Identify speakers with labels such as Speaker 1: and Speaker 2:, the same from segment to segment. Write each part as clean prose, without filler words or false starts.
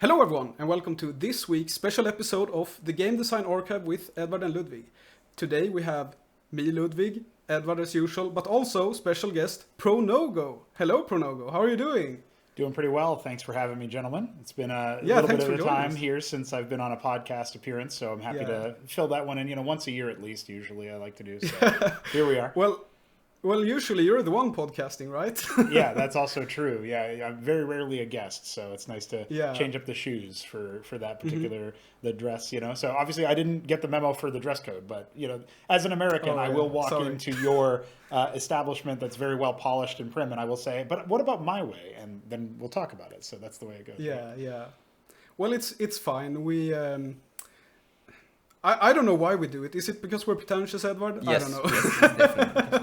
Speaker 1: Hello everyone, and welcome to this week's special episode of the Game Design Archive with Edward and Ludwig. Today we have me, Ludwig, Edward as usual, but also special guest Pr0nogo. Hello Pr0nogo, how are you doing?
Speaker 2: Doing pretty well. Thanks for having me, gentlemen. It's been a little bit of a time here since I've been on a podcast appearance, so I'm happy to fill that one in, once a year at least, usually I like to do. So here we are.
Speaker 1: Well, usually you're the one podcasting, right?
Speaker 2: Yeah, that's also true. Yeah, I'm very rarely a guest, so it's nice to change up the shoes for that particular the dress. So obviously I didn't get the memo for the dress code, but as an American, I will walk into your establishment that's very well polished and prim, and I will say, "But what about my way?" And then we'll talk about it. So that's the way it goes.
Speaker 1: Yeah. Well, it's fine. We. I don't know why we do it. Is it because we're pretentious, Edward?
Speaker 3: Yes,
Speaker 1: I don't know.
Speaker 3: Yes, it's definitely because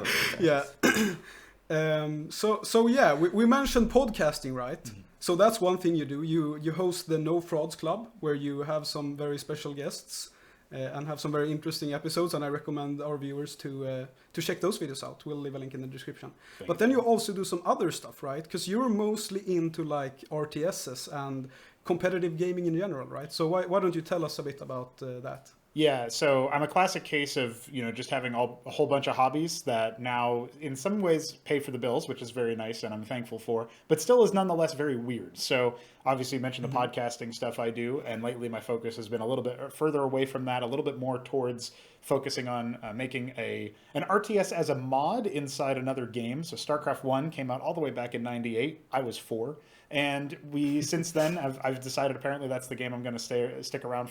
Speaker 3: we're
Speaker 1: Yeah. We mentioned podcasting, right?
Speaker 2: Mm-hmm.
Speaker 1: So that's one thing you do. You host the No Frauds Club, where you have some very special guests and have some very interesting episodes. And I recommend our viewers to check those videos out. We'll leave a link in the description. But then you also do some other stuff, right? Because you're mostly into like RTSs and competitive gaming in general, right? So why don't you tell us a bit about that?
Speaker 2: Yeah, so I'm a classic case of, just having a whole bunch of hobbies that now in some ways pay for the bills, which is very nice and I'm thankful for, but still is nonetheless very weird. So obviously you mentioned the podcasting stuff I do, and lately my focus has been a little bit further away from that, a little bit more towards focusing on making an RTS as a mod inside another game. So Starcraft 1 came out all the way back in '98. I was 4. And since then, I've decided apparently that's the game I'm going to stick around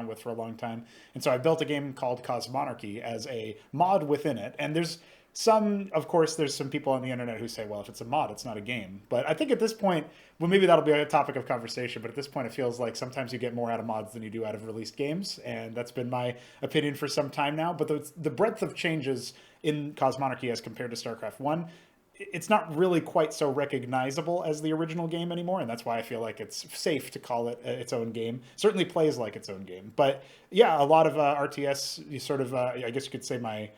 Speaker 2: with for a long time. And so I built a game called Cosmonarchy as a mod within it. And there's some people on the internet who say, well, if it's a mod, it's not a game. But I think at this point, well, maybe that'll be a topic of conversation. But at this point, it feels like sometimes you get more out of mods than you do out of released games. And that's been my opinion for some time now. But the breadth of changes in Cosmonarchy as compared to StarCraft 1, it's not really quite so recognizable as the original game anymore, and that's why I feel like it's safe to call it its own game. Certainly plays like its own game. But yeah, a lot of RTS, I guess you could say my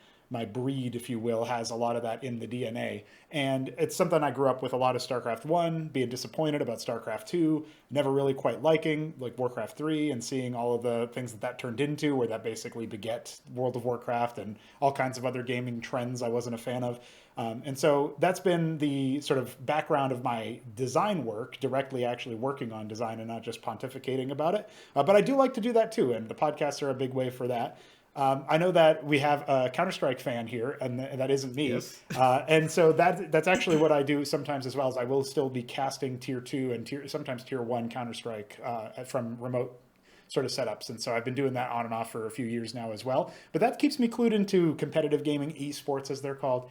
Speaker 2: breed, if you will, has a lot of that in the DNA. And it's something I grew up with a lot of StarCraft 1, being disappointed about StarCraft 2, never really quite liking, like Warcraft 3, and seeing all of the things that turned into, where that basically beget World of Warcraft and all kinds of other gaming trends I wasn't a fan of. And so that's been the sort of background of my design work, directly actually working on design and not just pontificating about it. But I do like to do that too, and the podcasts are a big way for that. I know that we have a Counter-Strike fan here, and that isn't me.
Speaker 1: Yes.
Speaker 2: And so that's actually what I do sometimes as well, as I will still be casting Tier 2 and sometimes Tier 1 Counter-Strike from remote sort of setups. And so I've been doing that on and off for a few years now as well. But that keeps me clued into competitive gaming, esports as they're called,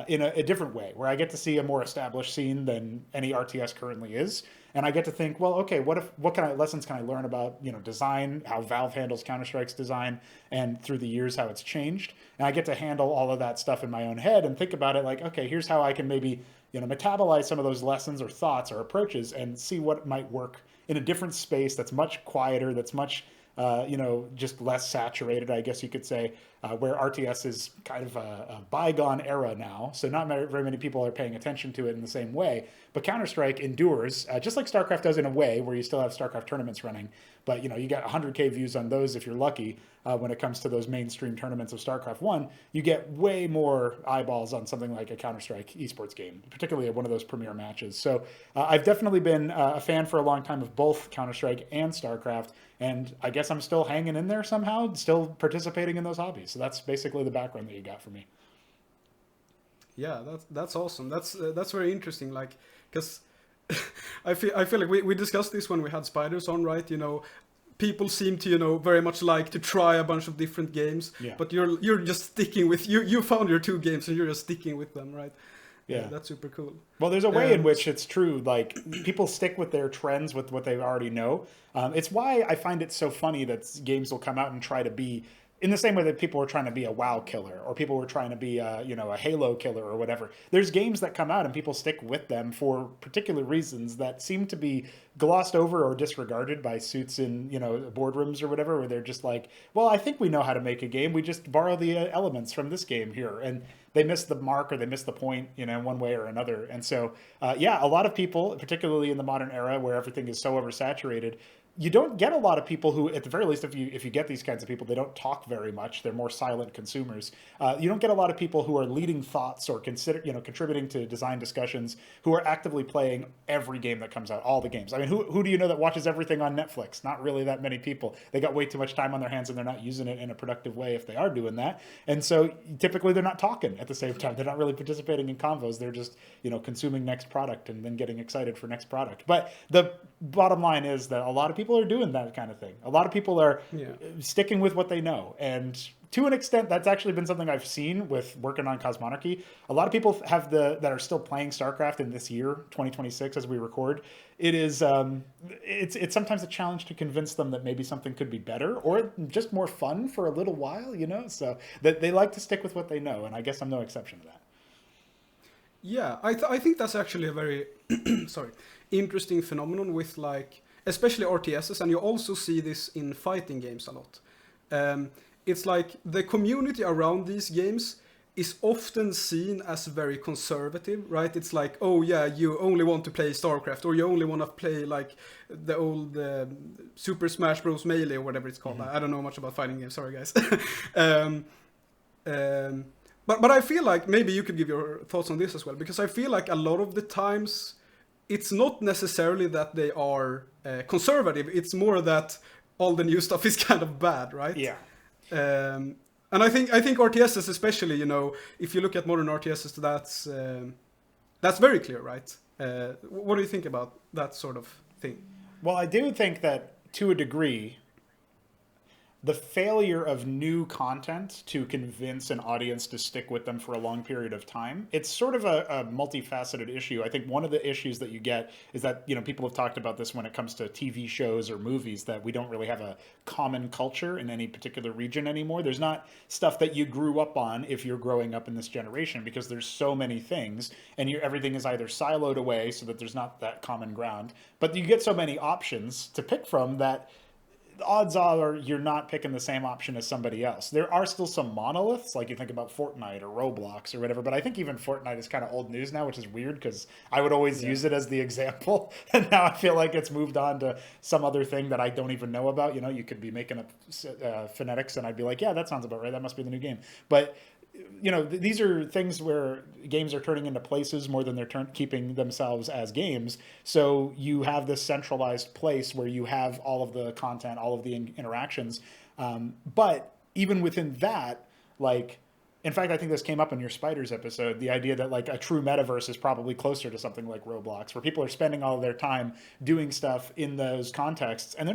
Speaker 2: in a different way, where I get to see a more established scene than any RTS currently is. And I get to think, well, okay, what kind of lessons can I learn about, design, how Valve handles Counter-Strike's design, and through the years how it's changed. And I get to handle all of that stuff in my own head and think about it like, okay, here's how I can maybe, metabolize some of those lessons or thoughts or approaches and see what might work in a different space that's much quieter, that's much, just less saturated, I guess you could say, where RTS is kind of a bygone era now. So not very many people are paying attention to it in the same way. But Counter-Strike endures, just like StarCraft does in a way, where you still have StarCraft tournaments running. But, you got 100K views on those if you're lucky. When it comes to those mainstream tournaments of StarCraft 1, you get way more eyeballs on something like a Counter-Strike esports game, particularly at one of those premier matches. So I've definitely been a fan for a long time of both Counter-Strike and StarCraft, and I guess I'm still hanging in there somehow, still participating in those hobbies. So that's basically the background that you got for me.
Speaker 1: Yeah, that's awesome. That's very interesting. Like, because I feel like we discussed this when we had Spiders on, right? People seem to very much like to try a bunch of different games, but you're just sticking with you found your 2 games and you're just sticking with them, right? Yeah, that's super cool.
Speaker 2: Well, there's a way in which it's true. Like, people stick with their trends with what they already know. It's why I find it so funny that games will come out and try to be in the same way that people were trying to be a WoW killer or people were trying to be a Halo killer or whatever. There's games that come out and people stick with them for particular reasons that seem to be glossed over or disregarded by suits in, boardrooms or whatever, where they're just like, well, I think we know how to make a game. We just borrow the elements from this game here. And they miss the mark or they miss the point, in one way or another. And so, a lot of people, particularly in the modern era where everything is so oversaturated, you don't get a lot of people who, at the very least, if you get these kinds of people, they don't talk very much. They're more silent consumers. You don't get a lot of people who are leading thoughts or contributing to design discussions who are actively playing every game that comes out, all the games. I mean, who do you know that watches everything on Netflix? Not really that many people. They got way too much time on their hands and they're not using it in a productive way if they are doing that. And so typically they're not talking at the same time. They're not really participating in convos. They're just, consuming next product and then getting excited for next product. But the bottom line is that a lot of people are doing that kind of thing. A lot of people are sticking with what they know. And to an extent, that's actually been something I've seen with working on Cosmonarchy. A lot of people that are still playing Starcraft in this year, 2026, as we record. It is, it's sometimes a challenge to convince them that maybe something could be better or just more fun for a little while, so that they like to stick with what they know. And I guess I'm no exception to that.
Speaker 1: Yeah, I think that's actually a very interesting phenomenon with especially RTSs, and you also see this in fighting games a lot. It's like the community around these games is often seen as very conservative, right? It's like, oh yeah, you only want to play Starcraft, or you only want to play the old Super Smash Bros. Melee or whatever it's called. I don't know much about fighting games, sorry guys. But I feel like maybe you could give your thoughts on this as well, because I feel like a lot of the times it's not necessarily that they are conservative. It's more that all the new stuff is kind of bad, right?
Speaker 2: Yeah.
Speaker 1: And I think RTSs especially, if you look at modern RTSs, that's very clear, right? What do you think about that sort of thing?
Speaker 2: Well, I do think that to a degree, the failure of new content to convince an audience to stick with them for a long period of time, it's sort of a multifaceted issue. I think one of the issues that you get is that, people have talked about this when it comes to TV shows or movies, that we don't really have a common culture in any particular region anymore. There's not stuff that you grew up on if you're growing up in this generation, because there's so many things and everything is either siloed away so that there's not that common ground, but you get so many options to pick from that the odds are you're not picking the same option as somebody else. There are still some monoliths, like you think about Fortnite or Roblox or whatever, but I think even Fortnite is kind of old news now, which is weird because I would always use it as the example. And now I feel like it's moved on to some other thing that I don't even know about. You could be making up phonetics and I'd be like, yeah, that sounds about right. That must be the new game. But these are things where games are turning into places more than they're keeping themselves as games. So you have this centralized place where you have all of the content, all of the interactions. But even within that, in fact, I think this came up in your Spiders episode, the idea that a true metaverse is probably closer to something like Roblox, where people are spending all of their time doing stuff in those contexts, and they're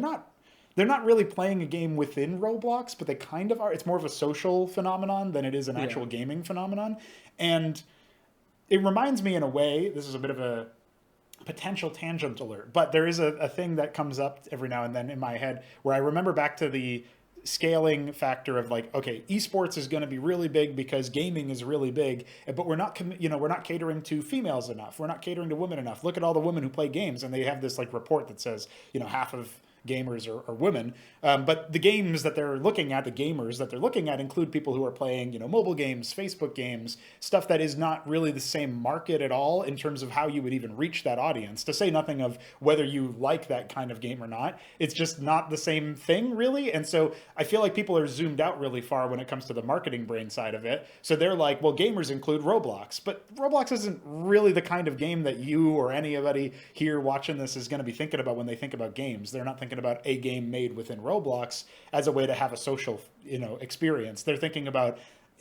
Speaker 2: not really playing a game within Roblox, but they kind of are. It's more of a social phenomenon than it is an actual gaming phenomenon. And it reminds me in a way, this is a bit of a potential tangent alert, but there is a thing that comes up every now and then in my head where I remember back to the scaling factor of okay, esports is going to be really big because gaming is really big, but we're not catering to females enough. We're not catering to women enough. Look at all the women who play games, and they have this report that says, half of gamers are women, but the games that they're looking at, the gamers that they're looking at, include people who are playing, mobile games, Facebook games, stuff that is not really the same market at all in terms of how you would even reach that audience. To say nothing of whether you like that kind of game or not, it's just not the same thing really. And so I feel like people are zoomed out really far when it comes to the marketing brain side of it. So they're like, well, gamers include Roblox, but Roblox isn't really the kind of game that you or anybody here watching this is going to be thinking about when they think about games. They're not thinking about a game made within Roblox as a way to have a social, experience. They're thinking about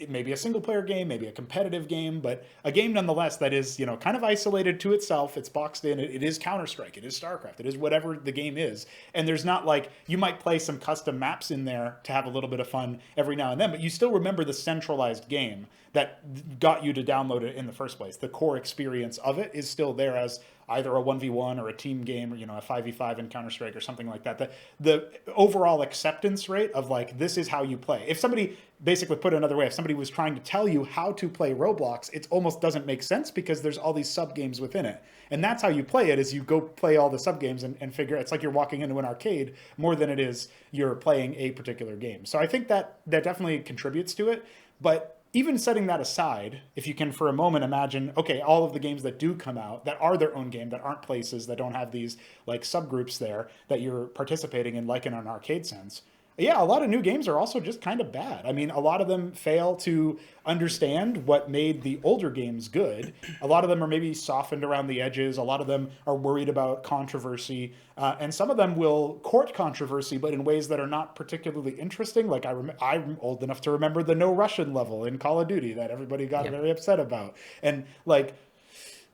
Speaker 2: maybe a single player game, maybe a competitive game, but a game nonetheless that is, kind of isolated to itself. It's boxed in. It is Counter-Strike. It is Starcraft. It is whatever the game is. And there's not you might play some custom maps in there to have a little bit of fun every now and then, but you still remember the centralized game that got you to download it in the first place. The core experience of it is still there as either a 1v1 or a team game, or, you know, a 5v5 in Counter-Strike or something like that. The overall acceptance rate of like, this is how you play. If somebody, basically put it another way, if somebody was trying to tell you how to play Roblox, it almost doesn't make sense because there's all these sub-games within it. And that's how you play it, is you go play all the sub-games and figure, it's like you're walking into an arcade more than it is you're playing a particular game. So I think that definitely contributes to it. But even setting that aside, if you can for a moment imagine, okay, all of the games that do come out that are their own game, that aren't places, that don't have these like subgroups there that you're participating in, like in an arcade sense. Yeah, a lot of new games are also just kind of bad. I mean, a lot of them fail to understand what made the older games good. A lot of them are maybe softened around the edges. A lot of them are worried about controversy. And some of them will court controversy, but in ways that are not particularly interesting. Like I'm old enough to remember the No Russian level in Call of Duty that everybody got very upset about. And like,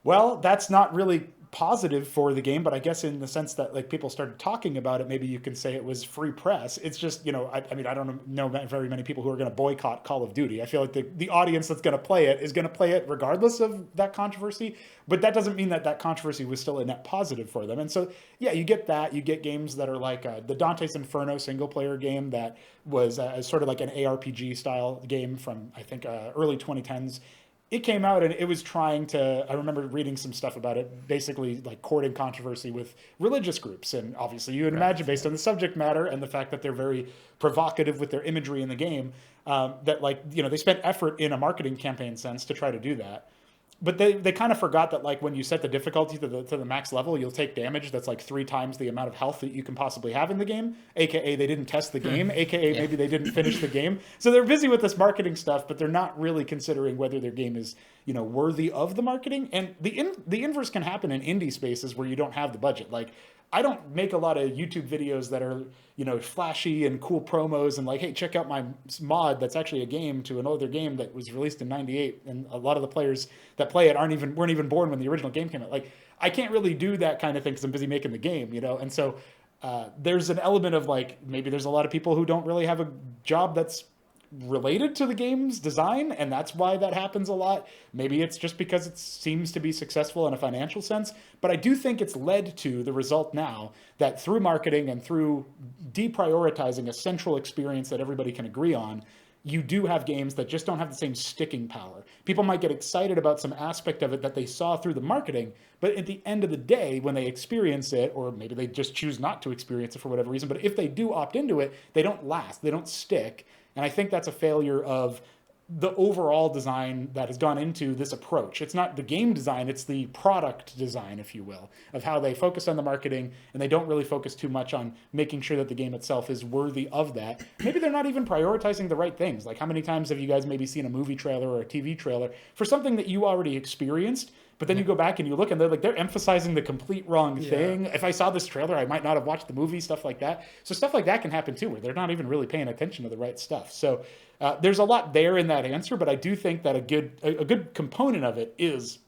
Speaker 2: well, that's not really positive for the game, but I guess in the sense that like people started talking about it, maybe you can say it was free press. It's just, you know, I mean, I don't know very many people who are going to boycott Call of Duty. I feel like the audience that's going to play it is going to play it regardless of that controversy, but that doesn't mean that controversy was still a net positive for them. And so, yeah, you get that. You get games that are like the Dante's Inferno single player game that was sort of like an ARPG style game from, I think, early 2010s. It came out and it was trying to, I remember reading some stuff about it, basically like courting controversy with religious groups. And obviously you would imagine, based on the subject matter and the fact that they're very provocative with their imagery in the game, that like, you know, they spent effort in a marketing campaign sense to try to do that. But they kind of forgot that like when you set the difficulty to the max level, you'll take damage that's like 3 times the amount of health that you can possibly have in the game, aka they didn't test the game, aka maybe they didn't finish the game. So they're busy with this marketing stuff, but they're not really considering whether their game is, you know, worthy of the marketing. And the inverse can happen in indie spaces where you don't have the budget. Like, I don't make a lot of YouTube videos that are, you know, flashy and cool promos and like, hey, check out my mod that's actually a game to an older game that was released in '98, and a lot of the players that play it weren't even born when the original game came out. Like, I can't really do that kind of thing because I'm busy making the game, you know. And so there's an element of like, maybe there's a lot of people who don't really have a job that's related to the game's design, and that's why that happens a lot. Maybe it's just because it seems to be successful in a financial sense, but I do think it's led to the result now that through marketing and through deprioritizing a central experience that everybody can agree on, you do have games that just don't have the same sticking power. People might get excited about some aspect of it that they saw through the marketing, but at the end of the day, when they experience it, or maybe they just choose not to experience it for whatever reason, but if they do opt into it, they don't last, they don't stick. And I think that's a failure of the overall design that has gone into this approach. It's not the game design, it's the product design, if you will, of how they focus on the marketing, and they don't really focus too much on making sure that the game itself is worthy of that. Maybe they're not even prioritizing the right things. Like, how many times have you guys maybe seen a movie trailer or a TV trailer for something that you already experienced, but then you go back and you look and they're emphasizing the complete wrong thing. If I saw this trailer, I might not have watched the movie, stuff like that. So stuff like that can happen too, where they're not even really paying attention to the right stuff. So there's a lot there in that answer, but I do think that a good component of it is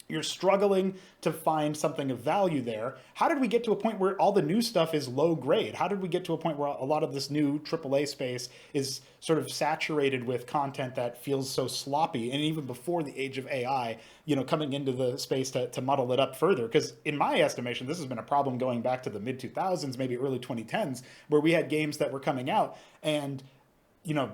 Speaker 2: you're struggling to find something of value there. How did we get to a point where all the new stuff is low grade? How did we get to a point where a lot of this new AAA space is sort of saturated with content that feels so sloppy? And even before the age of AI, you know, coming into the space to muddle it up further. Because in my estimation, this has been a problem going back to the mid 2000s, maybe early 2010s, where we had games that were coming out and, you know,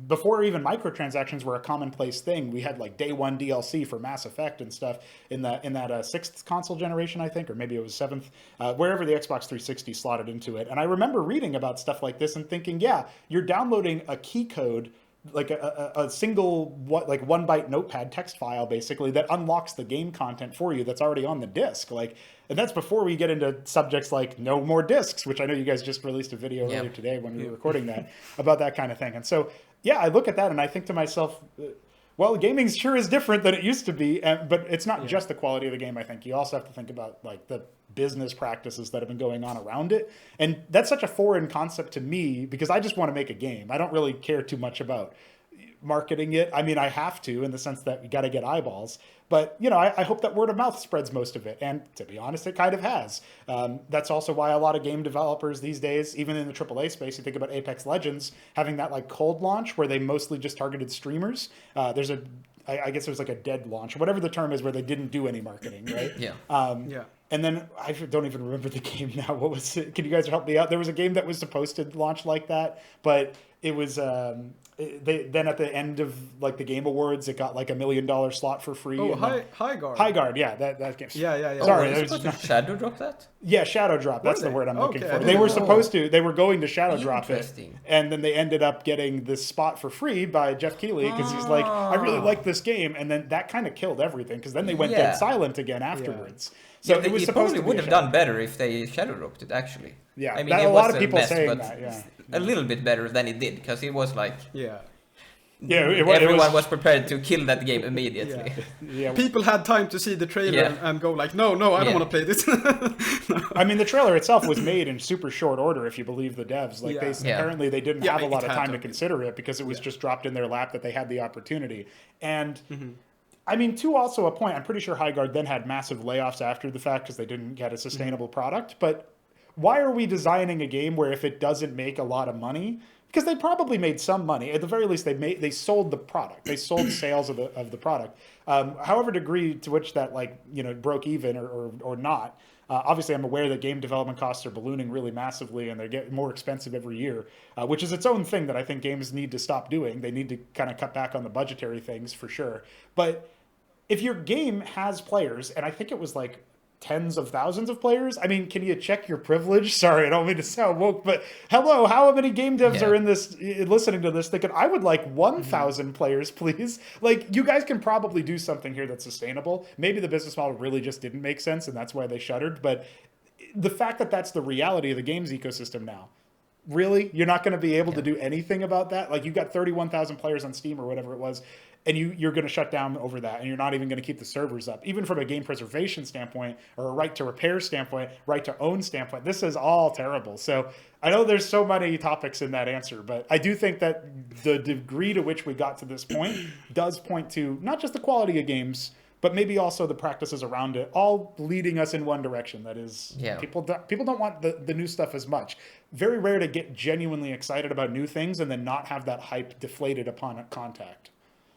Speaker 2: before even microtransactions were a commonplace thing, we had like day one DLC for Mass Effect and stuff in that sixth console generation, I think, or maybe it was seventh, wherever the Xbox 360 slotted into it. And I remember reading about stuff like this and thinking, yeah, you're downloading a key code, like a single 1 byte notepad text file, basically, that unlocks the game content for you that's already on the disc. Like, and that's before we get into subjects like no more discs, which I know you guys just released a video earlier today when we were recording that, about that kind of thing. And so, yeah, I look at that and I think to myself, well, gaming sure is different than it used to be, but it's not just the quality of the game, I think. You also have to think about like the business practices that have been going on around it. And that's such a foreign concept to me because I just want to make a game. I don't really care too much about marketing it. I mean, I have to, in the sense that we got to get eyeballs. But, you know, I hope that word of mouth spreads most of it. And to be honest, it kind of has. That's also why a lot of game developers these days, even in the AAA space, you think about Apex Legends, having that like cold launch where they mostly just targeted streamers. There's I guess it was like a dead launch, whatever the term is, where they didn't do any marketing, right?
Speaker 3: Yeah.
Speaker 2: And then I don't even remember the game now. What was it? Can you guys help me out? There was a game that was supposed to launch like that, but it was then at the end of like the Game Awards, it got like $1 million slot for free.
Speaker 1: Oh, High Guard.
Speaker 2: High Guard, yeah, that game.
Speaker 1: Yeah.
Speaker 2: Sorry,
Speaker 3: Oh, supposed to Shadow Drop that?
Speaker 2: Yeah, Shadow Drop. That's the
Speaker 1: they?
Speaker 2: word I'm looking
Speaker 1: Okay, I
Speaker 2: for.
Speaker 1: didn't
Speaker 2: They were
Speaker 1: know.
Speaker 2: supposed to. They were going to Shadow Drop it,
Speaker 3: Interesting.
Speaker 2: and then they ended up getting this spot for free by Jeff Keighley because he's like, I really like this game, and then that kind of killed everything because then they went dead silent again afterwards. So
Speaker 3: Yeah,
Speaker 2: it was
Speaker 3: it
Speaker 2: supposed
Speaker 3: probably
Speaker 2: to
Speaker 3: would
Speaker 2: be
Speaker 3: have done better if they Shadow Dropped it, actually.
Speaker 2: Yeah,
Speaker 3: I mean,
Speaker 2: that,
Speaker 3: it
Speaker 2: a lot
Speaker 3: was
Speaker 2: of people
Speaker 3: mess,
Speaker 2: saying
Speaker 3: but
Speaker 2: that. Yeah,
Speaker 3: a little bit better than it did, because it was like
Speaker 1: Yeah.
Speaker 3: everyone was prepared to kill that game immediately.
Speaker 2: Yeah.
Speaker 1: People had time to see the trailer and go like, no, I don't want to play this.
Speaker 2: I mean, the trailer itself was made in super short order, if you believe the devs. Like,
Speaker 1: Yeah.
Speaker 2: apparently they didn't have a
Speaker 1: it
Speaker 2: lot of
Speaker 1: had
Speaker 2: time
Speaker 1: to
Speaker 2: to
Speaker 1: be.
Speaker 2: consider it because it was just dropped in their lap that they had the opportunity. And I mean, to also a point, I'm pretty sure Highguard then had massive layoffs after the fact because they didn't get a sustainable product. But why are we designing a game where if it doesn't make a lot of money? Because they probably made some money. At the very least, they sold the product. They sold sales of the product. However degree to which that broke even or not. Obviously, I'm aware that game development costs are ballooning really massively, and they're getting more expensive every year, which is its own thing that I think games need to stop doing. They need to kind of cut back on the budgetary things for sure. But if your game has players, and I think it was like tens of thousands of players. I mean, can you check your privilege? Sorry, I don't mean to sound woke, but hello, how many game devs are in this, listening to this, thinking, I would like 1,000 players, please? Like, you guys can probably do something here that's sustainable. Maybe the business model really just didn't make sense, and that's why they shuttered. But the fact that that's the reality of the games ecosystem now, really? You're not going to be able to do anything about that? Like, you got 31,000 players on Steam or whatever it was, and you're going to shut down over that, and you're not even going to keep the servers up. Even from a game preservation standpoint, or a right to repair standpoint, right to own standpoint, this is all terrible. So I know there's so many topics in that answer, but I do think that the degree to which we got to this point does point to not just the quality of games, but maybe also the practices around it, all leading us in one direction. That is, people don't want the new stuff as much. Very rare to get genuinely excited about new things and then not have that hype deflated upon contact.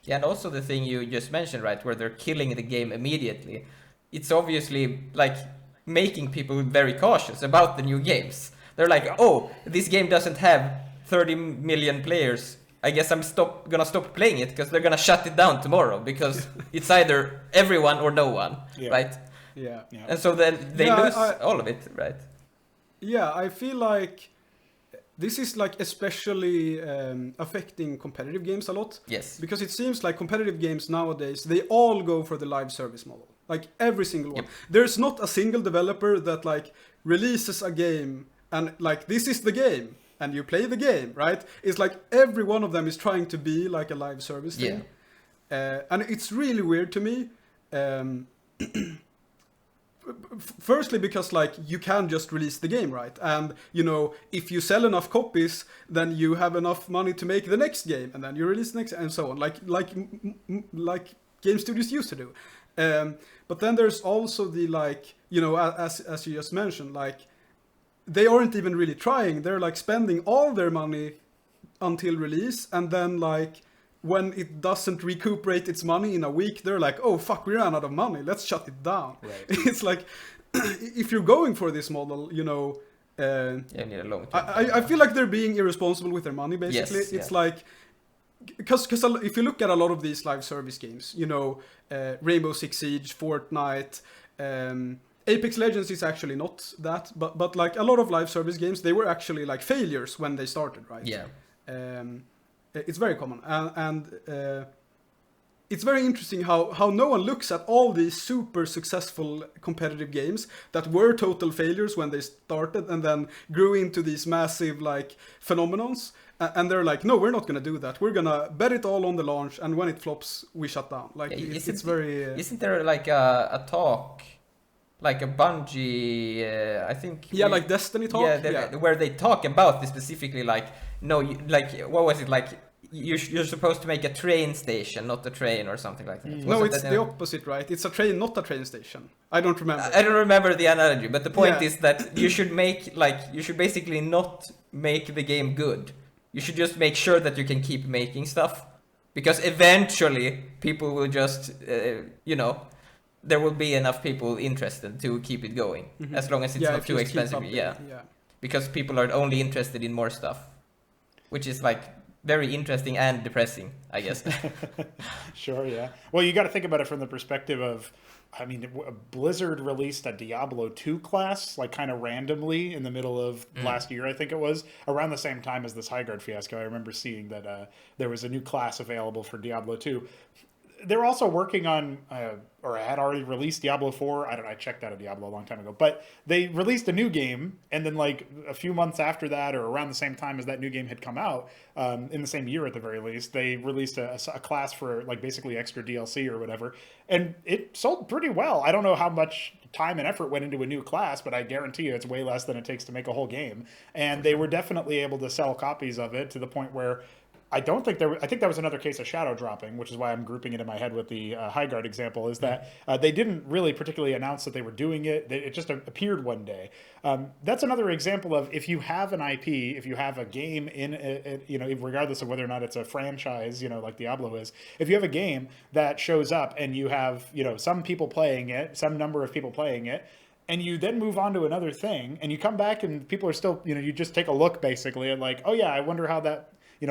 Speaker 3: Yeah, and also the thing you just mentioned, right, where they're killing the game immediately. It's obviously like making people very cautious about the new games. They're like, oh, this game doesn't have 30 million players. I guess I'm gonna stop playing it because they're gonna shut it down tomorrow because it's either everyone or no one, right?
Speaker 1: Yeah.
Speaker 3: And so then they lose all of it, right?
Speaker 1: Yeah, I feel like this is like especially affecting competitive games a lot.
Speaker 3: Yes.
Speaker 1: Because it seems like competitive games nowadays, they all go for the live service model. Like every single one. There's not a single developer that like releases a game and like this is the game and you play the game, right? It's like every one of them is trying to be like a live service thing. And it's really weird to me. Firstly, because like you can just release the game, right? And you know, if you sell enough copies, then you have enough money to make the next game, and then you release the next, and so on, like game studios used to do. But then there's also the like, you know, as you just mentioned, like they aren't even really trying. They're like spending all their money until release, and then like when it doesn't recuperate its money in a week, they're like, oh fuck, we ran out of money, let's shut it down. Right. It's like, if you're going for this model, you know,
Speaker 3: you need a long term.
Speaker 1: I feel like they're being irresponsible with their money, basically.
Speaker 3: Yes,
Speaker 1: it's like, because if you look at a lot of these live service games, you know, Rainbow Six Siege, Fortnite, Apex Legends is actually not that, but like a lot of live service games, they were actually like failures when they started, right?
Speaker 3: Yeah.
Speaker 1: It's very common, and it's very interesting how no one looks at all these super successful competitive games that were total failures when they started and then grew into these massive like phenomenons, and they're like, no, we're not going to do that. We're going to bet it all on the launch, and when it flops, we shut down. Like it's very...
Speaker 3: Isn't there like a talk, like a Bungie, I think...
Speaker 1: Yeah, like Destiny talk?
Speaker 3: Where they talk about this specifically, like, no, like, what was it, like, you're supposed to make a train station, not a train or something like that.
Speaker 1: No, it's the opposite, right? It's a train, not a train station. I don't remember.
Speaker 3: I don't remember the analogy, but the point is that you should you should basically not make the game good. You should just make sure that you can keep making stuff. because eventually people will just, there will be enough people interested to keep it going, as long as it's not
Speaker 1: if
Speaker 3: too
Speaker 1: you just keep
Speaker 3: expensive. Yeah,
Speaker 1: updating,
Speaker 3: because people are only interested in more stuff, which is like very interesting and depressing, I guess.
Speaker 2: Sure, yeah. Well, you got to think about it from the perspective of, I mean, Blizzard released a Diablo 2 class, like kind of randomly in the middle of last year, I think it was, around the same time as this Highguard fiasco. I remember seeing that there was a new class available for Diablo 2. They're also working on, or had already released Diablo 4. I checked out of Diablo a long time ago. But they released a new game, and then like a few months after that, or around the same time as that new game had come out, in the same year at the very least, they released a class for like basically extra DLC or whatever. And it sold pretty well. I don't know how much time and effort went into a new class, but I guarantee you it's way less than it takes to make a whole game. And they were definitely able to sell copies of it to the point where I think that was another case of shadow dropping, which is why I'm grouping it in my head with the Highguard example, is that they didn't really particularly announce that they were doing it. It just appeared one day. That's another example of, if you have an IP, if you have a game regardless of whether or not it's a franchise, like Diablo is, if you have a game that shows up and you have, some people playing it, some number of people playing it, and you then move on to another thing, and you come back and people are still, you just take a look basically and like, oh yeah, I wonder how that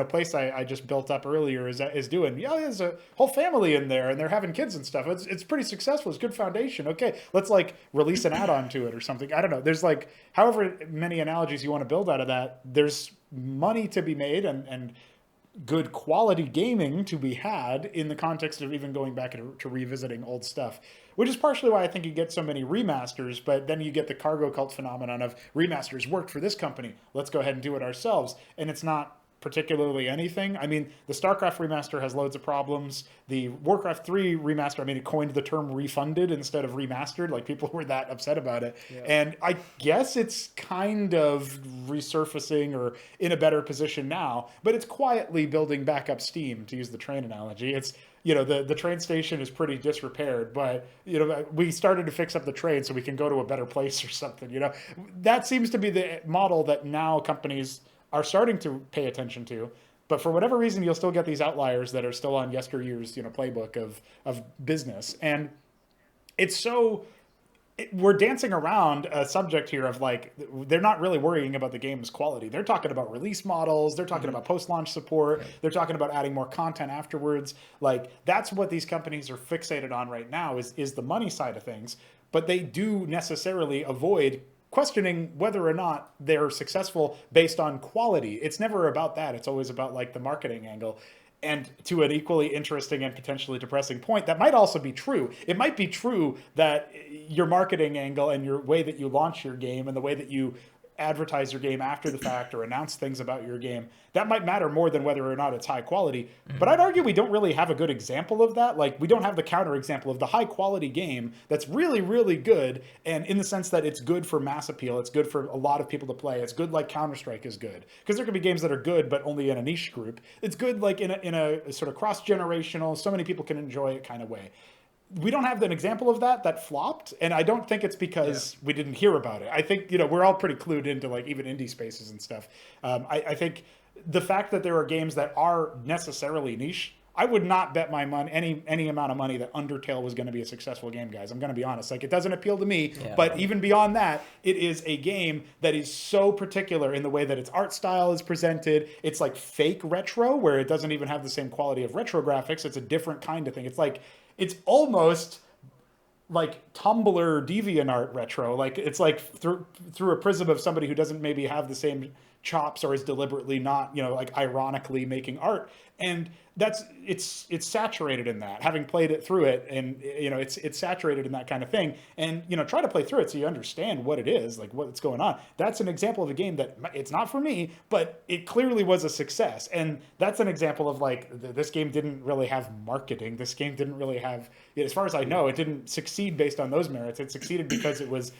Speaker 2: place I just built up earlier is doing. Yeah, there's a whole family in there and they're having kids and stuff. It's pretty successful. It's good foundation. Okay, let's like release an add-on to it or something. I don't know. There's like however many analogies you want to build out of that. There's money to be made and good quality gaming to be had in the context of even going back to revisiting old stuff, which is partially why I think you get so many remasters, but then you get the cargo cult phenomenon of remasters worked for this company. Let's go ahead and do it ourselves. And it's not particularly anything. I mean, the Starcraft remaster has loads of problems. The Warcraft 3 remaster, it coined the term refunded instead of remastered. Like, people were that upset about it. Yeah. And I guess it's kind of resurfacing or in a better position now, but it's quietly building back up steam, to use the train analogy. It's, the train station is pretty disrepaired, but, we started to fix up the train so we can go to a better place or something, That seems to be the model that now companies are starting to pay attention to. But for whatever reason, you'll still get these outliers that are still on yesteryear's, playbook of business. And it's so, we're dancing around a subject here of like, they're not really worrying about the game's quality. They're talking about release models. They're talking about post-launch support. Right. They're talking about adding more content afterwards. Like, that's what these companies are fixated on right now is the money side of things. But they do necessarily avoid questioning whether or not they're successful based on quality. It's never about that. It's always about like the marketing angle. And to an equally interesting and potentially depressing point, that might also be true. It might be true that your marketing angle and your way that you launch your game and the way that you advertise your game after the fact or announce things about your game, that might matter more than whether or not it's high quality. But I'd argue we don't really have a good example of that. Like, we don't have the counter example of the high quality game that's really, really good, and in the sense that it's good for mass appeal, it's good for a lot of people to play. It's good like Counter-Strike is good. Because there could be games that are good but only in a niche group. It's good like in a sort of cross-generational, so many people can enjoy it kind of way. We don't have an example of that flopped, and I don't think it's because we didn't hear about it. I think, we're all pretty clued into like even indie spaces and stuff. I think the fact that there are games that are necessarily niche, I would not bet my money, any amount of money, that Undertale was going to be a successful game, guys. I'm going to be honest. Like, it doesn't appeal to me, but even beyond that, it is a game that is so particular in the way that its art style is presented. It's like fake retro, where it doesn't even have the same quality of retro graphics. It's a different kind of thing. It's almost like Tumblr DeviantArt retro. Like, it's like through a prism of somebody who doesn't maybe have the same chops or is deliberately not, like ironically making art. And it's saturated in that, having played it through it, and it's saturated in that kind of thing. And try to play through it so you understand what it is, like what's going on. That's an example of a game that it's not for me, but it clearly was a success. And that's an example of like, this game didn't really have marketing. This game didn't really have, as far as I know, it didn't succeed based on those merits. It succeeded because it was,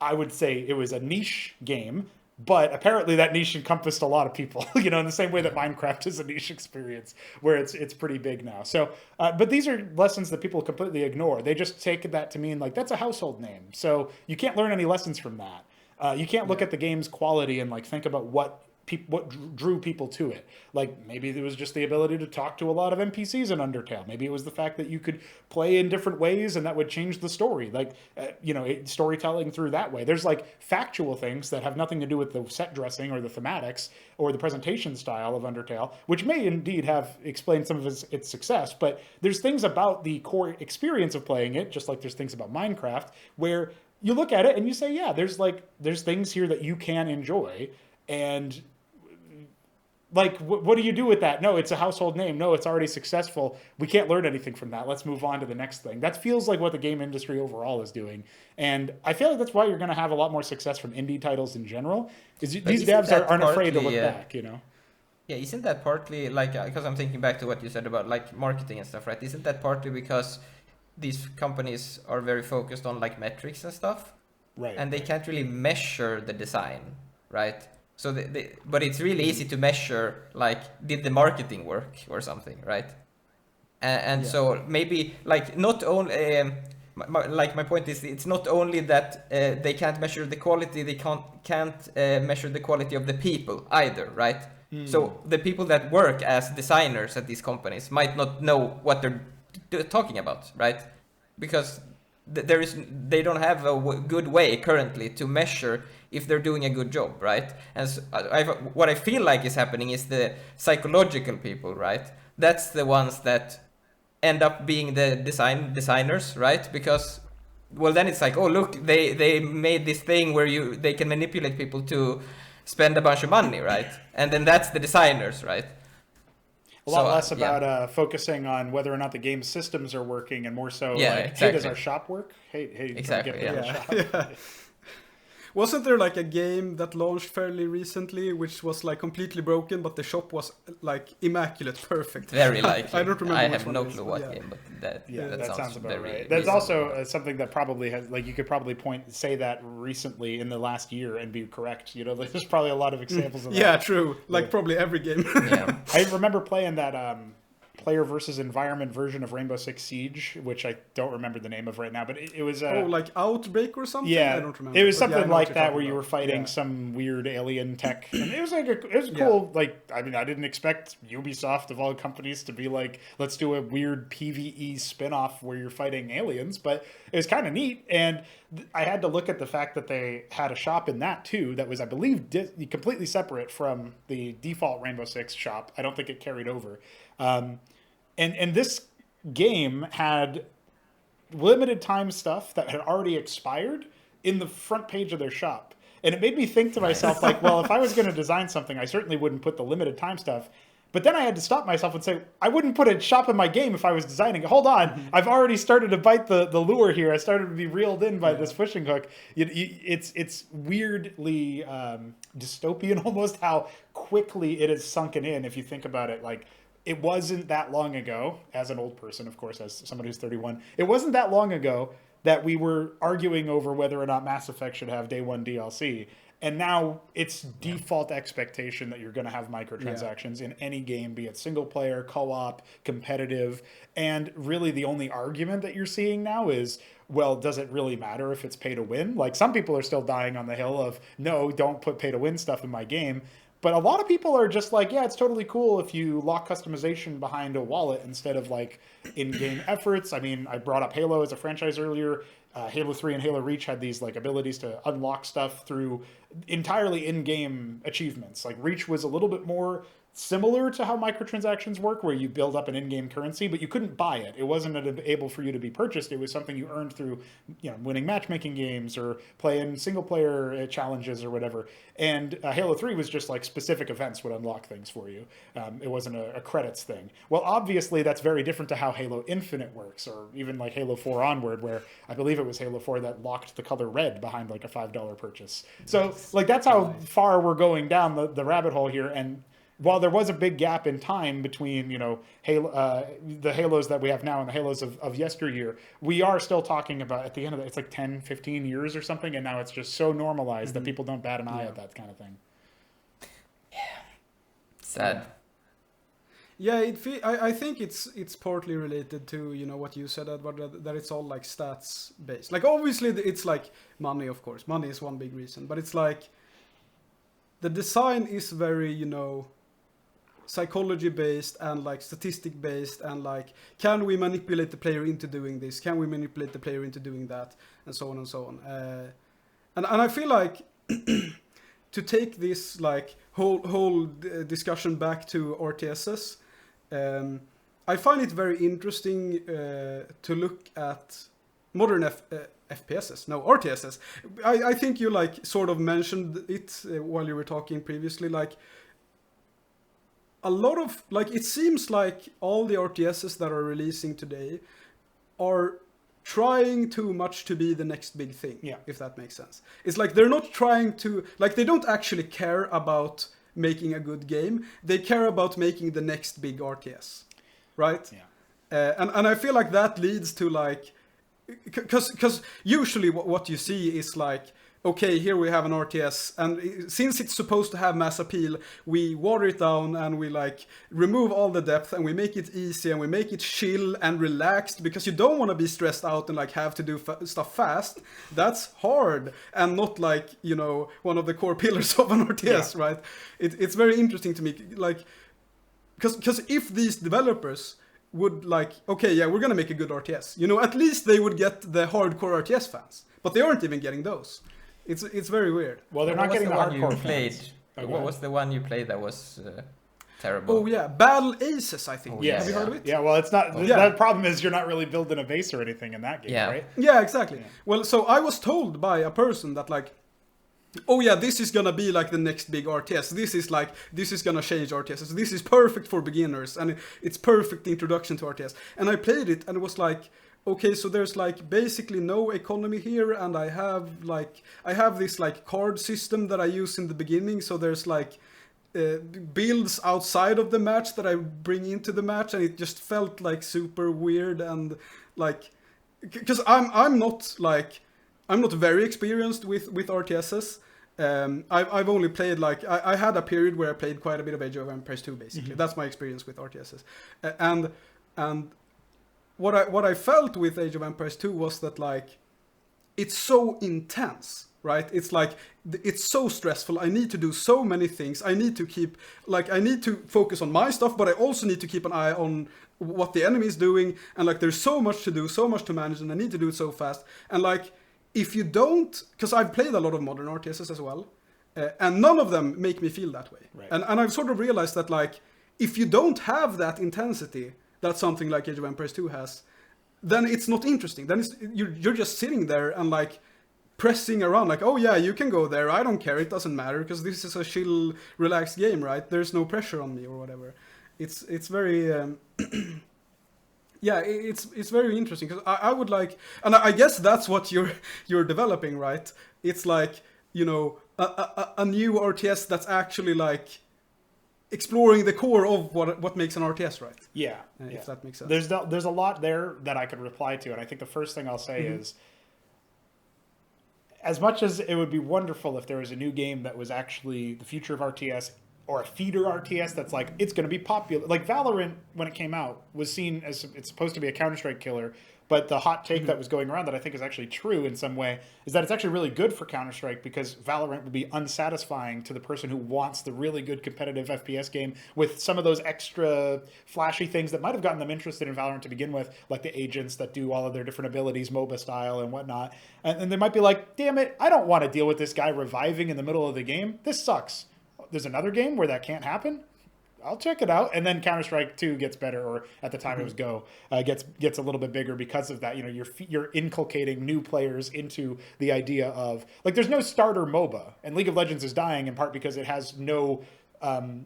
Speaker 2: I would say, it was a niche game. But apparently that niche encompassed a lot of people, in the same way that Minecraft is a niche experience, where it's pretty big now. So, but these are lessons that people completely ignore. They just take that to mean like, that's a household name. So you can't learn any lessons from that. You can't look at the game's quality and like think about what what drew people to it. Like maybe it was just the ability to talk to a lot of NPCs in Undertale. Maybe it was the fact that you could play in different ways and that would change the story. Like storytelling through that way. There's like factual things that have nothing to do with the set dressing or the thematics or the presentation style of Undertale, which may indeed have explained some of its success. But there's things about the core experience of playing it, just like there's things about Minecraft, where you look at it and you say, yeah, there's things here that you can enjoy. And like, what do you do with that? No, it's a household name. No, it's already successful. We can't learn anything from that. Let's move on to the next thing. That feels like what the game industry overall is doing. And I feel like that's why you're going to have a lot more success from indie titles in general. Is these devs aren't afraid to look back, you know?
Speaker 3: Yeah, isn't that partly like, because I'm thinking back to what you said about like marketing and stuff, right? Isn't that partly because these companies are very focused on like metrics and stuff?
Speaker 2: Right.
Speaker 3: And they can't really measure the design, right? So but it's really easy to measure, like, did the marketing work or something, right? And so maybe, like, not only, my point is, it's not only that they can't measure the quality, they can't measure the quality of the people either, right? So the people that work as designers at these companies might not know what they're talking about, right? Because they don't have a good way currently to measure if they're doing a good job, right? And so what I feel like is happening is the psychological people, right? That's the ones that end up being the designers, right? Because, well, then it's like, oh, look, they made this thing where they can manipulate people to spend a bunch of money, right? And then that's the designers, right?
Speaker 2: A lot less about focusing on whether or not the game systems are working, and more so hey, does our shop work? Hey,
Speaker 3: exactly.
Speaker 2: Yeah.
Speaker 1: Wasn't there like a game that launched fairly recently which was like completely broken, but the shop was like immaculate, perfect?
Speaker 3: Very likely.
Speaker 1: I don't remember.
Speaker 3: I have no clue what game, but that sounds about
Speaker 2: very
Speaker 3: right.
Speaker 2: That's also something that probably has, like, you could probably say that recently in the last year and be correct. You know, there's probably a lot of examples of that.
Speaker 1: Yeah, true. Like probably every game.
Speaker 3: Yeah.
Speaker 2: I remember playing that player versus environment version of Rainbow Six Siege, which I don't remember the name of right now, but it was
Speaker 1: like Outbreak or something.
Speaker 2: Yeah,
Speaker 1: I don't remember.
Speaker 2: It was something like that where you were fighting some weird alien tech, and it was like it was cool. Like, I mean, I didn't expect Ubisoft of all companies to be like, let's do a weird PvE spin-off where you're fighting aliens, but it was kind of neat. And I had to look at the fact that they had a shop in that too that was, I believe, completely separate from the default Rainbow Six shop. I don't think it carried over. And this game had limited time stuff that had already expired in the front page of their shop. And it made me think to myself, like, well, if I was going to design something, I certainly wouldn't put the limited time stuff. But then I had to stop myself and say, I wouldn't put a shop in my game if I was designing it. Hold on, I've already started to bite the lure here. I started to be reeled in by this fishing hook. It's weirdly dystopian almost how quickly it has sunken in if you think about it. Like, it wasn't that long ago, as an old person, of course, as somebody who's 31, it wasn't that long ago that we were arguing over whether or not Mass Effect should have day one DLC. And now it's default expectation that you're going to have microtransactions in any game, be it single player, co-op, competitive. And really the only argument that you're seeing now is, well, does it really matter if it's pay to win? Like, some people are still dying on the hill of, no, don't put pay to win stuff in my game. But a lot of people are just like, yeah, it's totally cool if you lock customization behind a wallet instead of like in-game efforts. I mean, I brought up Halo as a franchise earlier. Halo 3 and Halo Reach had these like abilities to unlock stuff through entirely in-game achievements. Like, Reach was a little bit more similar to how microtransactions work, where you build up an in-game currency, but you couldn't buy it. It wasn't able for you to be purchased. It was something you earned through, winning matchmaking games or playing single-player challenges or whatever. And Halo 3 was just like specific events would unlock things for you. It wasn't a credits thing. Well, obviously, that's very different to how Halo Infinite works, or even like Halo 4 onward, where I believe it was Halo 4 that locked the color red behind like a $5 purchase. So like, that's how far we're going down the rabbit hole here. And while there was a big gap in time between, Halo, the Halos that we have now and the Halos of yesteryear, we are still talking about, at the end of it, it's like 10, 15 years or something, and now it's just so normalized that people don't bat an eye at that kind of thing.
Speaker 3: Yeah. Sad.
Speaker 1: Yeah, I think it's partly related to, what you said, Edward, that it's all like stats based. Like, obviously it's like money, of course. Money is one big reason, but it's like, the design is very, you know, psychology based and like statistic based, and like, can we manipulate the player into doing this? Can we manipulate the player into doing that? And so on and so on. And I feel like to take this like whole discussion back to RTSs, I find it very interesting to look at modern FPSs, no, RTSs. I think you like sort of mentioned it while you were talking previously, like a lot of, like, it seems like all the RTSs that are releasing today are trying too much to be the next big thing, if that makes sense. It's like they're not trying to, like, they don't actually care about making a good game. They care about making the next big RTS, right? Yeah. And I feel like that leads to like, because usually what you see is like, okay, here we have an RTS, and since it's supposed to have mass appeal, we water it down and we like remove all the depth and we make it easy and we make it chill and relaxed, because you don't want to be stressed out and like have to do stuff fast. That's hard and not like, you know, one of the core pillars of an RTS, right? It's very interesting to me, like, because if these developers would like, okay, yeah, we're gonna make a good RTS, you know, at least they would get the hardcore RTS fans, but they aren't even getting those. It's very weird.
Speaker 2: Well, they're not getting the hardcore
Speaker 3: you played. What was the one you played that was terrible?
Speaker 1: Oh yeah, Battle Aces, I think.
Speaker 3: Oh, yeah.
Speaker 1: Have you heard of it?
Speaker 2: Yeah, well, it's not. The problem is you're not really building a base or anything in that game, right?
Speaker 1: Yeah, exactly. Yeah. Well, so I was told by a person that like, oh yeah, this is gonna be like the next big RTS. This is gonna change RTS. This is perfect for beginners, and it's perfect introduction to RTS. And I played it, and it was like, okay, so there's like basically no economy here, and I have this like card system that I use in the beginning. So there's like builds outside of the match that I bring into the match, and it just felt like super weird, and like, because I'm not very experienced with RTSs. I've only played like, I had a period where I played quite a bit of Age of Empires 2 basically. Mm-hmm. That's my experience with RTSs, and what I felt with Age of Empires 2 was that like, it's so intense, right? It's like, it's so stressful. I need to do so many things. I need to focus on my stuff, but I also need to keep an eye on what the enemy is doing. And like, there's so much to do, so much to manage, and I need to do it so fast. And like, if you don't, because I've played a lot of modern RTSs as well, and none of them make me feel that way. Right. And I've sort of realized that like, if you don't have that intensity that something like Age of Empires 2 has, then it's not interesting. Then you're just sitting there and like pressing around like, oh yeah, you can go there. I don't care. It doesn't matter because this is a chill, relaxed game, right? There's no pressure on me or whatever. It's very yeah, it's very interesting because I would like, and I guess that's what you're developing, right? It's like, you know, a new RTS that's actually like exploring the core of what makes an RTS, right?
Speaker 2: Yeah,
Speaker 1: if that makes sense.
Speaker 2: There's a lot there that I could reply to, and I think the first thing I'll say is, as much as it would be wonderful if there was a new game that was actually the future of RTS, or a feeder RTS that's like, it's going to be popular. Like Valorant, when it came out, was seen as, it's supposed to be a Counter-Strike killer, but the hot take that was going around that I think is actually true in some way is that it's actually really good for Counter-Strike because Valorant would be unsatisfying to the person who wants the really good competitive FPS game with some of those extra flashy things that might have gotten them interested in Valorant to begin with, like the agents that do all of their different abilities, MOBA style and whatnot. And they might be like, damn it, I don't want to deal with this guy reviving in the middle of the game. This sucks. There's another game where that can't happen. I'll check it out. And then Counter-Strike 2 gets better, or at the time it was Go, gets a little bit bigger because of that. You know, you're inculcating new players into the idea of, like, there's no starter MOBA, and League of Legends is dying in part because it has no,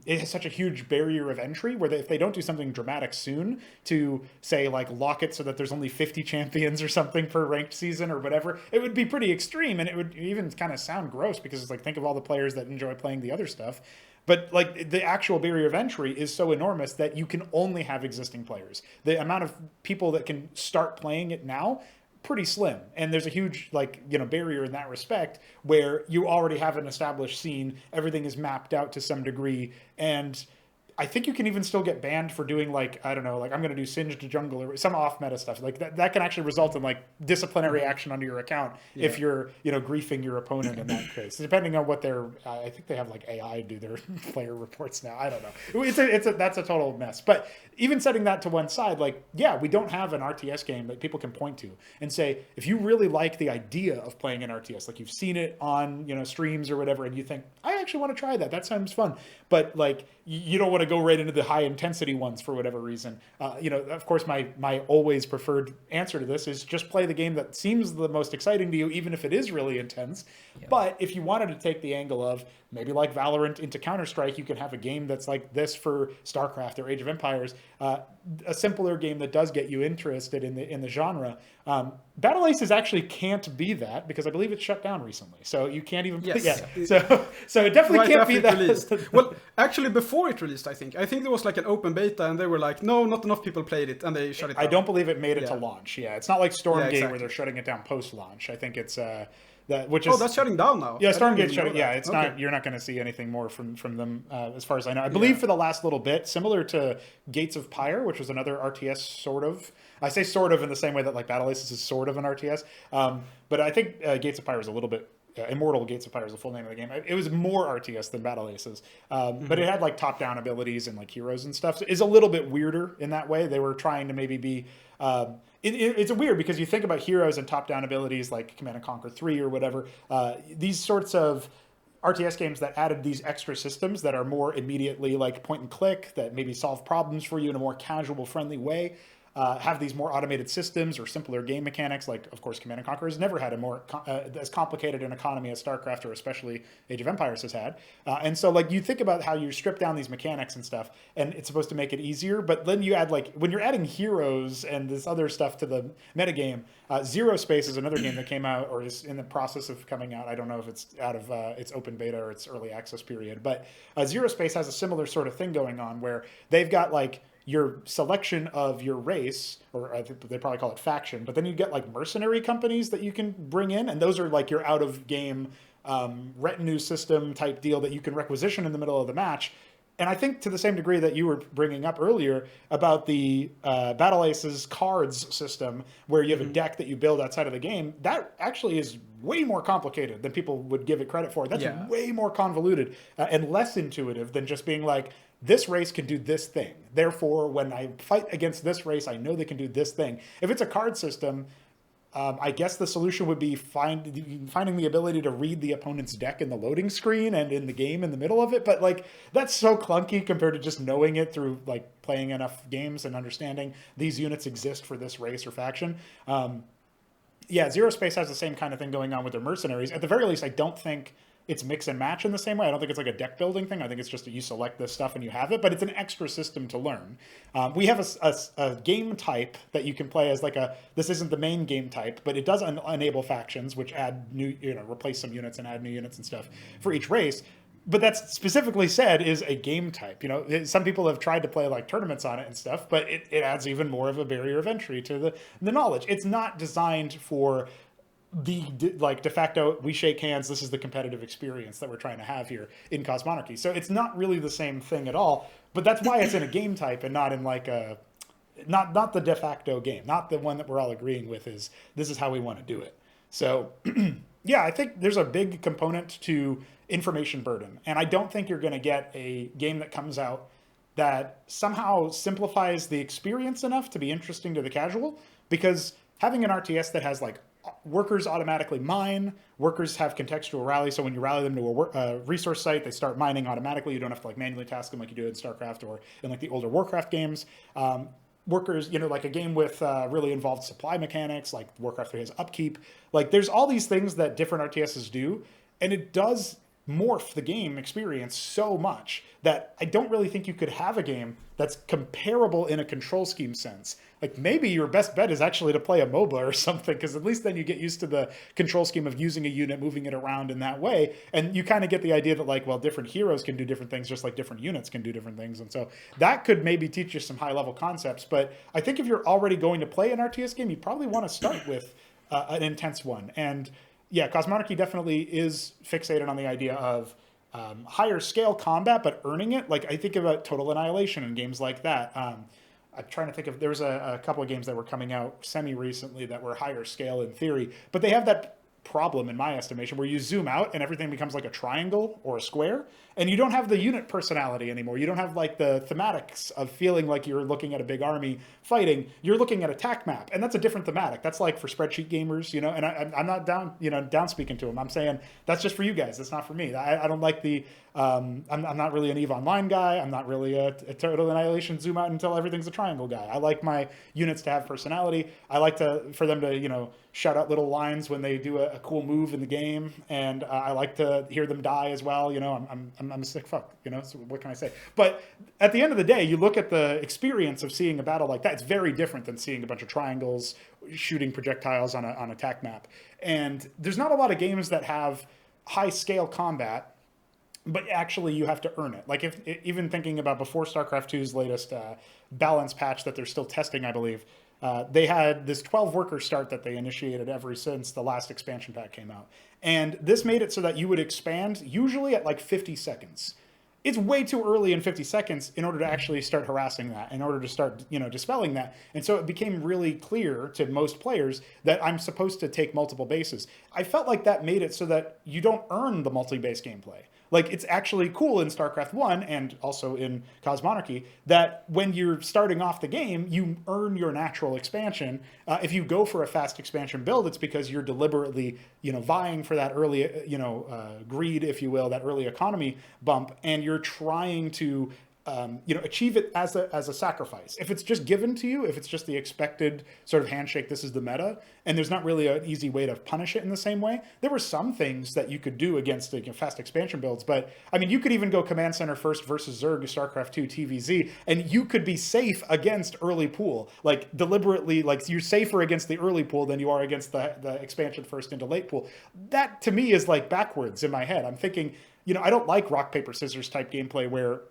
Speaker 2: it has such a huge barrier of entry where if they don't do something dramatic soon to say like lock it so that there's only 50 champions or something per ranked season or whatever, it would be pretty extreme, and it would even kind of sound gross because it's like, think of all the players that enjoy playing the other stuff. But like the actual barrier of entry is so enormous that you can only have existing players. The amount of people that can start playing it now, pretty slim. And there's a huge barrier in that respect where you already have an established scene, everything is mapped out to some degree, and I think you can even still get banned for doing like, I don't know, like I'm going to do Singed Jungle or some off meta stuff. Like that can actually result in like disciplinary action under your account if you're, griefing your opponent in that case. Depending on what I think they have like AI do their player reports now. I don't know. That's a total mess. But even setting that to one side, like, yeah, we don't have an RTS game that people can point to and say, if you really like the idea of playing an RTS, like you've seen it on, streams or whatever, and you think, I actually want to try that. That sounds fun. But like, you don't want to go right into the high intensity ones for whatever reason. Of course, my always preferred answer to this is just play the game that seems the most exciting to you, even if it is really intense. Yeah. But if you wanted to take the angle of maybe like Valorant into Counter-Strike, you can have a game that's like this for Starcraft or Age of Empires, a simpler game that does get you interested in the genre. Battle Aces actually can't be that because I believe it's shut down recently. So you can't even play So it definitely can't be that.
Speaker 1: Well, actually, before it released, I think there was like an open beta, and they were like, no, not enough people played it, and they shut it down.
Speaker 2: I don't believe it made it to launch. Yeah, it's not like Stormgate where they're shutting it down post-launch. I think it's
Speaker 1: that's shutting down now.
Speaker 2: Yeah, Stormgate's shutting. Yeah, it's not. You're not going to see anything more from them as far as I know. I believe for the last little bit, similar to Gates of Pyre, which was another RTS sort of. I say sort of in the same way that like Battle Aces is sort of an RTS, but I think Gates of Pyre is a little bit. Immortal Gates of Pyre is the full name of the game. It was more RTS than Battle Aces, but it had like top-down abilities and like heroes and stuff. So it's a little bit weirder in that way. They were trying to maybe be. It's weird because you think about heroes and top-down abilities like Command and Conquer 3 or whatever. These sorts of RTS games that added these extra systems that are more immediately like point and click, that maybe solve problems for you in a more casual, friendly way. Have these more automated systems or simpler game mechanics. Like, of course, Command & Conquer has never had a more as complicated an economy as StarCraft or especially Age of Empires has had. And so, like, you think about how you strip down these mechanics and stuff, and it's supposed to make it easier. But then you add, like, when you're adding heroes and this other stuff to the metagame, Zero Space is another game that came out or is in the process of coming out. I don't know if it's out of its open beta or its early access period. But Zero Space has a similar sort of thing going on where they've got, like, your selection of your race, or I think they probably call it faction, but then you get like mercenary companies that you can bring in, and those are like your out of game retinue system type deal that you can requisition in the middle of the match. And I think to the same degree that you were bringing up earlier about the Battle Aces cards system, where you have a deck that you build outside of the game, that actually is way more complicated than people would give it credit for. That's way more convoluted and less intuitive than just being like, this race can do this thing. Therefore, when I fight against this race, I know they can do this thing. If it's a card system, I guess the solution would be finding the ability to read the opponent's deck in the loading screen and in the game in the middle of it. But like, that's so clunky compared to just knowing it through like playing enough games and understanding these units exist for this race or faction. Zero Space has the same kind of thing going on with their mercenaries. At the very least, I don't think it's mix and match in the same way. I don't think it's like a deck building thing. I think it's just that you select this stuff and you have it, but it's an extra system to learn. We have a game type that you can play as like this isn't the main game type, but it does enable factions, which add new, replace some units and add new units and stuff for each race. But that's specifically said is a game type. Some people have tried to play like tournaments on it and stuff, but it adds even more of a barrier of entry to the knowledge. It's not designed for the de facto, we shake hands, this is the competitive experience that we're trying to have here in Cosmonarchy. So it's not really the same thing at all, but that's why it's in a game type and not in like not the de facto game, not the one that we're all agreeing with is this is how we want to do it. So I think there's a big component to information burden, and I don't think you're going to get a game that comes out that somehow simplifies the experience enough to be interesting to the casual, because having an RTS that has like workers automatically mine, workers have contextual rally, so when you rally them to a resource site, they start mining automatically. You don't have to like manually task them like you do in StarCraft or in like the older Warcraft games. Workers, like a game with really involved supply mechanics, like Warcraft 3 has upkeep. Like there's all these things that different RTSs do, and it does morph the game experience so much that I don't really think you could have a game that's comparable in a control scheme sense. Like maybe your best bet is actually to play a MOBA or something, because at least then you get used to the control scheme of using a unit, moving it around in that way. And you kind of get the idea that like, well, different heroes can do different things just like different units can do different things. And so that could maybe teach you some high level concepts. But I think if you're already going to play an RTS game, you probably want to start with an intense one. And yeah, Cosmonarchy definitely is fixated on the idea of higher scale combat, but earning it. Like I think about Total Annihilation and games like that. I'm trying to think of, there was a couple of games that were coming out semi-recently that were higher scale in theory, but they have that problem in my estimation where you zoom out and everything becomes like a triangle or a square, and you don't have the unit personality anymore. You don't have like the thematics of feeling like you're looking at a big army fighting. You're looking at a tac map, and that's a different thematic. That's like for spreadsheet gamers, you know, and I'm not down speaking to them. I'm saying that's just for you guys. That's not for me. I don't like the I'm not really an EVE Online guy. I'm not really a Total Annihilation zoom out until everything's a triangle guy. I like my units to have personality. I like for them to, shout out little lines when they do a cool move in the game, and I like to hear them die as well. I'm a sick fuck, so what can I say? But at the end of the day, you look at the experience of seeing a battle like that, it's very different than seeing a bunch of triangles shooting projectiles on a tac map. And there's not a lot of games that have high scale combat, but actually you have to earn it. Like even thinking about before StarCraft 2's latest balance patch that they're still testing, I believe, they had this 12 worker start that they initiated ever since the last expansion pack came out. And this made it so that you would expand usually at like 50 seconds. It's way too early in 50 seconds in order to actually start harassing that, in order to start, dispelling that. And so it became really clear to most players that I'm supposed to take multiple bases. I felt like that made it so that you don't earn the multi-base gameplay. Like, it's actually cool in StarCraft 1 and also in Cosmonarchy that when you're starting off the game, you earn your natural expansion. If you go for a fast expansion build, it's because you're deliberately, vying for that early, greed, if you will, that early economy bump, and you're trying to achieve it as a sacrifice. If it's just given to you, if it's just the expected sort of handshake, this is the meta, and there's not really an easy way to punish it in the same way. There were some things that you could do against fast expansion builds, but I mean, you could even go Command Center first versus Zerg, StarCraft 2, TVZ, and you could be safe against early pool, like deliberately, like you're safer against the early pool than you are against the expansion first into late pool. That to me is like backwards in my head. I'm thinking, I don't like rock, paper, scissors type gameplay where,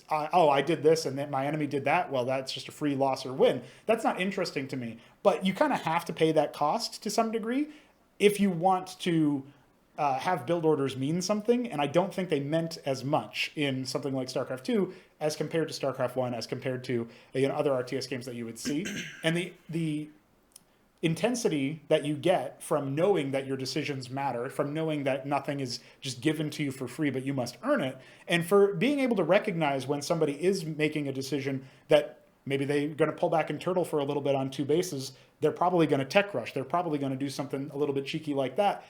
Speaker 2: I did this and then my enemy did that. Well, that's just a free loss or win. That's not interesting to me. But you kind of have to pay that cost to some degree if you want to have build orders mean something. And I don't think they meant as much in something like StarCraft 2 as compared to StarCraft 1, as compared to other RTS games that you would see. And the intensity that you get from knowing that your decisions matter, from knowing that nothing is just given to you for free, but you must earn it, and for being able to recognize when somebody is making a decision that maybe they're going to pull back and turtle for a little bit on two bases, they're probably going to tech rush, they're probably going to do something a little bit cheeky like that.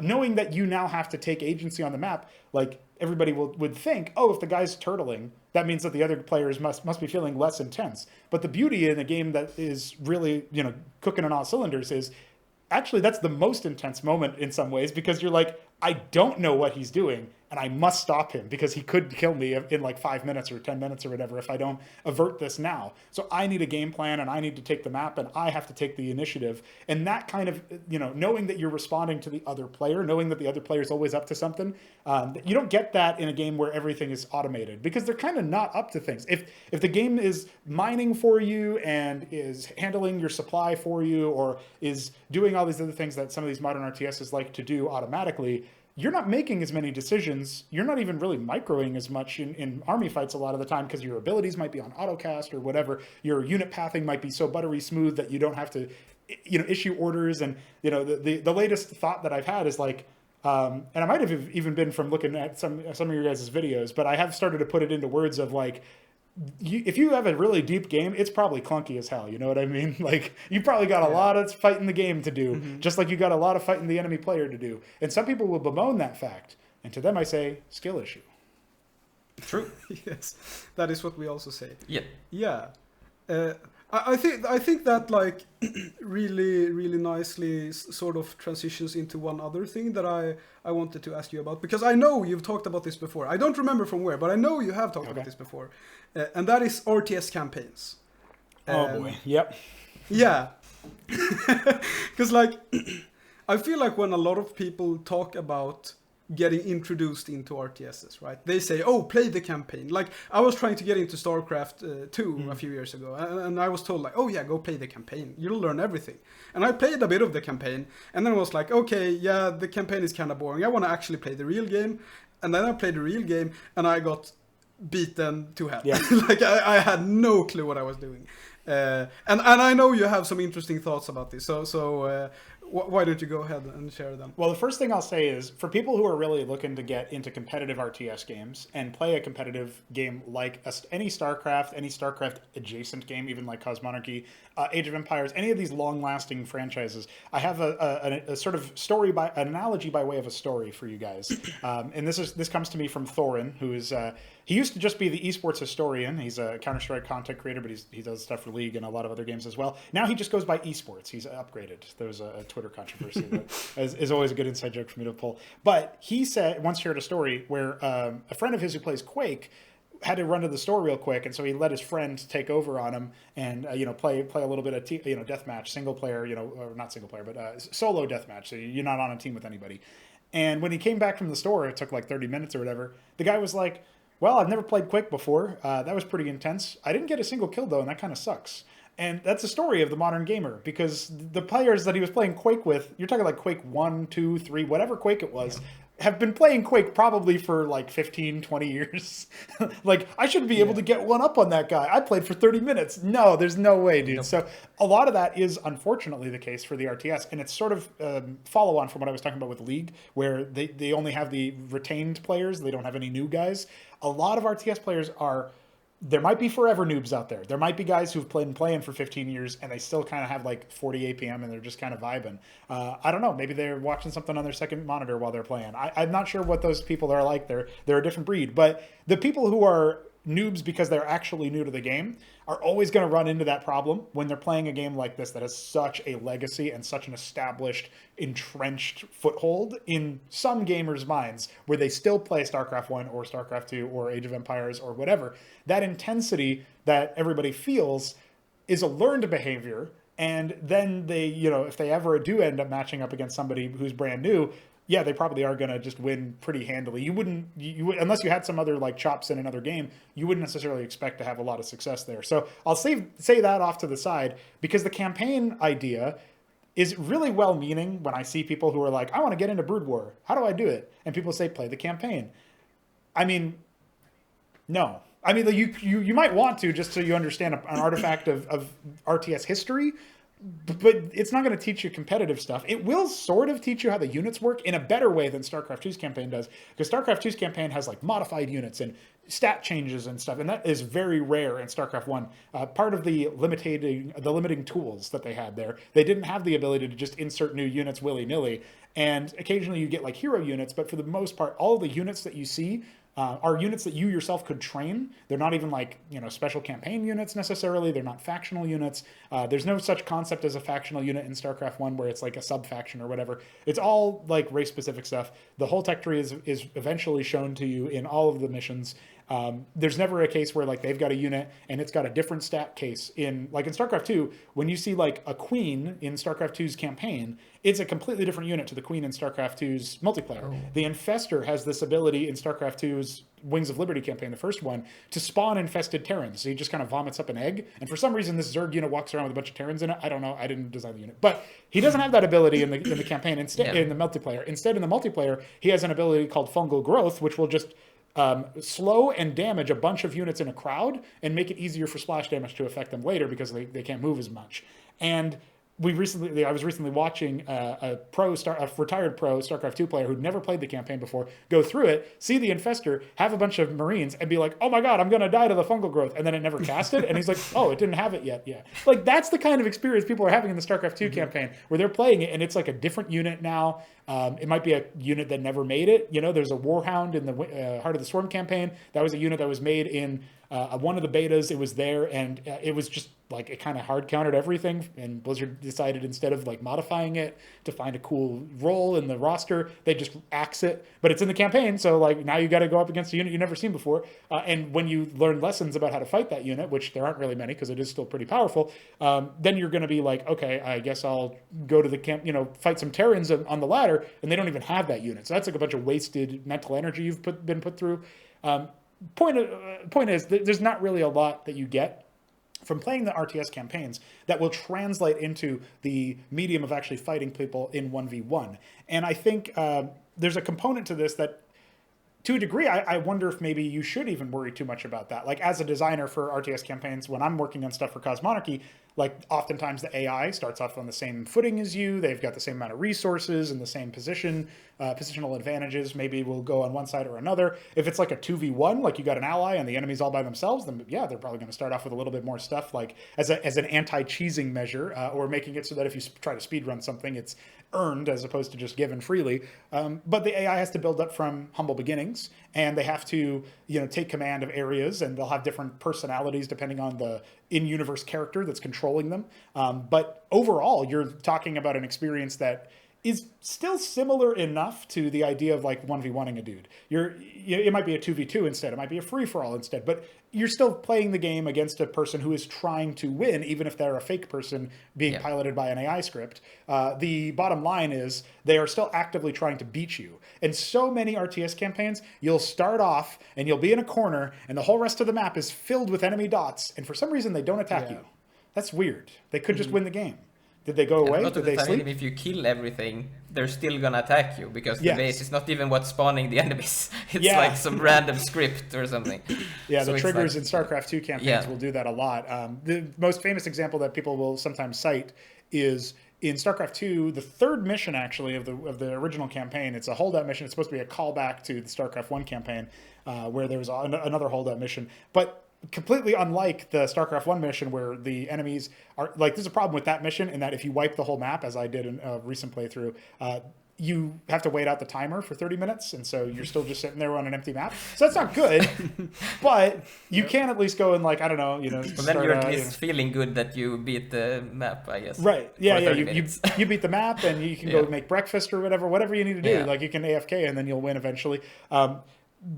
Speaker 2: Knowing that you now have to take agency on the map, like everybody would think, if the guy's turtling, that means that the other players must be feeling less intense. But the beauty in a game that is really, cooking on all cylinders is actually that's the most intense moment in some ways, because you're like, I don't know what he's doing and I must stop him because he could kill me in like 5 minutes or 10 minutes or whatever if I don't avert this now. So I need a game plan and I need to take the map and I have to take the initiative. And that kind of, knowing that you're responding to the other player, knowing that the other player is always up to something, you don't get that in a game where everything is automated, because they're kind of not up to things. If the game is mining for you and is handling your supply for you, or is doing all these other things that some of these modern RTSs like to do automatically, you're not making as many decisions. You're not even really microing as much in army fights a lot of the time, because your abilities might be on autocast or whatever. Your unit pathing might be so buttery smooth that you don't have to, issue orders. And, the latest thought that I've had is like, and I might have even been from looking at some of your guys' videos, but I have started to put it into words of like, if you have a really deep game, it's probably clunky as hell. You know what I mean? Like, you probably got a lot of fighting the game to do, just like you got a lot of fighting the enemy player to do. And some people will bemoan that fact. And to them, I say, skill issue.
Speaker 3: True.
Speaker 1: Yes, that is what we also say.
Speaker 3: Yeah.
Speaker 1: Yeah. I think that like really nicely sort of transitions into one other thing that I wanted to ask you about, because I know you've talked about this before. I don't remember from where, but I know you have talked about this before, and that is RTS campaigns.
Speaker 2: Oh boy, yep.
Speaker 1: Yeah, because like I feel like when a lot of people talk about getting introduced into RTSs, right? They say, play the campaign. Like, I was trying to get into StarCraft 2 a few years ago, and I was told, like, go play the campaign. You'll learn everything. And I played a bit of the campaign, and then I was like, okay, yeah, the campaign is kind of boring. I want to actually play the real game. And then I played the real game, and I got beaten to hell.
Speaker 2: Yeah.
Speaker 1: Like I had no clue what I was doing. And I know you have some interesting thoughts about this. So why don't you go ahead and share them?
Speaker 2: Well, the first thing I'll say is for people who are really looking to get into competitive RTS games and play a competitive game like any StarCraft adjacent game, even like Cosmonarchy, Age of Empires, any of these long-lasting franchises, I have a sort of an analogy by way of a story for you guys. And this comes to me from Thorin, who is he used to just be the esports historian. He's a Counter-Strike content creator, but he does stuff for League and a lot of other games as well. Now he just goes by esports. He's upgraded. There was a Twitter controversy that is always a good inside joke for me to pull. But he once shared a story where a friend of his who plays Quake had to run to the store real quick, and so he let his friend take over on him and play a little bit of deathmatch, single player, or not single player, but solo deathmatch. So you're not on a team with anybody. And when he came back from the store, it took like 30 minutes or whatever. The guy was like, "Well, I've never played Quake before. That was pretty intense. I didn't get a single kill though, and that kind of sucks." And that's the story of the modern gamer, because the players that he was playing Quake with, you're talking like Quake 1, 2, 3, whatever Quake it was, have been playing Quake probably for like 15, 20 years. Like, I should be able to get one up on that guy. I played for 30 minutes. No, there's no way, dude. Nope. So a lot of that is unfortunately the case for the RTS. And it's sort of follow on from what I was talking about with League, where they only have the retained players. They don't have any new guys. A lot of RTS players there might be forever noobs out there. There might be guys who've been playing for 15 years and they still kind of have like 40 APM and they're just kind of vibing. I don't know. Maybe they're watching something on their second monitor while they're playing. I'm not sure what those people are like. They're a different breed. But the people who are noobs because they're actually new to the game are always going to run into that problem when they're playing a game like this that has such a legacy and such an established, entrenched foothold in some gamers' minds, where they still play StarCraft 1 or StarCraft 2 or Age of Empires or whatever. That intensity that everybody feels is a learned behavior. And then they, if they ever do end up matching up against somebody who's brand new, yeah, they probably are going to just win pretty handily. You wouldn't, unless you had some other like chops in another game, you wouldn't necessarily expect to have a lot of success there. So I'll say that off to the side, because the campaign idea is really well-meaning when I see people who are like, I want to get into Brood War. How do I do it? And people say, play the campaign. I mean, no. I mean, you might want to, just so you understand an artifact of RTS history, but it's not going to teach you competitive stuff. It will sort of teach you how the units work in a better way than StarCraft 2's campaign does, because StarCraft 2's campaign has like modified units and stat changes and stuff, and that is very rare in StarCraft 1. Part of the limiting tools that they had there, they didn't have the ability to just insert new units willy-nilly, and occasionally you get like hero units, but for the most part, all of the units that you see are units that you yourself could train. They're not even like, special campaign units necessarily. They're not factional units. There's no such concept as a factional unit in StarCraft 1 where it's like a sub-faction or whatever. It's all like race-specific stuff. The whole tech tree is eventually shown to you in all of the missions. There's never a case where like they've got a unit and it's got a different stat case in StarCraft 2. When you see like a queen in StarCraft 2's campaign, it's a completely different unit to the queen in StarCraft 2's multiplayer. Oh. The Infestor has this ability in StarCraft 2's Wings of Liberty campaign, the first one, to spawn infested Terrans. So he just kind of vomits up an egg. And for some reason, this Zerg unit walks around with a bunch of Terrans in it. I don't know. I didn't design the unit. But he doesn't have that ability in the campaign. Instead, in the multiplayer. Instead, in the multiplayer, he has an ability called Fungal Growth, which will just slow and damage a bunch of units in a crowd and make it easier for splash damage to affect them later because they can't move as much. And I was recently watching a retired pro StarCraft 2 player who'd never played the campaign before go through it, see the Infestor, have a bunch of Marines, and be like, oh my god, I'm going to die to the fungal growth, and then it never casted, and he's like, oh, it didn't have it yet. Yeah. Like, that's the kind of experience people are having in the StarCraft 2 campaign, where they're playing it, and it's like a different unit now. It might be a unit that never made it. There's a Warhound in the Heart of the Swarm campaign. That was a unit that was made in one of the betas. It was there, and it was just like it kind of hard countered everything, and Blizzard decided instead of like modifying it to find a cool role in the roster, they just axe it. But it's in the campaign, so like now you got to go up against a unit you've never seen before. And when you learn lessons about how to fight that unit, which there aren't really many because it is still pretty powerful, then you're going to be like, okay, I guess I'll go to the camp, fight some Terrans on the ladder, and they don't even have that unit. So that's like a bunch of wasted mental energy you've been put through. Point is, there's not really a lot that you get from playing the RTS campaigns that will translate into the medium of actually fighting people in 1v1. And I think there's a component to this that to a degree, I wonder if maybe you should even worry too much about that. Like as a designer for RTS campaigns, when I'm working on stuff for Cosmonarchy, like oftentimes the AI starts off on the same footing as you. They've got the same amount of resources and the same positional advantages. Maybe we'll go on one side or another. If it's like a 2v1, like you got an ally and the enemy's all by themselves, then yeah, they're probably going to start off with a little bit more stuff, like as an anti-cheesing measure, or making it so that if you try to speedrun something, it's earned as opposed to just given freely. But the AI has to build up from humble beginnings, and they have to, take command of areas, and they'll have different personalities depending on the in-universe character that's controlling them. But overall, you're talking about an experience that is still similar enough to the idea of like 1v1ing a dude. It might be a 2v2 instead. It might be a free-for-all instead. But you're still playing the game against a person who is trying to win, even if they're a fake person being piloted by an AI script. The bottom line is they are still actively trying to beat you. And so many RTS campaigns, you'll start off and you'll be in a corner and the whole rest of the map is filled with enemy dots. And for some reason, they don't attack you. That's weird. They could just win the game. Did they go away? Did they sleep?
Speaker 3: Even if you kill everything, they're still gonna attack you because the base is not even what's spawning the enemies. It's like some random script or something.
Speaker 2: Yeah, so the triggers in Starcraft 2 campaigns will do that a lot. The most famous example that people will sometimes cite is in Starcraft 2, the third mission actually of the original campaign. It's a holdout mission. It's supposed to be a callback to the Starcraft 1 campaign, where there was another holdout mission, but completely unlike the StarCraft 1 mission where the enemies are like, there's a problem with that mission in that if you wipe the whole map, as I did in a recent playthrough, you have to wait out the timer for 30 minutes. And so you're still just sitting there on an empty map. So that's not good, but you can at least go and like, I don't know,
Speaker 3: well, then you're at least feeling good that you beat the map, I guess.
Speaker 2: Right. Yeah. You beat the map and you can go make breakfast or whatever you need to do.
Speaker 3: Yeah.
Speaker 2: Like you can AFK and then you'll win eventually.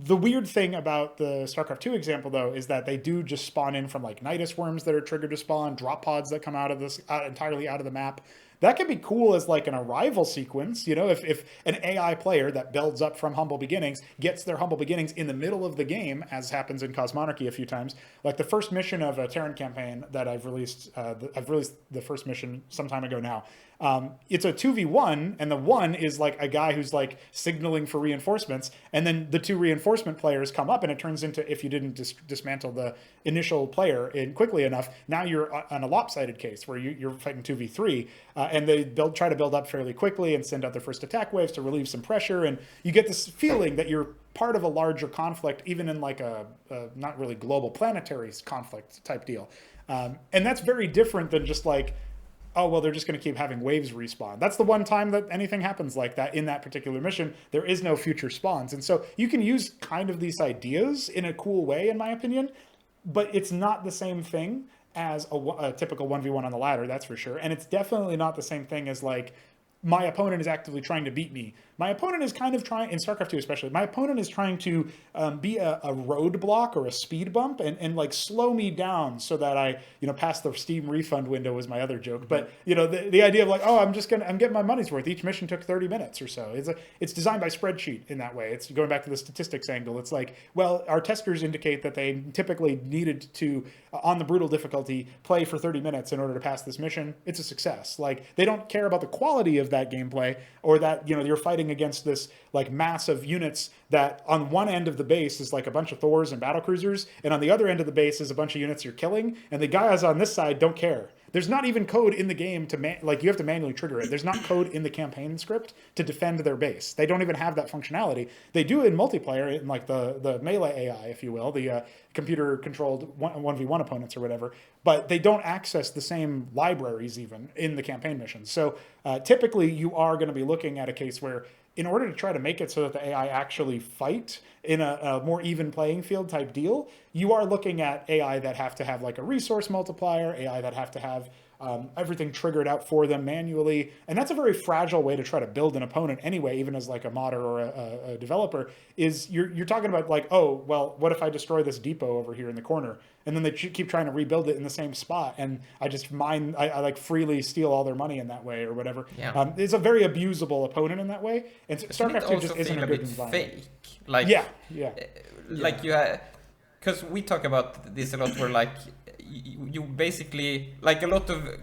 Speaker 2: The weird thing about the StarCraft 2 example, though, is that they do just spawn in from like Nidus worms that are triggered to spawn, drop pods that come out of this entirely out of the map. That can be cool as like an arrival sequence. If an AI player that builds up from humble beginnings gets their humble beginnings in the middle of the game, as happens in Cosmonarchy a few times. Like the first mission of a Terran campaign that I've released the first mission some time ago now. It's a 2v1, and the one is like a guy who's like signaling for reinforcements, and then the two reinforcement players come up, and it turns into, if you didn't dismantle the initial player in quickly enough, now you're on a lopsided case where you're fighting 2v3, and they try to build up fairly quickly and send out their first attack waves to relieve some pressure, and you get this feeling that you're part of a larger conflict, even in like a not really global planetary conflict type deal. And that's very different than just like, oh, well, they're just going to keep having waves respawn. That's the one time that anything happens like that in that particular mission. There is no future spawns. And so you can use kind of these ideas in a cool way, in my opinion, but it's not the same thing as a typical 1v1 on the ladder, that's for sure. And it's definitely not the same thing as like, my opponent is actively trying to beat me. My opponent is kind of trying, in StarCraft 2 especially, my opponent is trying to be a roadblock or a speed bump and like slow me down so that I, pass the Steam refund window was my other joke. But, the idea of like, oh, I'm getting my money's worth. Each mission took 30 minutes or so. It's designed by spreadsheet in that way. It's going back to the statistics angle. It's like, well, our testers indicate that they typically needed to, on the brutal difficulty, play for 30 minutes in order to pass this mission. It's a success. Like, they don't care about the quality of that gameplay or that, you're fighting against this like mass of units that on one end of the base is like a bunch of Thors and battlecruisers, and on the other end of the base is a bunch of units you're killing, and the guys on this side don't care. There's not even code in the game to you have to manually trigger it. There's not code in the campaign script to defend their base. They don't even have that functionality. They do in multiplayer, in like the melee AI, if you will, the computer controlled 1v1 opponents or whatever, but they don't access the same libraries even in the campaign missions. So typically you are going to be looking at a case where, in order to try to make it so that the AI actually fight in a more even playing field type deal, you are looking at AI that have to have like a resource multiplier, AI that have to have everything triggered out for them manually. And that's a very fragile way to try to build an opponent anyway, even as like a modder or a developer, is you're talking about like, oh, well, what if I destroy this depot over here in the corner? And then they keep trying to rebuild it in the same spot. And I just I like freely steal all their money in that way or whatever.
Speaker 3: Yeah.
Speaker 2: It's a very abusable opponent in that way. And StarCraft 2 just isn't a good environment.
Speaker 3: Fake. Like, like you because we talk about this a lot where like you basically, like a lot of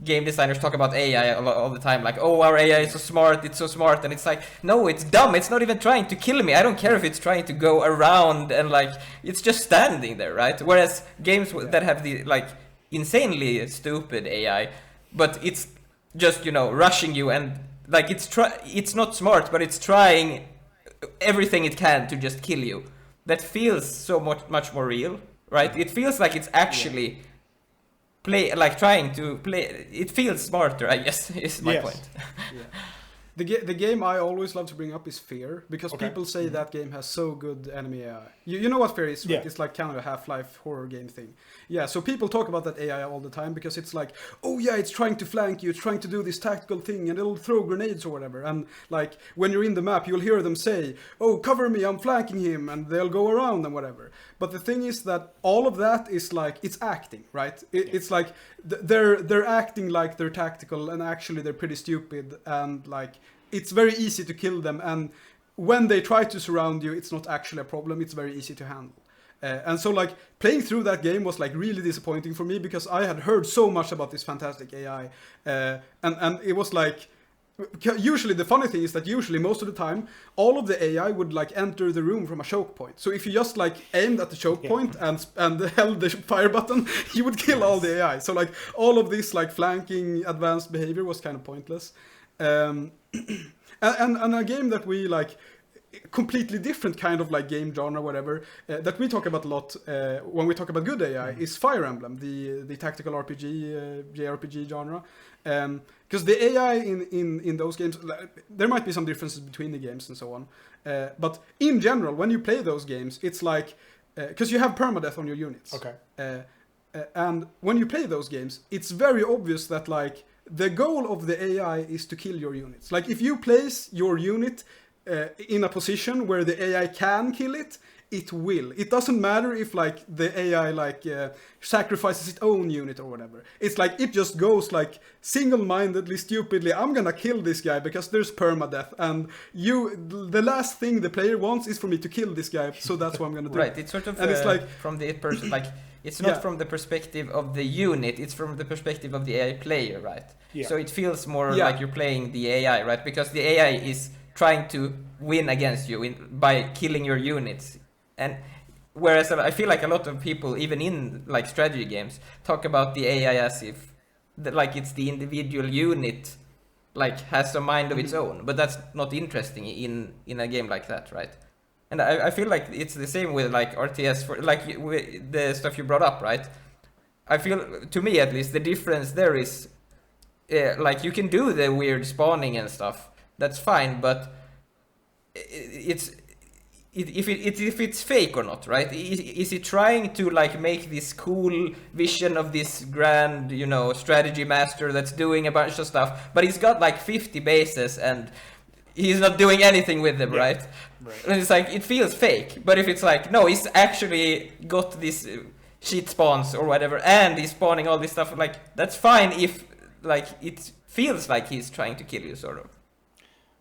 Speaker 3: game designers talk about AI all the time, like, oh, our AI is so smart, it's so smart, and it's like, no, it's dumb, it's not even trying to kill me. I don't care if it's trying to go around and like, it's just standing there, right? Whereas games that have the like insanely stupid AI, but it's just, you know, rushing you, and like it's not smart, but it's trying everything it can to just kill you. That feels so much more real, right? It feels like it's actually trying to play. It feels smarter, I guess, is my point.
Speaker 1: Yeah. The game I always love to bring up is Fear, because people say that game has so good enemy AI. You know what Fear is, right?
Speaker 2: Yeah.
Speaker 1: It's like kind of a Half-Life horror game thing. Yeah, so people talk about that AI all the time because it's like, oh yeah, it's trying to flank you, it's trying to do this tactical thing, and it'll throw grenades or whatever. And like when you're in the map, you'll hear them say, oh, cover me, I'm flanking him, and they'll go around and whatever. But the thing is that all of that is like, it's acting, right? It's like they're acting like they're tactical, and actually they're pretty stupid, and like it's very easy to kill them. And when they try to surround you, it's not actually a problem. It's very easy to handle. And so like playing through that game was like really disappointing for me, because I had heard so much about this fantastic AI, and it was like, usually the funny thing is that usually most of the time all of the AI would like enter the room from a choke point. So if you just like aimed at the choke point and held the fire button, you would kill all the AI. So like all of this like flanking advanced behavior was kind of pointless. And a game that we like, completely different kind of like game genre, whatever, that we talk about a lot when we talk about good AI is Fire Emblem, the tactical RPG, JRPG genre. Because the AI in those games, there might be some differences between the games and so on. But in general, when you play those games, it's like, because you have permadeath on your units.
Speaker 2: Okay.
Speaker 1: And when you play those games, it's very obvious that like the goal of the AI is to kill your units. Like if you place your unit in a position where the AI can kill it, it will. It doesn't matter if like the AI like sacrifices its own unit or whatever. It's like it just goes like single-mindedly, stupidly, I'm gonna kill this guy because there's permadeath, and the last thing the player wants is for me to kill this guy, so that's what I'm gonna do.
Speaker 3: Right, it's sort of
Speaker 1: and it's like
Speaker 3: from the person, like it's not from the perspective of the unit, it's from the perspective of the AI player, right?
Speaker 2: Yeah.
Speaker 3: So it feels more like you're playing the AI, right? Because the AI is trying to win against you by killing your units. And whereas I feel like a lot of people, even in like strategy games, talk about the AI as if like it's the individual unit like has a mind of its own, but that's not interesting in a game like that, right? And I feel like it's the same with like RTS, for like the stuff you brought up, right? I feel, to me at least, the difference there is like you can do the weird spawning and stuff, that's fine, but if it's fake or not, right? Is it trying to like make this cool vision of this grand, you know, strategy master that's doing a bunch of stuff, but he's got like 50 bases and he's not doing anything with them, right? And it's like, it feels fake. But if it's like, no, he's actually got this shit spawns or whatever, and he's spawning all this stuff, like, that's fine if like it feels like he's trying to kill you, sort of.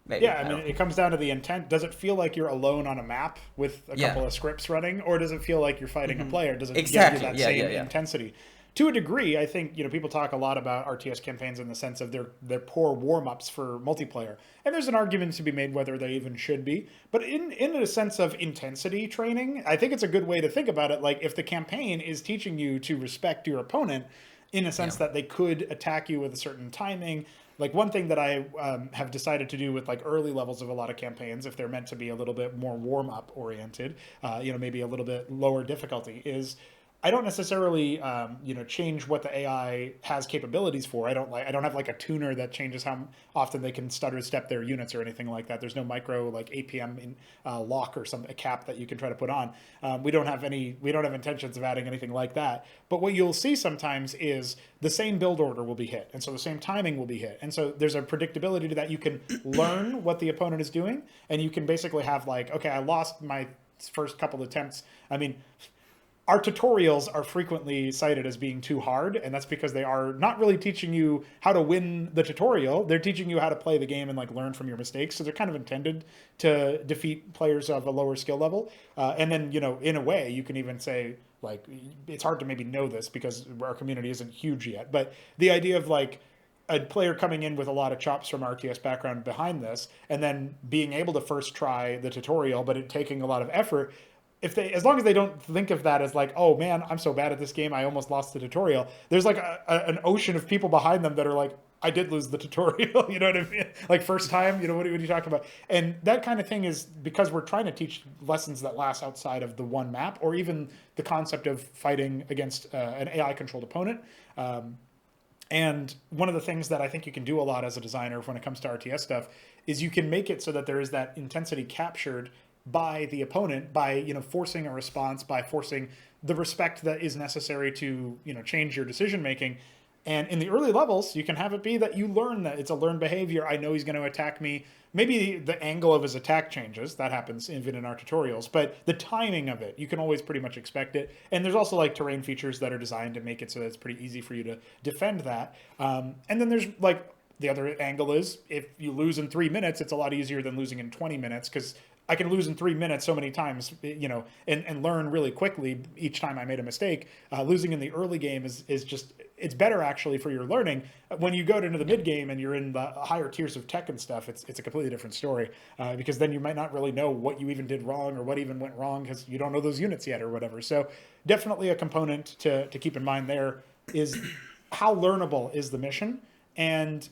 Speaker 3: Maybe,
Speaker 2: yeah, I mean, it comes down to the intent. Does it feel like you're alone on a map with a couple of scripts running, or does it feel like you're fighting a player? Does it give you that same intensity? To a degree, I think, you know, people talk a lot about RTS campaigns in the sense of they're poor warm-ups for multiplayer. And there's an argument to be made whether they even should be. But in a sense of intensity training, I think it's a good way to think about it. Like, if the campaign is teaching you to respect your opponent in a sense that they could attack you with a certain timing. Like, one thing that I have decided to do with like early levels of a lot of campaigns, if they're meant to be a little bit more warm-up oriented, you know, maybe a little bit lower difficulty, is I don't necessarily, you know, change what the AI has capabilities for. I don't have like a tuner that changes how often they can stutter step their units or anything like that. There's no micro like APM in, lock or a cap that you can try to put on. We don't have intentions of adding anything like that. But what you'll see sometimes is the same build order will be hit, and so the same timing will be hit, and so there's a predictability to that. You can learn what the opponent is doing, and you can basically have like, okay, I lost my first couple attempts. I mean, our tutorials are frequently cited as being too hard, and that's because they are not really teaching you how to win the tutorial. They're teaching you how to play the game and like learn from your mistakes. So they're kind of intended to defeat players of a lower skill level. And then, you know, in a way, you can even say, like, it's hard to maybe know this because our community isn't huge yet, but the idea of like a player coming in with a lot of chops from RTS background behind this, and then being able to first try the tutorial, but it taking a lot of effort. If they, as long as they don't think of that as like, oh man, I'm so bad at this game, I almost lost the tutorial. There's like an ocean of people behind them that are like, I did lose the tutorial. You know what I mean? Like first time, you know, what are you talking about? And that kind of thing is because we're trying to teach lessons that last outside of the one map, or even the concept of fighting against an AI controlled opponent. And one of the things that I think you can do a lot as a designer when it comes to RTS stuff is you can make it so that there is that intensity captured by the opponent, by, you know, forcing a response, by forcing the respect that is necessary to, you know, change your decision making. And in the early levels, you can have it be that you learn that it's a learned behavior. I know he's going to attack me. Maybe the angle of his attack changes. That happens even in our tutorials. But the timing of it, you can always pretty much expect it. And there's also like terrain features that are designed to make it so that it's pretty easy for you to defend that. And then there's like the other angle is if you lose in 3 minutes, it's a lot easier than losing in 20 minutes because I can lose in 3 minutes so many times, you know, and learn really quickly each time I made a mistake. Losing in the early game is just, it's better actually for your learning. When you go into the mid game and you're in the higher tiers of tech and stuff, it's a completely different story because then you might not really know what you even did wrong or what even went wrong because you don't know those units yet or whatever. So definitely a component to keep in mind there is how learnable is the mission. And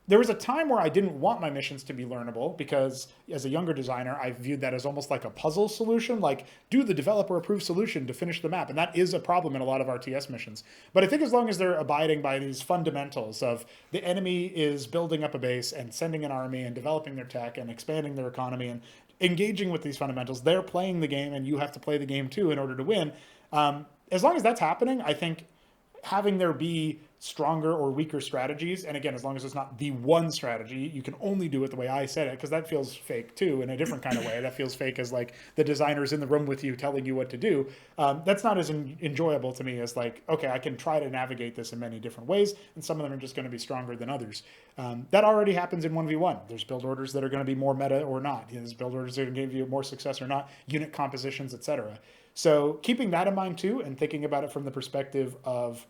Speaker 2: there was a time where I didn't want my missions to be learnable because as a younger designer, I viewed that as almost like a puzzle solution, like do the developer approved solution to finish the map. And that is a problem in a lot of RTS missions. But I think as long as they're abiding by these fundamentals of the enemy is building up a base and sending an army and developing their tech and expanding their economy and engaging with these fundamentals, they're playing the game and you have to play the game too in order to win. As long as that's happening, I think having there be stronger or weaker strategies, and again, as long as it's not the one strategy, you can only do it the way I said it, because that feels fake too in a different kind of way. That feels fake as like the designers in the room with you telling you what to do. That's not as enjoyable to me as like, okay, I can try to navigate this in many different ways, and some of them are just going to be stronger than others. That already happens in 1v1. There's build orders that are going to be more meta or not. There's build orders that are going to give you more success or not, unit compositions, etc. So keeping that in mind too, and thinking about it from the perspective of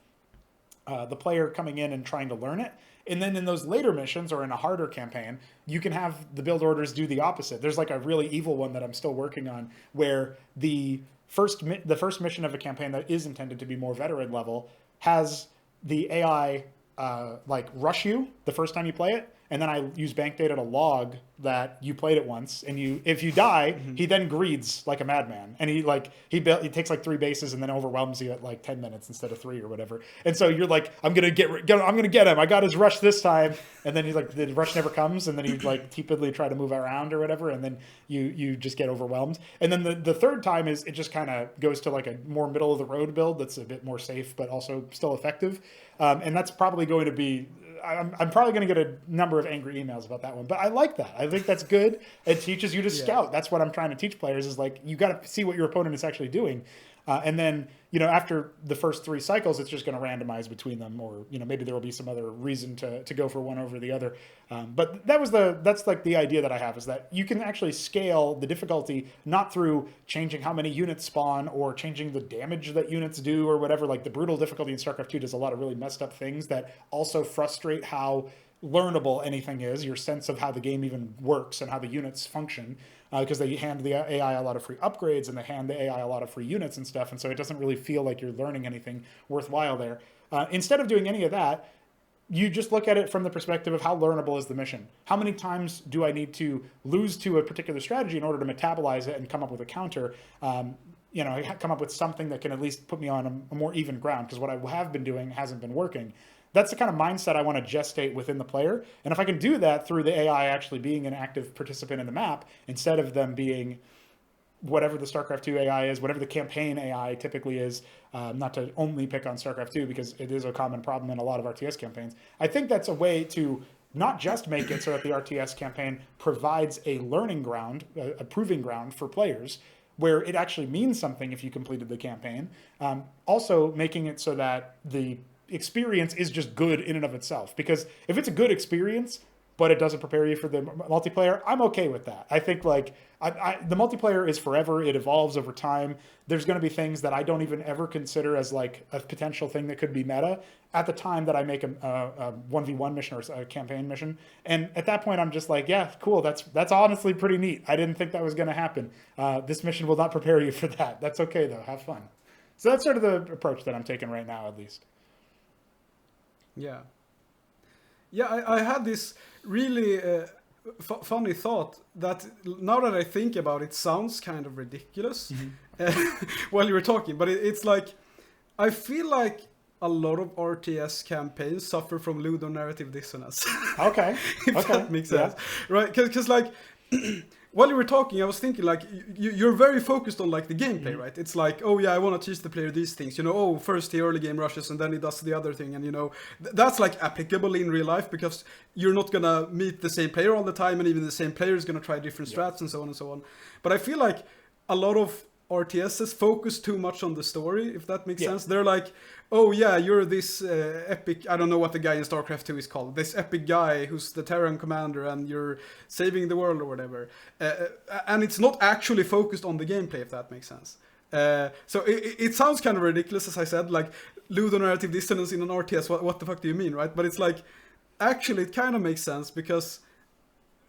Speaker 2: the player coming in and trying to learn it. And then in those later missions or in a harder campaign, you can have the build orders do the opposite. There's like a really evil one that I'm still working on where the first mission of a campaign that is intended to be more veteran level has the AI like rush you the first time you play it. And then I use bank data to log that you played it once, and if you die, he then greeds like a madman, and he takes like 3 bases and then overwhelms you at like 10 minutes instead of 3 or whatever. And so you're like, I'm gonna get him. I got his rush this time, and then he's like, the rush never comes, and then you like tepidly try to move around or whatever, and then you just get overwhelmed. And then the third time is it just kind of goes to like a more middle of the road build that's a bit more safe but also still effective, and that's probably going to be. I'm probably going to get a number of angry emails about that one, but I like that. I think that's good. It teaches you to scout. That's what I'm trying to teach players is like, you got to see what your opponent is actually doing. And then, you know, after the first 3 cycles, it's just going to randomize between them, or, you know, maybe there will be some other reason to go for one over the other. But that's like the idea that I have, is that you can actually scale the difficulty, not through changing how many units spawn or changing the damage that units do or whatever. Like the brutal difficulty in Starcraft 2 does a lot of really messed up things that also frustrate how learnable anything is, your sense of how the game even works and how the units function, because they hand the AI a lot of free upgrades and they hand the AI a lot of free units and stuff, and so it doesn't really feel like you're learning anything worthwhile there. Instead of doing any of that, you just look at it from the perspective of how learnable is the mission. How many times do I need to lose to a particular strategy in order to metabolize it and come up with a counter? You know, come up with something that can at least put me on a more even ground, because what I have been doing hasn't been working. That's the kind of mindset I want to gestate within the player. And if I can do that through the AI actually being an active participant in the map, instead of them being whatever the StarCraft 2 AI is, whatever the campaign AI typically is, not to only pick on StarCraft 2 because it is a common problem in a lot of RTS campaigns, I think that's a way to not just make it so that the RTS campaign provides a learning ground, a proving ground for players, where it actually means something if you completed the campaign. Also making it so that the experience is just good in and of itself. Because if it's a good experience, but it doesn't prepare you for the multiplayer, I'm okay with that. I think like the multiplayer is forever. It evolves over time. There's going to be things that I don't even ever consider as like a potential thing that could be meta at the time that I make a 1v1 mission or a campaign mission. And at that point, I'm just like, yeah, cool. That's honestly pretty neat. I didn't think that was going to happen. This mission will not prepare you for that. That's okay though. Have fun. So that's sort of the approach that I'm taking right now, at least.
Speaker 1: Yeah. Yeah, I had this really funny thought that now that I think about it, sounds kind of ridiculous while you were talking. But it's like, I feel like a lot of RTS campaigns suffer from ludonarrative dissonance.
Speaker 2: Okay.
Speaker 1: If that makes sense. Yeah. Right? Because like, while you were talking, I was thinking like, you're very focused on like the gameplay, right? It's like, oh yeah, I want to teach the player these things. You know, oh, first he early game rushes and then he does the other thing. And you know, that's like applicable in real life because you're not going to meet the same player all the time. And even the same player is going to try different strats and so on and so on. But I feel like a lot of RTSs focus too much on the story, if that makes sense. They're like, oh yeah, you're this epic, I don't know what the guy in Starcraft 2 is called, this epic guy who's the Terran commander and you're saving the world or whatever. And it's not actually focused on the gameplay, if that makes sense. So it sounds kind of ridiculous, as I said, like ludonarrative dissonance in an RTS, what the fuck do you mean, right? But it's like, actually it kind of makes sense because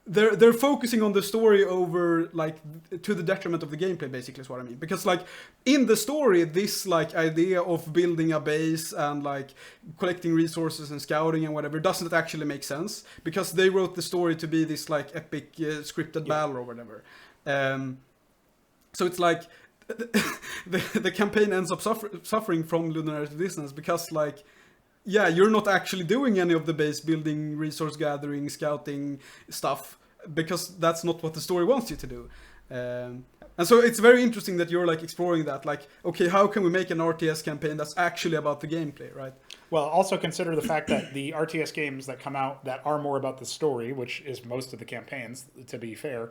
Speaker 1: they're focusing on the story over like to the detriment of the gameplay, basically is what I mean. Because like in the story, this like idea of building a base and like collecting resources and scouting and whatever doesn't actually make sense because they wrote the story to be this like epic scripted battle or whatever. So it's like the campaign ends up suffering from ludonarrative dissonance because like, yeah, you're not actually doing any of the base building, resource gathering, scouting stuff because that's not what the story wants you to do. And so it's very interesting that you're like exploring that, like, okay, how can we make an RTS campaign that's actually about the gameplay, right?
Speaker 2: Well, also consider the fact that the RTS games that come out that are more about the story, which is most of the campaigns, to be fair,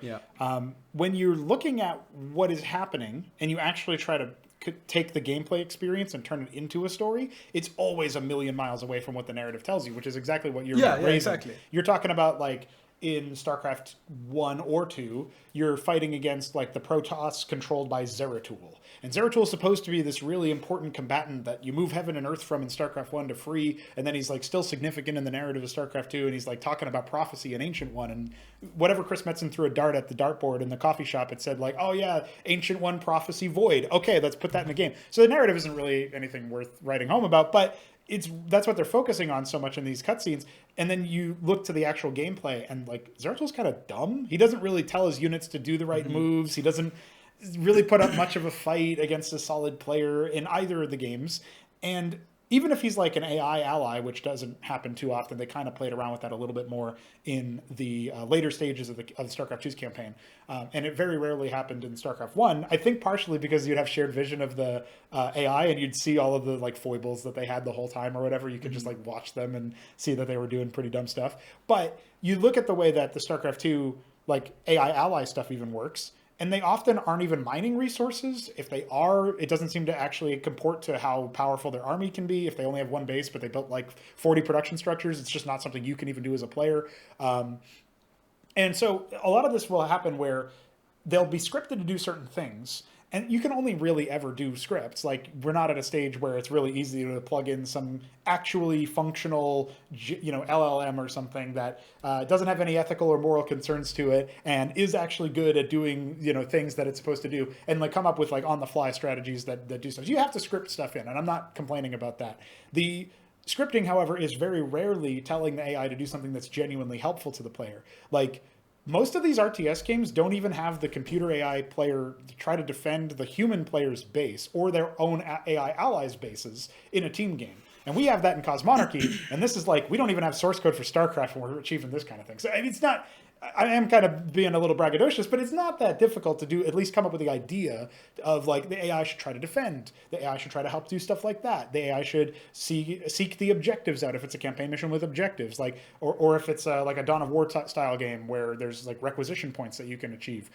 Speaker 2: when you're looking at what is happening and you actually try to take the gameplay experience and turn it into a story, it's always a million miles away from what the narrative tells you, which is exactly what you're raising. Yeah, exactly. You're talking about like in StarCraft 1 or 2, you're fighting against like the Protoss controlled by Zeratul. And Zeratul is supposed to be this really important combatant that you move heaven and earth from in StarCraft 1 to free, and then he's like still significant in the narrative of StarCraft 2, and he's like talking about prophecy in Ancient 1, and whatever Chris Metzen threw a dart at the dartboard in the coffee shop, it said like, oh yeah, Ancient 1 prophecy void. Okay, let's put that in the game. So the narrative isn't really anything worth writing home about, but that's what they're focusing on so much in these cutscenes. And then you look to the actual gameplay, and like Zeratul's kind of dumb. He doesn't really tell his units to do the right moves. He doesn't really put up much of a fight against a solid player in either of the games. And even if he's like an AI ally, which doesn't happen too often, they kind of played around with that a little bit more in the later stages of the StarCraft 2's campaign. And it very rarely happened in StarCraft 1, I think partially because you'd have shared vision of the AI and you'd see all of the like foibles that they had the whole time or whatever. You could just like watch them and see that they were doing pretty dumb stuff. But you look at the way that the StarCraft 2 like AI ally stuff even works, and they often aren't even mining resources. If they are, it doesn't seem to actually comport to how powerful their army can be. If they only have one base, but they built like 40 production structures, it's just not something you can even do as a player. And so a lot of this will happen where they'll be scripted to do certain things, and you can only really ever do scripts. Like, we're not at a stage where it's really easy to plug in some actually functional, LLM or something that doesn't have any ethical or moral concerns to it and is actually good at doing, things that it's supposed to do, and like come up with like on the fly strategies that do stuff. You have to script stuff in, and I'm not complaining about that. The scripting, however, is very rarely telling the AI to do something that's genuinely helpful to the player. Like, most of these RTS games don't even have the computer AI player try to defend the human player's base or their own AI allies' bases in a team game. And we have that in Cosmonarchy, and this is like, we don't even have source code for StarCraft when we're achieving this kind of thing. So it's not, I am kind of being a little braggadocious, but it's not that difficult to do, at least come up with the idea of like the AI should try to defend, the AI should try to help do stuff like that, the AI should seek the objectives out if it's a campaign mission with objectives, like, or if it's like a Dawn of War style game where there's like requisition points that you can achieve.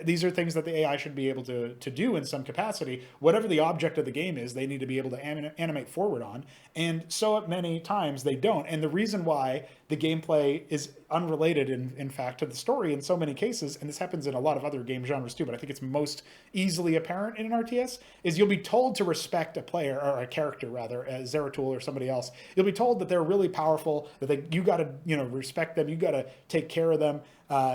Speaker 2: These are things that the AI should be able to do in some capacity. Whatever the object of the game is, they need to be able to animate forward on. And so many times they don't. And the reason why the gameplay is unrelated, in fact, to the story in so many cases, and this happens in a lot of other game genres too, but I think it's most easily apparent in an RTS, is you'll be told to respect a player, or a character rather, as Zeratul or somebody else. You'll be told that they're really powerful, that you got to respect them, you got to take care of them.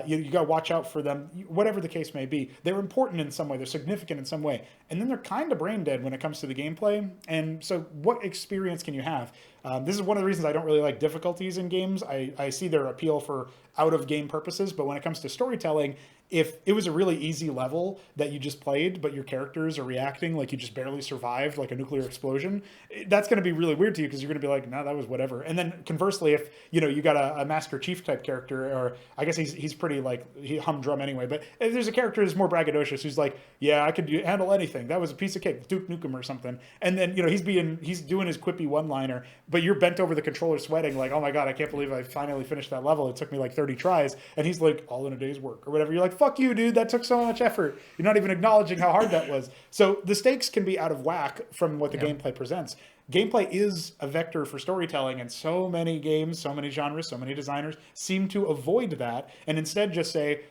Speaker 2: You got to watch out for them, whatever the case may be. They're important in some way. They're significant in some way. And then they're kind of brain dead when it comes to the gameplay. And so what experience can you have? This is one of the reasons I don't really like difficulties in games. I see their appeal for out-of-game purposes, but when it comes to storytelling, if it was a really easy level that you just played, but your characters are reacting like you just barely survived, like a nuclear explosion, that's going to be really weird to you because you're going to be like, no, that was whatever. And then conversely, if you got a Master Chief type character, or I guess he's pretty like he humdrum anyway, but if there's a character who's more braggadocious who's like, yeah, I could handle anything. That was a piece of cake, Duke Nukem or something. And then he's doing his quippy one-liner, but you're bent over the controller sweating like, oh my god, I can't believe I finally finished that level. It took me like 30 tries, and he's like, all in a day's work or whatever. You're like, fuck you, dude, that took so much effort. You're not even acknowledging how hard that was. So the stakes can be out of whack from what the gameplay presents. Gameplay is a vector for storytelling, and so many games, so many genres, so many designers seem to avoid that and instead just say,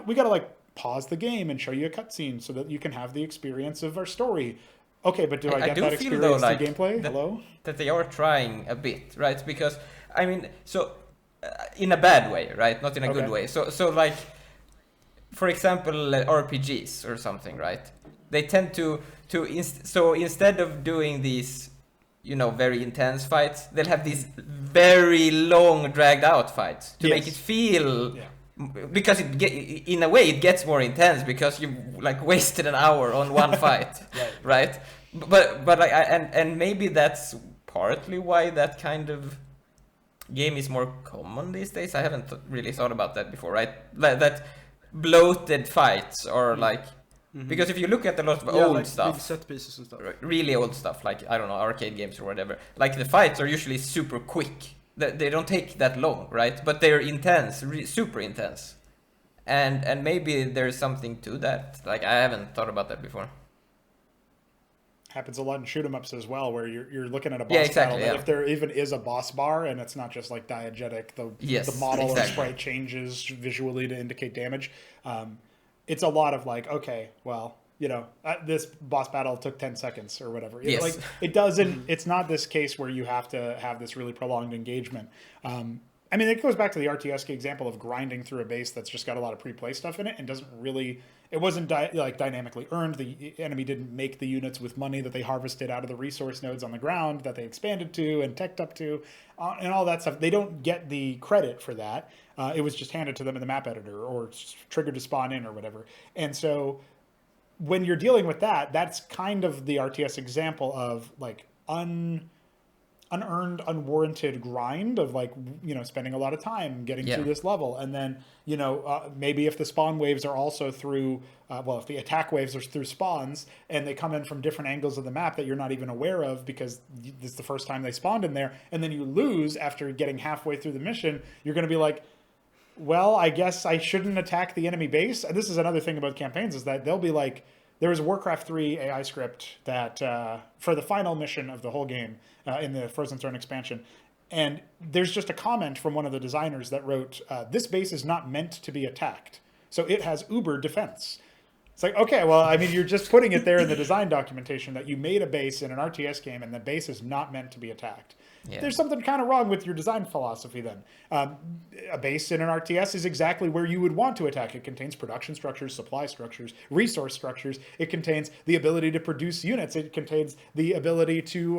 Speaker 2: we got to like pause the game and show you a cutscene so that you can have the experience of our story. Okay, but do I get that experience through gameplay? Hello?
Speaker 3: That they are trying a bit, right? Because, I mean, so in a bad way, right? Not in a good way. So like, for example, RPGs or something, right? They tend so instead of doing these, very intense fights, they'll have these very long, dragged out fights to make it feel. Yeah. Because in a way it gets more intense because you like wasted an hour on one fight, right? But and maybe that's partly why that kind of game is more common these days. I haven't really thought about that before, right? That bloated fights or like. Mm-hmm. Because if you look at a lot of old
Speaker 1: like
Speaker 3: stuff,
Speaker 1: big set pieces and stuff,
Speaker 3: really old stuff, like I don't know, arcade games or whatever, like the fights are usually super quick. They don't take that long, right? But they're intense, super intense, and maybe there's something to that. Like I haven't thought about that before.
Speaker 2: Happens a lot in shoot 'em ups as well, where you're looking at a boss battle. That if there even is a boss bar, and it's not just like diegetic, the model or sprite changes visually to indicate damage. It's a lot of like, okay, well, this boss battle took 10 seconds or whatever.
Speaker 3: Yes.
Speaker 2: Like it doesn't. It's not this case where you have to have this really prolonged engagement. I mean, it goes back to the RTS example of grinding through a base that's just got a lot of pre-play stuff in it and doesn't really. It wasn't dynamically earned. The enemy didn't make the units with money that they harvested out of the resource nodes on the ground that they expanded to and teched up to, and all that stuff. They don't get the credit for that. It was just handed to them in the map editor or triggered to spawn in or whatever. And so when you're dealing with that, that's kind of the RTS example of like unearned, unwarranted grind of like, spending a lot of time getting through this level. And then, maybe if the spawn waves are also through, if the attack waves are through spawns and they come in from different angles of the map that you're not even aware of because this is the first time they spawned in there, and then you lose after getting halfway through the mission, you're going to be like, well, I guess I shouldn't attack the enemy base. And this is another thing about campaigns is that they'll be like, there was a Warcraft 3 AI script that for the final mission of the whole game in the Frozen Throne expansion. And there's just a comment from one of the designers that wrote, this base is not meant to be attacked. So it has uber defense. It's like, okay, well, I mean, you're just putting it there in the design documentation that you made a base in an RTS game and the base is not meant to be attacked. Yeah. There's something kind of wrong with your design philosophy then. A base in an RTS is exactly where you would want to attack. It contains production structures, supply structures, resource structures. It contains the ability to produce units. It contains the ability to,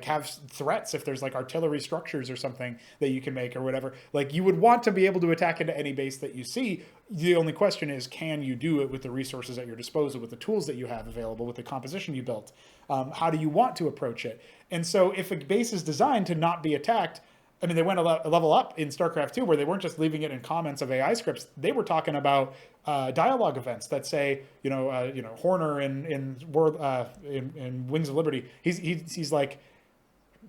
Speaker 2: have threats if there's like artillery structures or something that you can make or whatever. Like you would want to be able to attack into any base that you see. The only question is, can you do it with the resources at your disposal, with the tools that you have available, with the composition you built? How do you want to approach it? And so if a base is designed to not be attacked, I mean, they went a level up in StarCraft 2, where they weren't just leaving it in comments of AI scripts. They were talking about dialogue events that say, Horner in Wings of Liberty. He's like,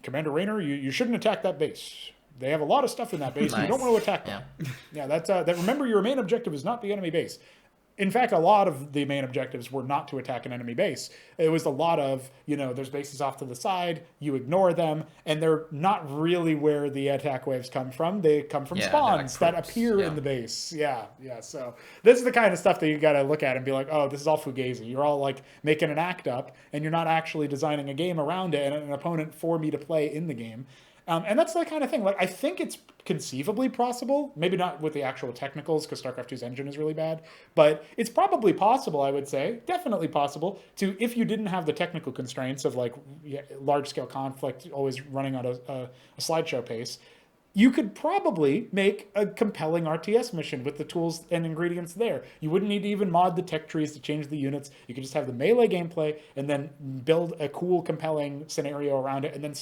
Speaker 2: Commander Raynor, you shouldn't attack that base. They have a lot of stuff in that base.
Speaker 3: Nice.
Speaker 2: You don't want to attack them. Yeah, that remember, your main objective is not the enemy base. In fact, a lot of the main objectives were not to attack an enemy base. It was a lot of, there's bases off to the side, you ignore them, and they're not really where the attack waves come from. They come from spawns that appear in the base. Yeah. So this is the kind of stuff that you got to look at and be like, oh, this is all fugazi. You're all like making an act up, and you're not actually designing a game around it and an opponent for me to play in the game. And that's the kind of thing. Like, I think it's conceivably possible, maybe not with the actual technicals, because StarCraft 2's engine is really bad, but it's probably possible, I would say, definitely possible, to, if you didn't have the technical constraints of like large-scale conflict always running on a slideshow pace, you could probably make a compelling RTS mission with the tools and ingredients there. You wouldn't need to even mod the tech trees to change the units. You could just have the melee gameplay and then build a cool, compelling scenario around it, and then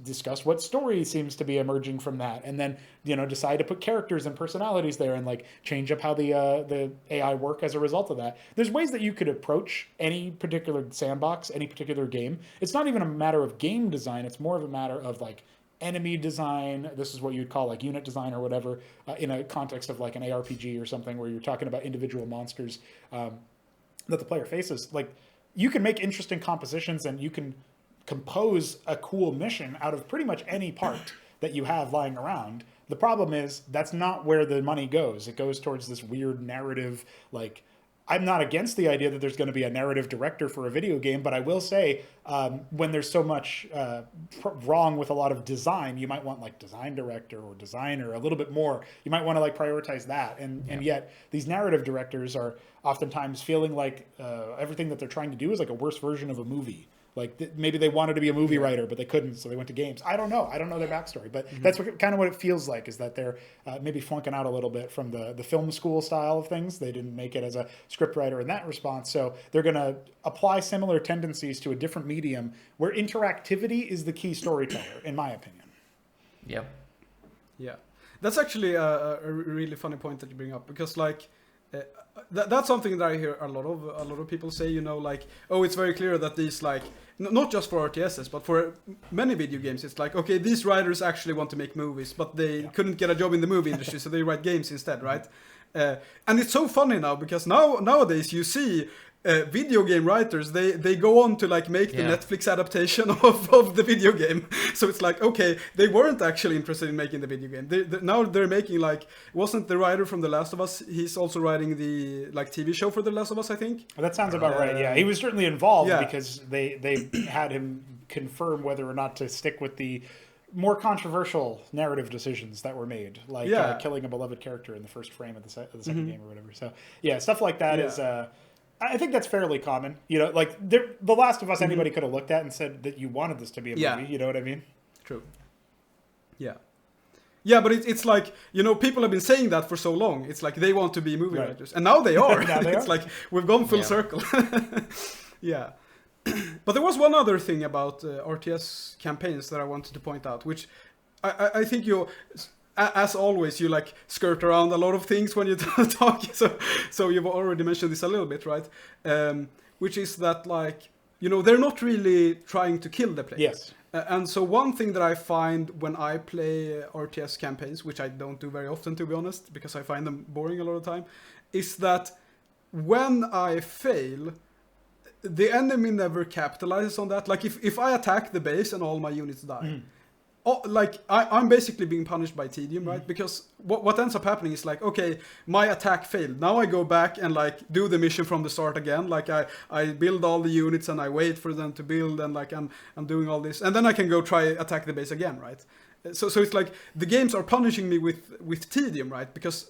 Speaker 2: discuss what story seems to be emerging from that, and then decide to put characters and personalities there, and like change up how the AI work as a result of that. There's ways that you could approach any particular sandbox, any particular game. It's not even a matter of game design. It's more of a matter of like enemy design. This is what you'd call like unit design or whatever, in a context of like an ARPG or something, where you're talking about individual monsters that the player faces. Like, you can make interesting compositions, and you can compose a cool mission out of pretty much any part that you have lying around. The problem is that's not where the money goes. It goes towards this weird narrative. Like, I'm not against the idea that there's going to be a narrative director for a video game, but I will say, when there's so much wrong with a lot of design, you might want like design director or designer a little bit more. You might want to like prioritize that. And yet these narrative directors are oftentimes feeling like everything that they're trying to do is like a worse version of a movie. Like, maybe they wanted to be a movie writer, but they couldn't, so they went to games. I don't know their backstory, but that's kind of what it feels like, is that they're maybe flunking out a little bit from the film school style of things. They didn't make it as a script writer in that response, so they're going to apply similar tendencies to a different medium where interactivity is the key storyteller, in my opinion.
Speaker 3: Yep.
Speaker 1: Yeah. That's actually a really funny point that you bring up, because like, that's something that I hear a lot of people say, like, oh, it's very clear that these, like, not just for RTSs, but for many video games, it's like, okay, these writers actually want to make movies, but they couldn't get a job in the movie industry, so they write games instead, right? And it's so funny now, because nowadays you see video game writers, they go on to like make the Netflix adaptation of the video game. So it's like, okay, they weren't actually interested in making the video game. Now they're making, like, wasn't the writer from The Last of Us, he's also writing the like TV show for The Last of Us, I think.
Speaker 2: Well, that sounds about right. Yeah, he was certainly involved because they had him confirm whether or not to stick with the more controversial narrative decisions that were made, like killing a beloved character in the first frame of the second game or whatever. So yeah, stuff like that is. I think that's fairly common. Like The Last of Us, anybody could have looked at and said that you wanted this to be a movie. You know what I mean?
Speaker 1: True. Yeah. Yeah, but it's like, people have been saying that for so long. It's like they want to be movie writers. And now they are. It's like we've gone full circle. Yeah. But there was one other thing about RTS campaigns that I wanted to point out, which I think as always, you like skirt around a lot of things when you talk. So you've already mentioned this a little bit, right? Which is that, like, they're not really trying to kill the player.
Speaker 2: Yes.
Speaker 1: And so one thing that I find when I play RTS campaigns, which I don't do very often, to be honest, because I find them boring a lot of the time, is that when I fail, the enemy never capitalizes on that. Like, if I attack the base and all my units die, I'm basically being punished by tedium, right? Because what ends up happening is like, okay, my attack failed. Now I go back and like do the mission from the start again. Like I build all the units and I wait for them to build, and like I'm doing all this, and then I can go try attack the base again, right? So it's like the games are punishing me with tedium, right? Because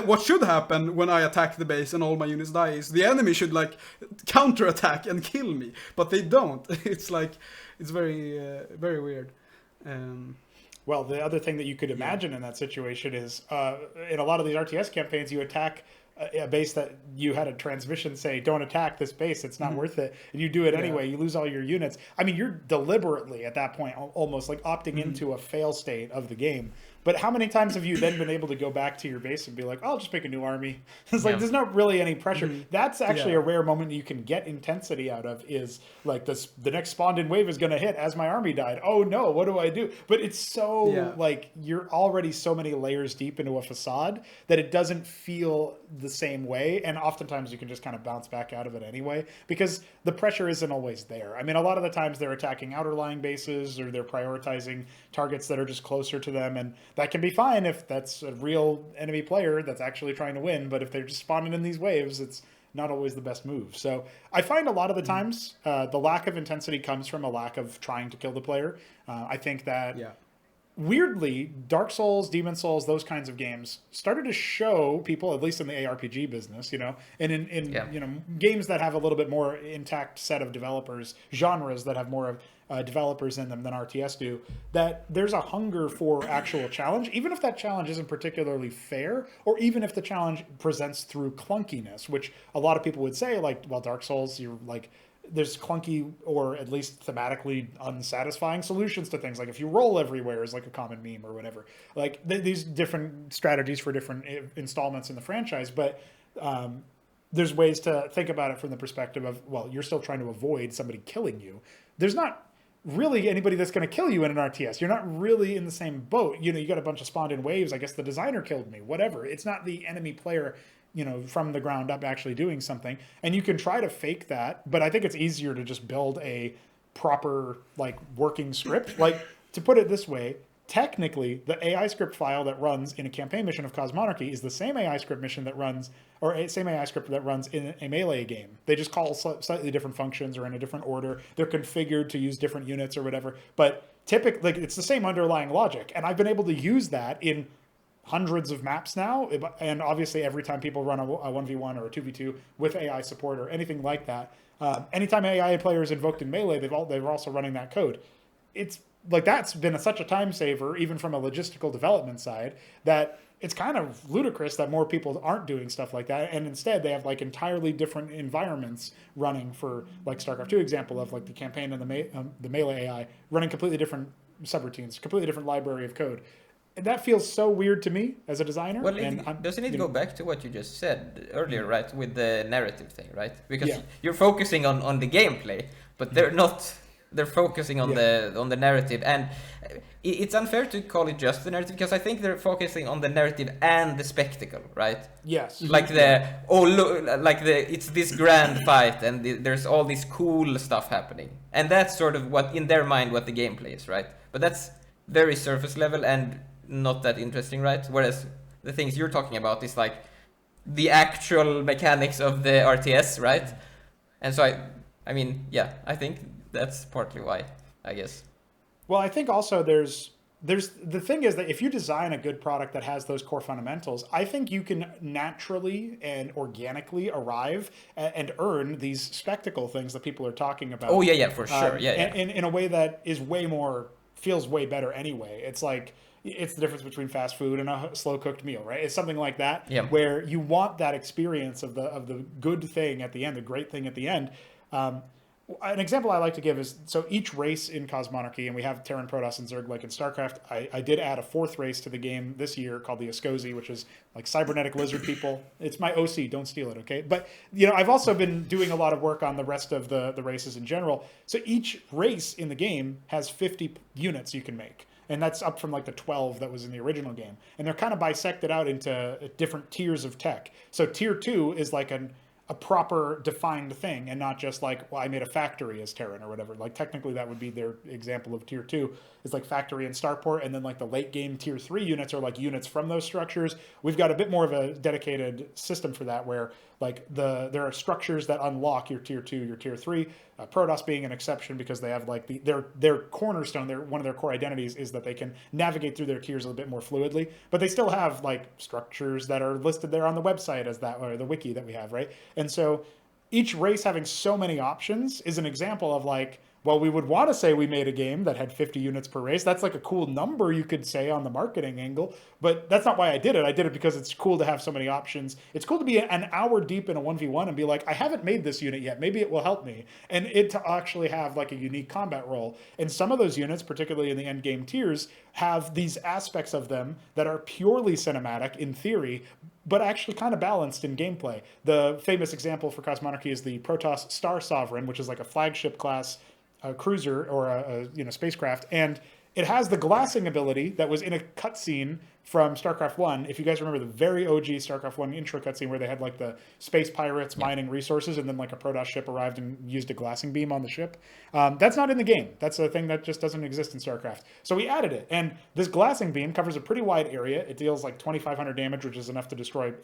Speaker 1: what should happen when I attack the base and all my units die is the enemy should like counterattack and kill me, but they don't. It's like, it's very very weird.
Speaker 2: Well, the other thing that you could imagine in that situation is in a lot of these RTS campaigns, you attack a base that you had a transmission say, don't attack this base, it's not worth it, and you do it anyway, you lose all your units. I mean, you're deliberately at that point almost like opting into a fail state of the game. But how many times have you then been able to go back to your base and be like, oh, I'll just make a new army? It's like, there's not really any pressure. That's actually a rare moment you can get intensity out of, is like the next spawned in wave is going to hit as my army died. Oh no, what do I do? But it's so like, you're already so many layers deep into a facade that it doesn't feel the same way. And oftentimes you can just kind of bounce back out of it anyway, because the pressure isn't always there. I mean, a lot of the times they're attacking outer lying bases, or they're prioritizing targets that are just closer to them, and that can be fine if that's a real enemy player that's actually trying to win. But if they're just spawning in these waves, it's not always the best move. So I find a lot of the times the lack of intensity comes from a lack of trying to kill the player. I think that weirdly, Dark Souls, Demon Souls, those kinds of games started to show people, at least in the ARPG business, you know, and in you know, games that have a little bit more intact set of developers, genres that have more of developers in them than RTS do, that there's a hunger for actual challenge, even if that challenge isn't particularly fair, or even if the challenge presents through clunkiness, which a lot of people would say, like, well, Dark Souls, you're like, there's clunky or at least thematically unsatisfying solutions to things. Like if you roll everywhere is like a common meme or whatever. Like these different strategies for different installments in the franchise. But there's ways to think about it from the perspective of, well, you're still trying to avoid somebody killing you. There's not really anybody that's going to kill you in an RTS. You're not really in the same boat. You know, you got a bunch of spawned in waves. I guess the designer killed me, whatever. It's not the enemy player, you know, from the ground up actually doing something. And you can try to fake that, but I think it's easier to just build a proper, like, working script. Like, to put it this way, technically the AI script file that runs in a campaign mission of Cosmonarchy is the same AI script mission that runs, or same AI script that runs in a Melee game. They just call slightly different functions or in a different order. They're configured to use different units or whatever, but typically, like, it's the same underlying logic. And I've been able to use that in hundreds of maps now, and obviously every time people run a 1v1 or a 2v2 with AI support or anything like that, anytime AI player is invoked in Melee, they're also running that code. It's like, that's been such a time saver, even from a logistical development side, that it's kind of ludicrous that more people aren't doing stuff like that, and instead they have like entirely different environments running for, like, Starcraft 2 example of like the campaign and the Melee AI running completely different subroutines, completely different library of code. And that feels so weird to me as a designer.
Speaker 3: Well, doesn't it go back to what you just said earlier, right? With the narrative thing, right? Because you're focusing on the gameplay, but they're not. They're focusing on the narrative, and it's unfair to call it just the narrative, because I think they're focusing on the narrative and the spectacle, right?
Speaker 2: Yes.
Speaker 3: Like it's this grand fight, and there's all this cool stuff happening, and that's sort of what in their mind what the gameplay is, right? But that's very surface level and not that interesting, right? Whereas the things you're talking about is like the actual mechanics of the RTS, right? And so I mean, yeah, I think that's partly why, I guess.
Speaker 2: Well, I think also there's the thing is that if you design a good product that has those core fundamentals, I think you can naturally and organically arrive and earn these spectacle things that people are talking about.
Speaker 3: Oh yeah, for sure.
Speaker 2: In a way that is feels way better anyway. It's like, it's the difference between fast food and a slow cooked meal, right? It's something like that, where you want that experience of the good thing at the end, the great thing at the end. An example I like to give is, so each race in Cosmonarchy, and we have Terran, Protoss, and Zerg like in StarCraft, I did add a fourth race to the game this year called the Escozi, which is like cybernetic lizard people. It's my OC, don't steal it, okay? But, you know, I've also been doing a lot of work on the rest of the races in general. So each race in the game has 50 units you can make. And that's up from like the 12 that was in the original game. And they're kind of bisected out into different tiers of tech. So tier 2 is like a proper defined thing, and not just like, well, I made a factory as Terran or whatever. Like, technically that would be their example of tier 2, is like factory and starport. And then like the late game tier 3 units are like units from those structures. We've got a bit more of a dedicated system for that, where like there are structures that unlock your tier 2, your tier 3. Protoss being an exception, because they have like their cornerstone, one of their core identities is that they can navigate through their tiers a little bit more fluidly, but they still have like structures that are listed there on the website as that, or the wiki that we have, right? And so each race having so many options is an example of like, well, we would want to say we made a game that had 50 units per race. That's like a cool number you could say on the marketing angle, but that's not why I did it. I did it because it's cool to have so many options. It's cool to be an hour deep in a 1v1 and be like, I haven't made this unit yet. Maybe it will help me. And it to actually have like a unique combat role. And some of those units, particularly in the end game tiers, have these aspects of them that are purely cinematic in theory, but actually kind of balanced in gameplay. The famous example for Cosmonarchy is the Protoss Star Sovereign, which is like a flagship class cruiser or a spacecraft, and it has the glassing ability that was in a cutscene from StarCraft 1. If you guys remember the very OG StarCraft 1 intro cutscene where they had like the space pirates mining resources and then like a Protoss ship arrived and used a glassing beam on the ship. That's not in the game. That's a thing that just doesn't exist in StarCraft. So we added it. And this glassing beam covers a pretty wide area. It deals like 2,500 damage, which is enough to destroy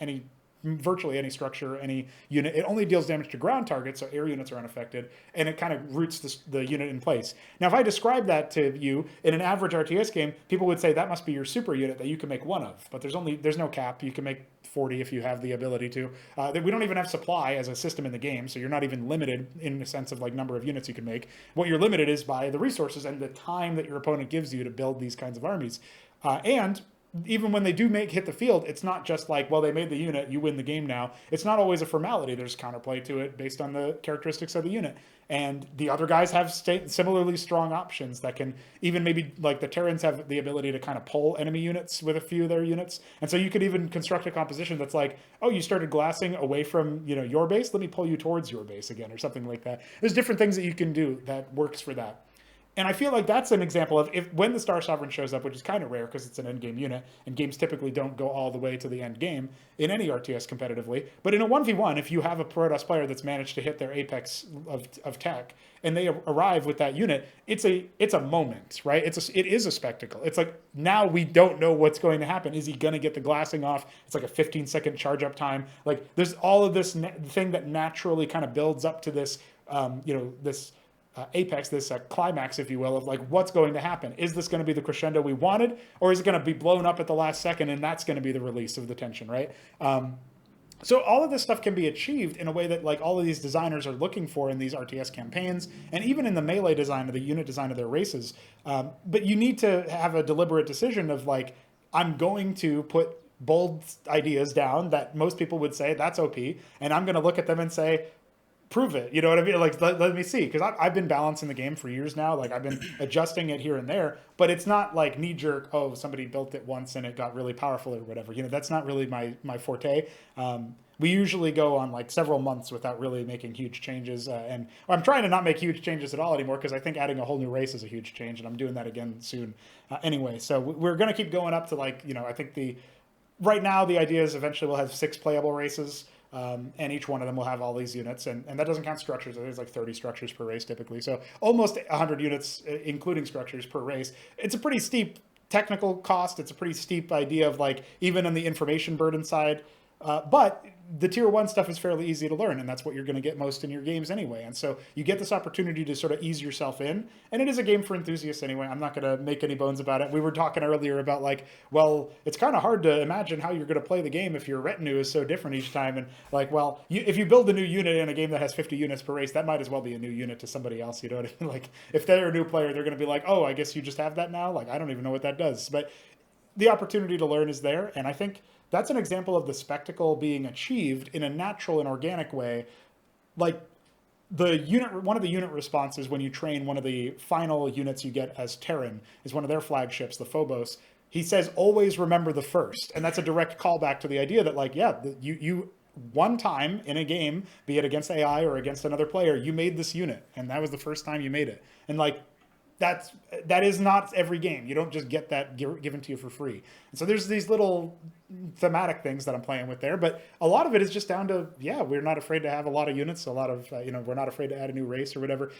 Speaker 2: virtually any structure, any unit. It only deals damage to ground targets, so air units are unaffected, and it kind of roots the unit in place. Now, if I describe that to you in an average RTS game, people would say that must be your super unit that you can make one of, but there's no cap. You can make 40 if you have the ability to. We don't even have supply as a system in the game, so you're not even limited in the sense of like number of units you can make. What you're limited is by the resources and the time that your opponent gives you to build these kinds of armies. And even when they do hit the field, it's not just like, well, they made the unit, you win the game now. It's not always a formality. There's counterplay to it based on the characteristics of the unit. And the other guys have similarly strong options that can even maybe, like the Terrans have the ability to kind of pull enemy units with a few of their units. And so you could even construct a composition that's like, oh, you started glassing away from, your base. Let me pull you towards your base again or something like that. There's different things that you can do that works for that. And I feel like that's an example of when the Star Sovereign shows up, which is kind of rare because it's an end game unit, and games typically don't go all the way to the end game in any RTS competitively. But in a 1v1, if you have a Protoss player that's managed to hit their apex of tech, and they arrive with that unit, it's a moment, right? It is a spectacle. It's like, now we don't know what's going to happen. Is he going to get the glassing off? It's like a 15-second charge up time. Like, there's all of this thing that naturally kind of builds up to this, this apex, this climax, if you will, of like what's going to happen. Is this going to be the crescendo we wanted, or is it going to be blown up at the last second and that's going to be the release of the tension, right? So all of this stuff can be achieved in a way that like all of these designers are looking for in these RTS campaigns, and even in the melee design of the unit design of their races. But you need to have a deliberate decision of like, I'm going to put bold ideas down that most people would say that's OP, and I'm going to look at them and say, prove it. You know what I mean? Like, let me see. Because I've been balancing the game for years now. Like, I've been adjusting it here and there. But it's not like knee-jerk, oh, somebody built it once and it got really powerful or whatever. That's not really my forte. We usually go on like several months without really making huge changes. And I'm trying to not make huge changes at all anymore because I think adding a whole new race is a huge change. And I'm doing that again soon. Anyway, so we're going to keep going up to like, I think right now the idea is eventually we'll have 6 playable races. And each one of them will have all these units, and that doesn't count structures. There's like 30 structures per race typically, so almost 100 units, including structures, per race. It's a pretty steep technical cost. It's a pretty steep idea of like, even on the information burden side, but the tier 1 stuff is fairly easy to learn, and that's what you're going to get most in your games anyway. And so you get this opportunity to sort of ease yourself in, and it is a game for enthusiasts anyway. I'm not going to make any bones about it. We were talking earlier about like, well, it's kind of hard to imagine how you're going to play the game if your retinue is so different each time. And like, well, if you build a new unit in a game that has 50 units per race, that might as well be a new unit to somebody else. You know what I mean? Like, if they're a new player, they're going to be like, oh, I guess you just have that now? Like, I don't even know what that does. But the opportunity to learn is there, and I think that's an example of the spectacle being achieved in a natural and organic way. Like one of the unit responses when you train one of the final units you get as Terran is one of their flagships, the Phobos. He says, always remember the first. And that's a direct callback to the idea that like, yeah, you one time in a game, be it against AI or against another player, you made this unit. And that was the first time you made it. And like, that is not every game. You don't just get that given to you for free. And so there's these little thematic things that I'm playing with there, but a lot of it is just down to, we're not afraid to have a lot of units, a lot of, we're not afraid to add a new race or whatever.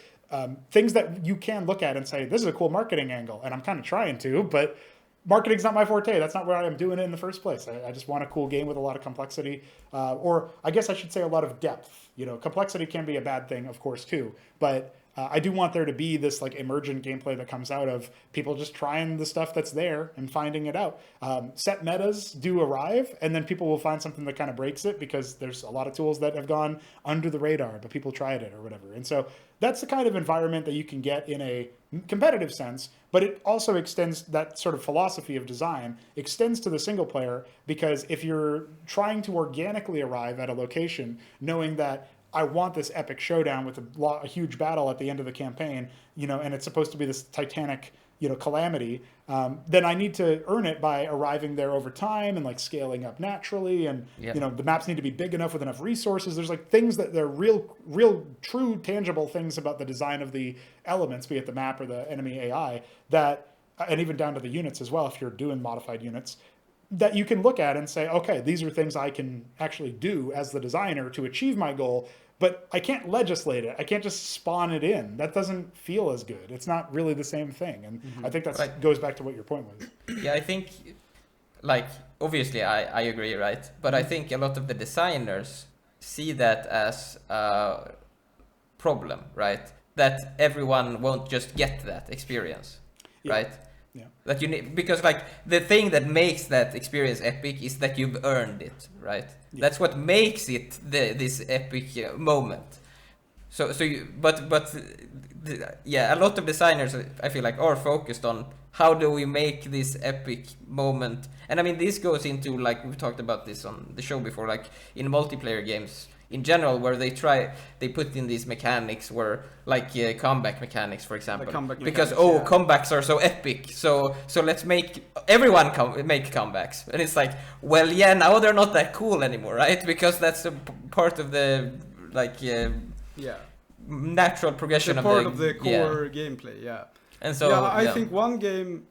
Speaker 2: Things that you can look at and say, this is a cool marketing angle, and I'm kind of trying to, but marketing's not my forte. That's not where I'm doing it in the first place. I just want a cool game with a lot of complexity, or I guess I should say a lot of depth. Complexity can be a bad thing, of course, too, but I do want there to be this like emergent gameplay that comes out of people just trying the stuff that's there and finding it out. Set metas do arrive, and then people will find something that kind of breaks it because there's a lot of tools that have gone under the radar, but people tried it or whatever. And so that's the kind of environment that you can get in a competitive sense, but it also extends, that sort of philosophy of design extends to the single player, because if you're trying to organically arrive at a location knowing that I want this epic showdown with a huge battle at the end of the campaign, and it's supposed to be this titanic, calamity, then I need to earn it by arriving there over time and like scaling up naturally. And, the maps need to be big enough with enough resources. There's like things that they're real, true, tangible things about the design of the elements, be it the map or the enemy AI, and even down to the units as well, if you're doing modified units, that you can look at and say, okay, these are things I can actually do as the designer to achieve my goal, but I can't legislate it. I can't just spawn it in. That doesn't feel as good. It's not really the same thing. And I think that goes back to what your point was.
Speaker 3: Yeah, I think, like, obviously I agree, right? But I think a lot of the designers see that as a problem, right? That everyone won't just get that experience, right?
Speaker 2: Yeah.
Speaker 3: That you need, because like the thing that makes that experience epic is that you've earned it, right? Yeah. That's what makes it this epic moment. Yeah, a lot of designers, I feel like, are focused on how do we make this epic moment. And I mean, this goes into, like, we've talked about this on the show before, like in multiplayer games in general, where they put in these mechanics where, like, comeback mechanics, for example, because comebacks are so epic, so let's make everyone make comebacks. And it's like, well, yeah, now they're not that cool anymore, right? Because that's a part of the, like, natural progression of
Speaker 1: part of the core gameplay. And so I think one game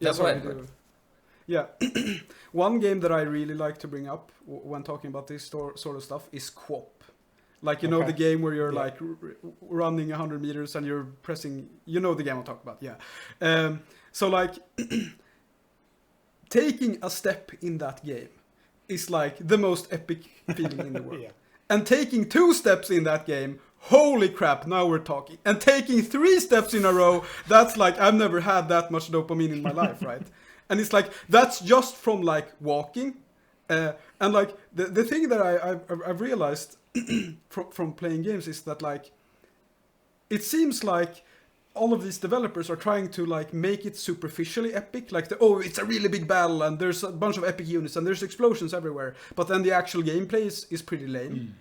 Speaker 1: one game that I really like to bring up when talking about this sort of stuff is co-op. Like, the game where you're like running 100 meters and you're pressing, the game I'm talking about, so like taking a step in that game is like the most epic feeling in the world. And taking 2 steps in that game, holy crap, now we're talking. And taking 3 steps in a row, that's like, I've never had that much dopamine in my life, right? And it's like, that's just from like walking. And like the thing that I've realized from playing games is that, like, it seems like all of these developers are trying to like make it superficially epic, like it's a really big battle and there's a bunch of epic units and there's explosions everywhere, but then the actual gameplay is pretty lame.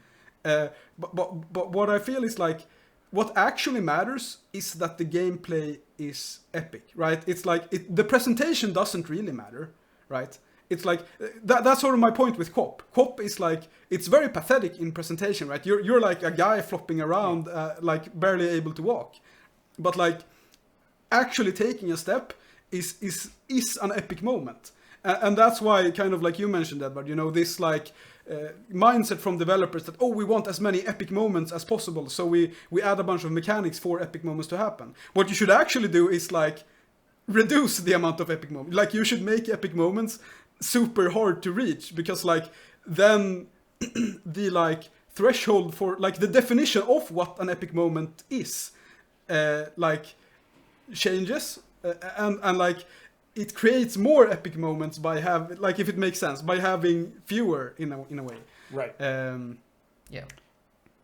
Speaker 1: But what I feel is like what actually matters is that the gameplay is epic, right? It's like the presentation doesn't really matter, right? It's like that's sort of my point with co-op. Co-op is like, it's very pathetic in presentation, right? You're like a guy flopping around, like barely able to walk, but like actually taking a step is an epic moment, and that's why, kind of like you mentioned, Edward, this like mindset from developers that we want as many epic moments as possible, so we add a bunch of mechanics for epic moments to happen. What you should actually do is like reduce the amount of epic moments. Like, you should make epic moments super hard to reach, because like then the like threshold for like the definition of what an epic moment is like changes, and like it creates more epic moments by like, if it makes sense, by having fewer in a way,
Speaker 2: right?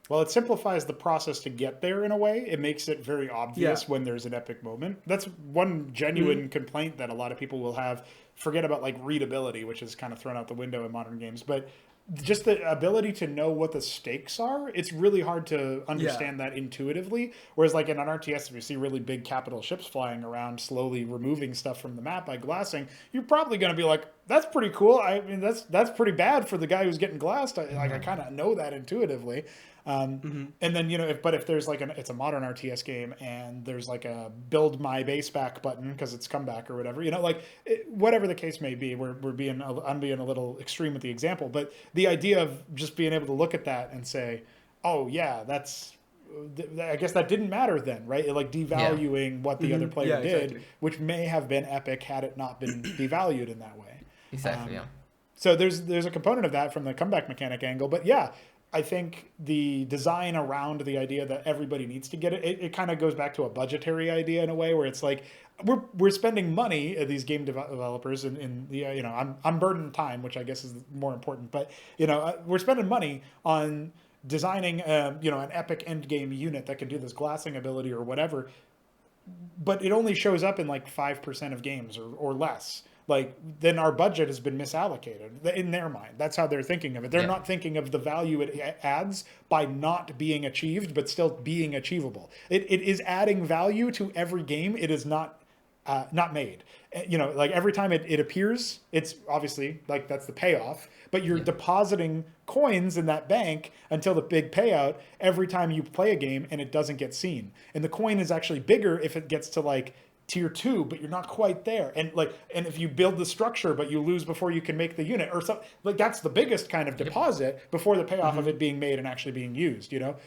Speaker 2: Well, it simplifies the process to get there in a way. It makes it very obvious when there's an epic moment. That's one genuine complaint that a lot of people will have. Forget about like readability, which is kind of thrown out the window in modern games, but just the ability to know what the stakes are, it's really hard to understand that intuitively. Whereas like in an RTS, if you see really big capital ships flying around, slowly removing stuff from the map by glassing, you're probably going to be like, that's pretty cool. I mean, that's pretty bad for the guy who's getting glassed. I kind of know that intuitively. And then, if there's like it's a modern RTS game and there's like a build my base back button because it's comeback or whatever, whatever the case may be, I'm being a little extreme with the example, but the idea of just being able to look at that and say, oh yeah, I guess that didn't matter then, right? Like devaluing what the other player did, which may have been epic had it not been devalued in that way.
Speaker 3: Exactly.
Speaker 2: So there's a component of that from the comeback mechanic angle, but I think the design around the idea that everybody needs to get it, it kind of goes back to a budgetary idea in a way where it's like we're spending money, these game developers, in the you know, I'm burdened time, which I guess is more important, but you know, we're spending money on designing you know, an epic end game unit that can do this glassing ability or whatever, but it only shows up in like 5% of games or less. Like, then our budget has been misallocated in their mind. That's how they're thinking of it. They're not thinking of the value it adds by not being achieved, but still being achievable. It is adding value to every game. It is not made. You know, like every time it appears, it's obviously like that's the payoff, but you're depositing coins in that bank until the big payout every time you play a game and it doesn't get seen. And the coin is actually bigger if it gets to like tier 2, but you're not quite there. And if you build the structure but you lose before you can make the unit or something, like that's the biggest kind of deposit before the payoff of it being made and actually being used, you know.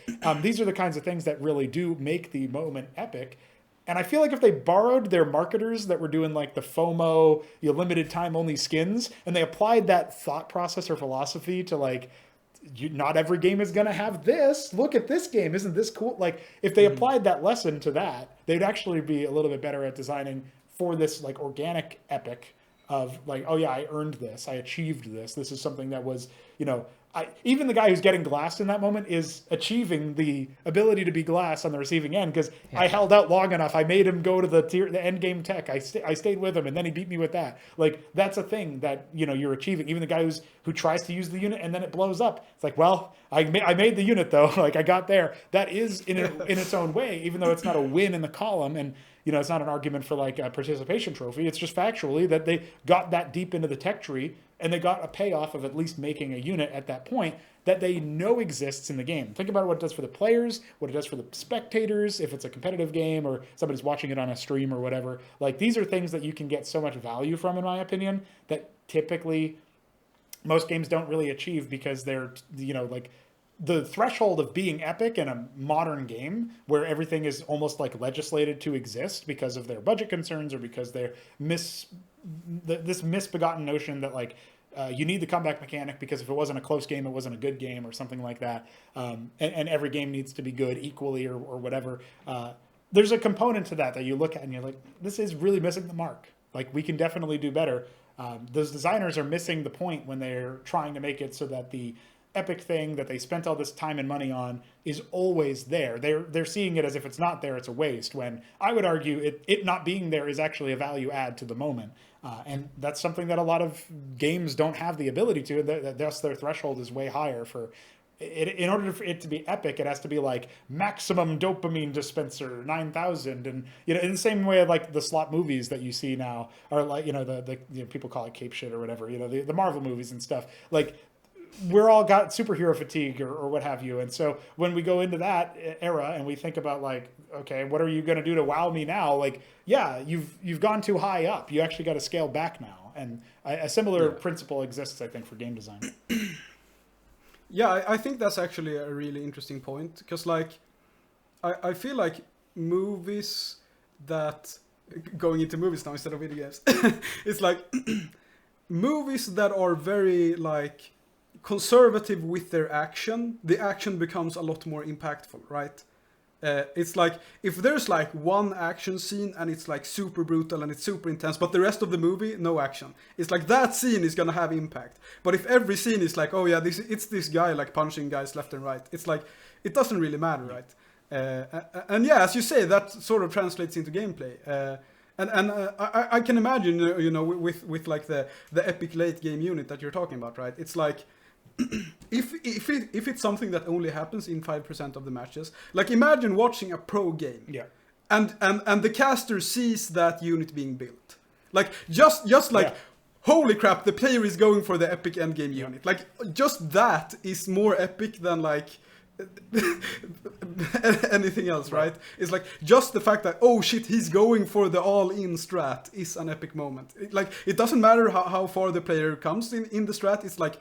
Speaker 2: These are the kinds of things that really do make the moment epic. And I feel like if they borrowed their marketers that were doing like the FOMO, you know, limited time only skins, and they applied that thought process or philosophy to like, not every game is going to have this. Look at this game. Isn't this cool? Like, if they applied that lesson to that, they'd actually be a little bit better at designing for this like organic epic of like, oh yeah, I earned this. I achieved this. This is something that was, you know, even the guy who's getting glassed in that moment is achieving the ability to be glassed on the receiving end because I held out long enough. I made him go to the end game tech. I stayed with him, and then he beat me with that. Like, that's a thing that, you know, you're achieving. Even the guy who tries to use the unit and then it blows up. It's like, well, I made the unit though. Like, I got there. That is in its own way, even though it's not a win in the column, and you know, it's not an argument for like a participation trophy. It's just factually that they got that deep into the tech tree and they got a payoff of at least making a unit at that point that they know exists in the game. Think about what it does for the players, what it does for the spectators, if it's a competitive game or somebody's watching it on a stream or whatever. Like, these are things that you can get so much value from, in my opinion, that typically most games don't really achieve because they're, you know, like, the threshold of being epic in a modern game where everything is almost like legislated to exist because of their budget concerns or because they're this misbegotten notion that like you need the comeback mechanic because if it wasn't a close game, it wasn't a good game or something like that. And every game needs to be good equally or whatever. There's a component to that you look at and you're like, this is really missing the mark. Like, we can definitely do better. Those designers are missing the point when they're trying to make it so that the epic thing that they spent all this time and money on is always there. They're seeing it as if it's not there, it's a waste, when I would argue it not being there is actually a value add to the moment. And that's something that a lot of games don't have the ability to. Thus, their threshold is way higher for it. In order for it to be epic, it has to be like maximum dopamine dispenser 9,000, and you know, in the same way like the slot movies that you see now are like, you know, the you know, people call it cape shit or whatever. You know, the Marvel movies and stuff. Like, we're all got superhero fatigue or what have you. And so when we go into that era and we think about like, okay, what are you going to do to wow me now? Like, yeah, you've gone too high up. You actually got to scale back now. And a similar principle exists, I think, for game design.
Speaker 1: Yeah, I think that's actually a really interesting point because like, I feel like movies that, going into movies now instead of video games, it's like movies that are very like conservative with their action, the action becomes a lot more impactful, right? It's like if there's like one action scene and it's like super brutal and it's super intense, but the rest of the movie, no action. It's like that scene is gonna have impact. But if every scene is like, oh yeah, it's this guy like punching guys left and right, it's like it doesn't really matter, right? And yeah, as you say, that sort of translates into gameplay. And I can imagine, you know, with like the epic late game unit that you're talking about, right? It's like if it's something that only happens in 5% of the matches, like imagine watching a pro game, and the caster sees that unit being built, like just like holy crap, the player is going for the epic endgame unit. Like, just that is more epic than like anything else, right? It's like just the fact that, oh shit, he's going for the all-in strat is an epic moment. It doesn't matter how far the player comes in the strat. It's like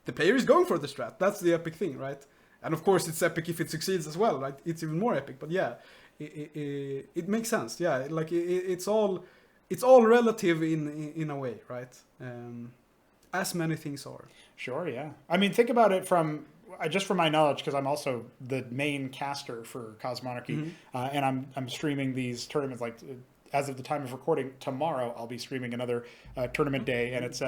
Speaker 1: the player is going for the strat. That's the epic thing, right? And of course it's epic if it succeeds as well, right? It's even more epic. But yeah, it makes sense. Yeah, like it's all relative in a way, right? As many things are.
Speaker 2: Sure, yeah. I mean, think about it from just from my knowledge, because I'm also the main caster for Cosmonarchy, and I'm streaming these tournaments like. As of the time of recording, tomorrow I'll be streaming another tournament day, and it's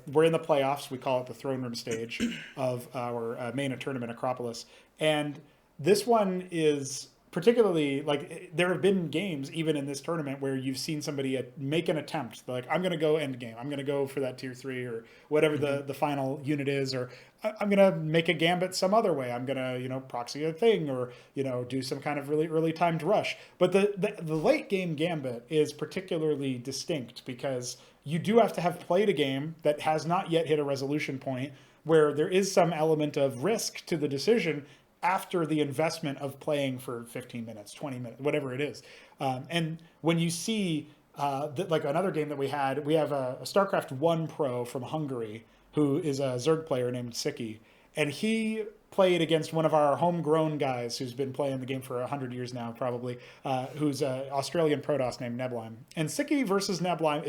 Speaker 2: we're in the playoffs. We call it the throne room stage of our main tournament, Acropolis. And this one is particularly like there have been games even in this tournament where you've seen somebody make an attempt. They're like, I'm going to go end game. I'm going to go for that tier 3 or whatever the final unit is, or I'm going to make a gambit some other way. I'm going to, proxy a thing or, do some kind of really early timed rush. But the late game gambit is particularly distinct because you do have to have played a game that has not yet hit a resolution point where there is some element of risk to the decision after the investment of playing for 15 minutes, 20 minutes, whatever it is. And when you see like another game that we have a Starcraft 1 pro from Hungary who is a Zerg player named Siki, and he played against one of our homegrown guys who's been playing the game for 100 years now, probably, who's an Australian Protoss named Nebline. And Siki versus Nebline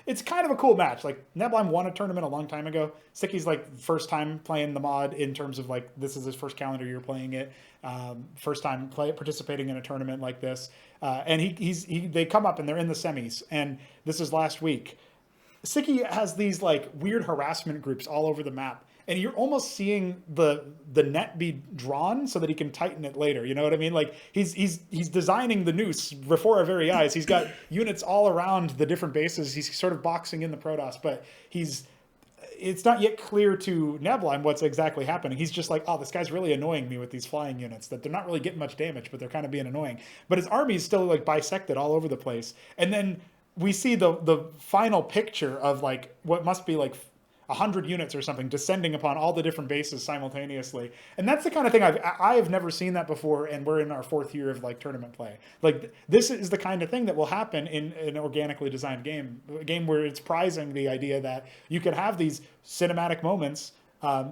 Speaker 2: it's kind of a cool match. Like, Nebline won a tournament a long time ago. Siki's like first time playing the mod in terms of like, this is his first calendar year playing it. First time participating in a tournament like this. And they come up and they're in the semis. And this is last week. Siki has these like weird harassment groups all over the map. And you're almost seeing the net be drawn so that he can tighten it later. You know what I mean? Like he's designing the noose before our very eyes. He's got units all around the different bases. He's sort of boxing in the Protoss, but it's not yet clear to Nebline what's exactly happening. He's just like, oh, this guy's really annoying me with these flying units that they're not really getting much damage, but they're kind of being annoying. But his army is still like bisected all over the place. And then we see the final picture of like what must be like 100 units or something descending upon all the different bases simultaneously. And that's the kind of thing I have never seen that before, and we're in our 4th year of like tournament play. Like this is the kind of thing that will happen in an organically designed game, a game where it's prizing the idea that you can have these cinematic moments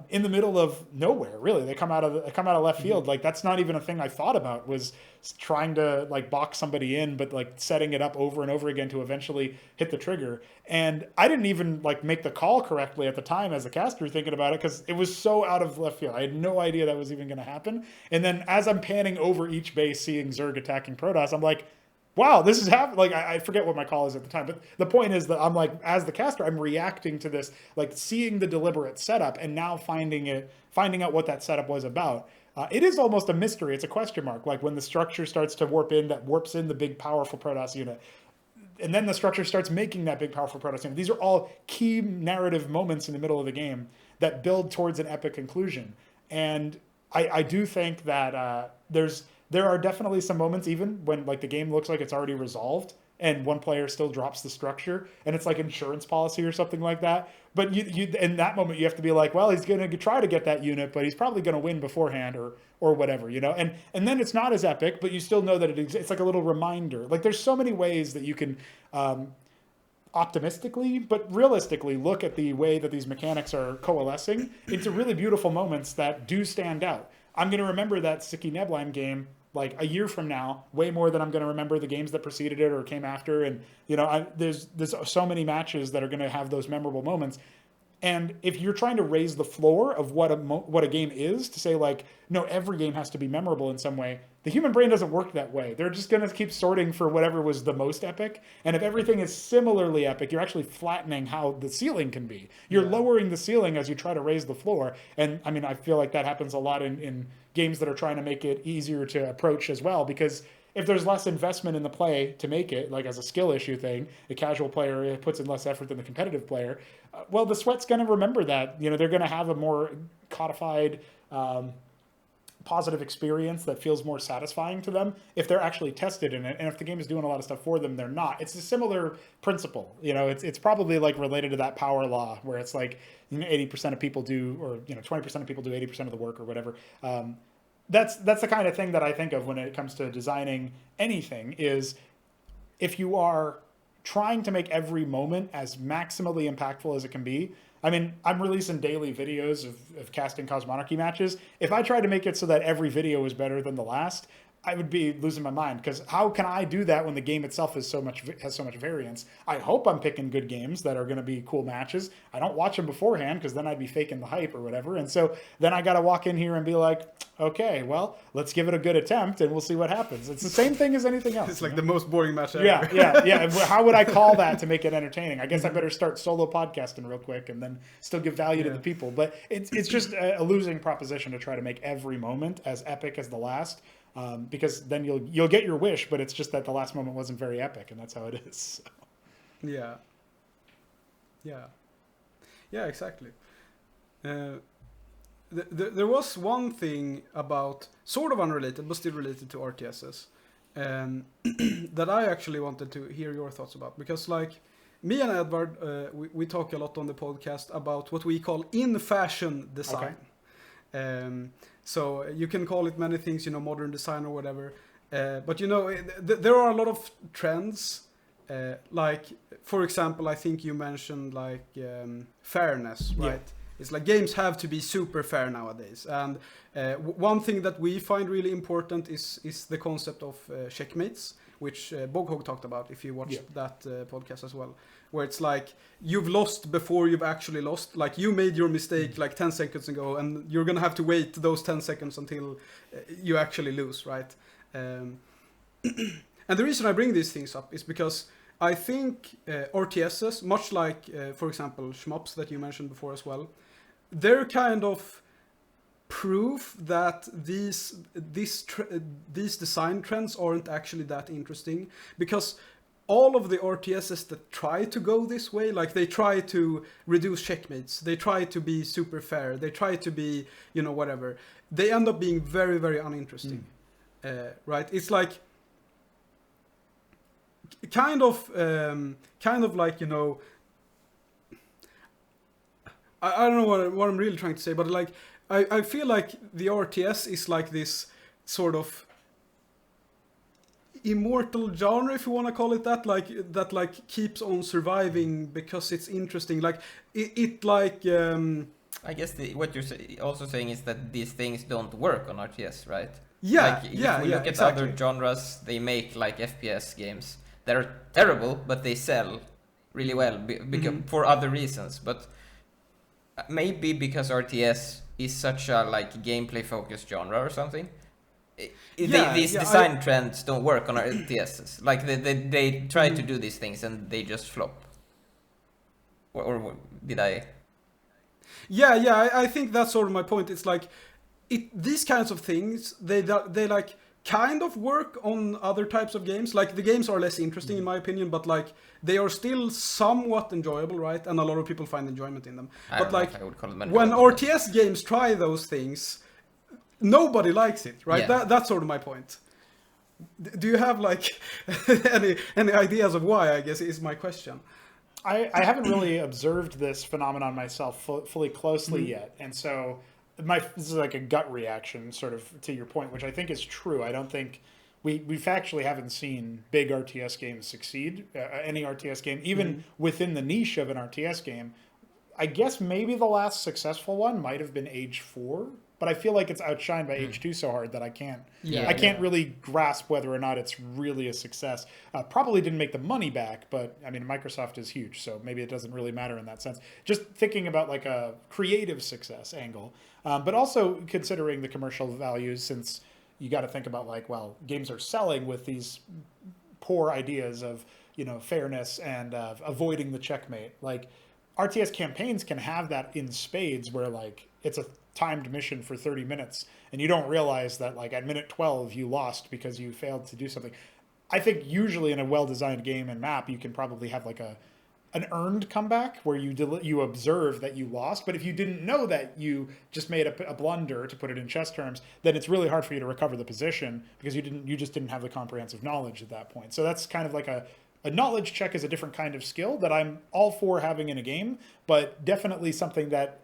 Speaker 2: in the middle of nowhere. Really, they come out of left field. Like that's not even a thing I thought about, was trying to like box somebody in, but like setting it up over and over again to eventually hit the trigger. And I didn't even like make the call correctly at the time as a caster thinking about it, because it was so out of left field. I had no idea that was even going to happen. And then as I'm panning over each base, seeing Zerg attacking Protoss, I'm like, wow, this is happening. Like, I forget what my call is at the time, but the point is that I'm like, as the caster, I'm reacting to this, like seeing the deliberate setup and now finding out what that setup was about. It is almost a mystery. It's a question mark. Like when the structure starts to warp in, that warps in the big, powerful Protoss unit. And then the structure starts making that big, powerful Protoss unit. These are all key narrative moments in the middle of the game that build towards an epic conclusion. And I do think that there are definitely some moments, even when like the game looks like it's already resolved and one player still drops the structure and it's like insurance policy or something like that. But you in that moment you have to be like, well, he's going to try to get that unit, but he's probably going to win beforehand or whatever, And then it's not as epic, but you still know that it's like a little reminder. Like there's so many ways that you can optimistically but realistically look at the way that these mechanics are coalescing into really beautiful moments that do stand out. I'm going to remember that Siki Nebline game like a year from now, way more than I'm going to remember the games that preceded it or came after. And, there's so many matches that are going to have those memorable moments. And if you're trying to raise the floor of what a game is, to say like, no, every game has to be memorable in some way, the human brain doesn't work that way. They're just going to keep sorting for whatever was the most epic. And if everything is similarly epic, you're actually flattening how the ceiling can be. You're lowering the ceiling as you try to raise the floor. And I mean, I feel like that happens a lot in games that are trying to make it easier to approach as well, because if there's less investment in the play to make it, like as a skill issue thing, the casual player puts in less effort than the competitive player, well, the sweat's going to remember that. They're going to have a more codified, positive experience that feels more satisfying to them if they're actually tested in it. And if the game is doing a lot of stuff for them, they're not. It's a similar principle. It's probably like related to that power law where it's like 80% of people do, or 20% of people do 80% of the work or whatever. That's the kind of thing that I think of when it comes to designing anything, is if you are trying to make every moment as maximally impactful as it can be. I mean, I'm releasing daily videos of casting Cosmonarchy matches. If I tried to make it so that every video was better than the last, I would be losing my mind, because how can I do that when the game itself has so much variance? I hope I'm picking good games that are going to be cool matches. I don't watch them beforehand, because then I'd be faking the hype or whatever. And so then I got to walk in here and be like, okay, well, let's give it a good attempt and we'll see what happens. It's the same thing as anything else.
Speaker 1: It's like the most boring match ever.
Speaker 2: Yeah. How would I call that to make it entertaining? I guess I better start solo podcasting real quick and then still give value to the people. But it's just a losing proposition to try to make every moment as epic as the last. Because then you'll get your wish, but it's just that the last moment wasn't very epic, and that's how it is. So.
Speaker 1: Yeah, exactly. There was one thing about, sort of unrelated, but still related to RTSs, that I actually wanted to hear your thoughts about. Because, like, me and Edward, we talk a lot on the podcast about what we call in-fashion design. Okay. So you can call it many things, modern design or whatever. But, there are a lot of trends. Like, for example, I think you mentioned, like, fairness, right? Yeah. It's like games have to be super fair nowadays. And one thing that we find really important is the concept of checkmates, which Boghog talked about, if you watched that podcast as well. Where it's like, you've lost before you've actually lost. Like, you made your mistake like 10 seconds ago, and you're going to have to wait those 10 seconds until you actually lose, right? And the reason I bring these things up is because I think RTSs, much like, for example, shmups that you mentioned before as well, they're kind of proof that these design trends aren't actually that interesting, because all of the RTSs that try to go this way, like they try to reduce checkmates, they try to be super fair, they try to be, whatever, they end up being very, very uninteresting, right? It's like kind of like, I don't know what I'm really trying to say, but like I feel like the RTS is like this sort of immortal genre, if you want to call it that, like keeps on surviving because it's interesting. Like it like
Speaker 3: I guess what you're also saying is that these things don't work on RTS, right?
Speaker 1: Yeah,
Speaker 3: like, if we look at exactly. Other genres, they make like FPS games that are terrible, but they sell really well for other reasons. But maybe because RTS is such a like gameplay focused genre or something. These design trends don't work on RTSs. Like they try to do these things and they just flop. Or did I?
Speaker 1: Yeah, I think that's sort of my point. It's like these kinds of things, they like kind of work on other types of games. Like the games are less interesting in my opinion, but like they are still somewhat enjoyable, right? And a lot of people find enjoyment in them. But like when RTS games try those things, nobody likes it, right? Yeah. That's sort of my point. Do you have like any ideas of why, I guess, is my question.
Speaker 2: I haven't really observed this phenomenon myself fully closely yet. And so this is like a gut reaction sort of to your point, which I think is true. I don't think we actually haven't seen big RTS games succeed, any RTS game, even within the niche of an RTS game. I guess maybe the last successful one might have been Age 4, but I feel like it's outshined by Age 2 so hard that I can't really grasp whether or not it's really a success. Probably didn't make the money back, but I mean, Microsoft is huge, so maybe it doesn't really matter in that sense. Just thinking about like a creative success angle, but also considering the commercial values, since you got to think about like, well, games are selling with these poor ideas of, fairness and avoiding the checkmate. Like RTS campaigns can have that in spades, where like it's a timed mission for 30 minutes and you don't realize that like at minute 12 you lost because you failed to do something. I think usually in a well-designed game and map you can probably have like an earned comeback where you observe that you lost, but if you didn't know that you just made a blunder, to put it in chess terms, then it's really hard for you to recover the position because you just didn't have the comprehensive knowledge at that point. So that's kind of like a knowledge check is a different kind of skill that I'm all for having in a game, but definitely something that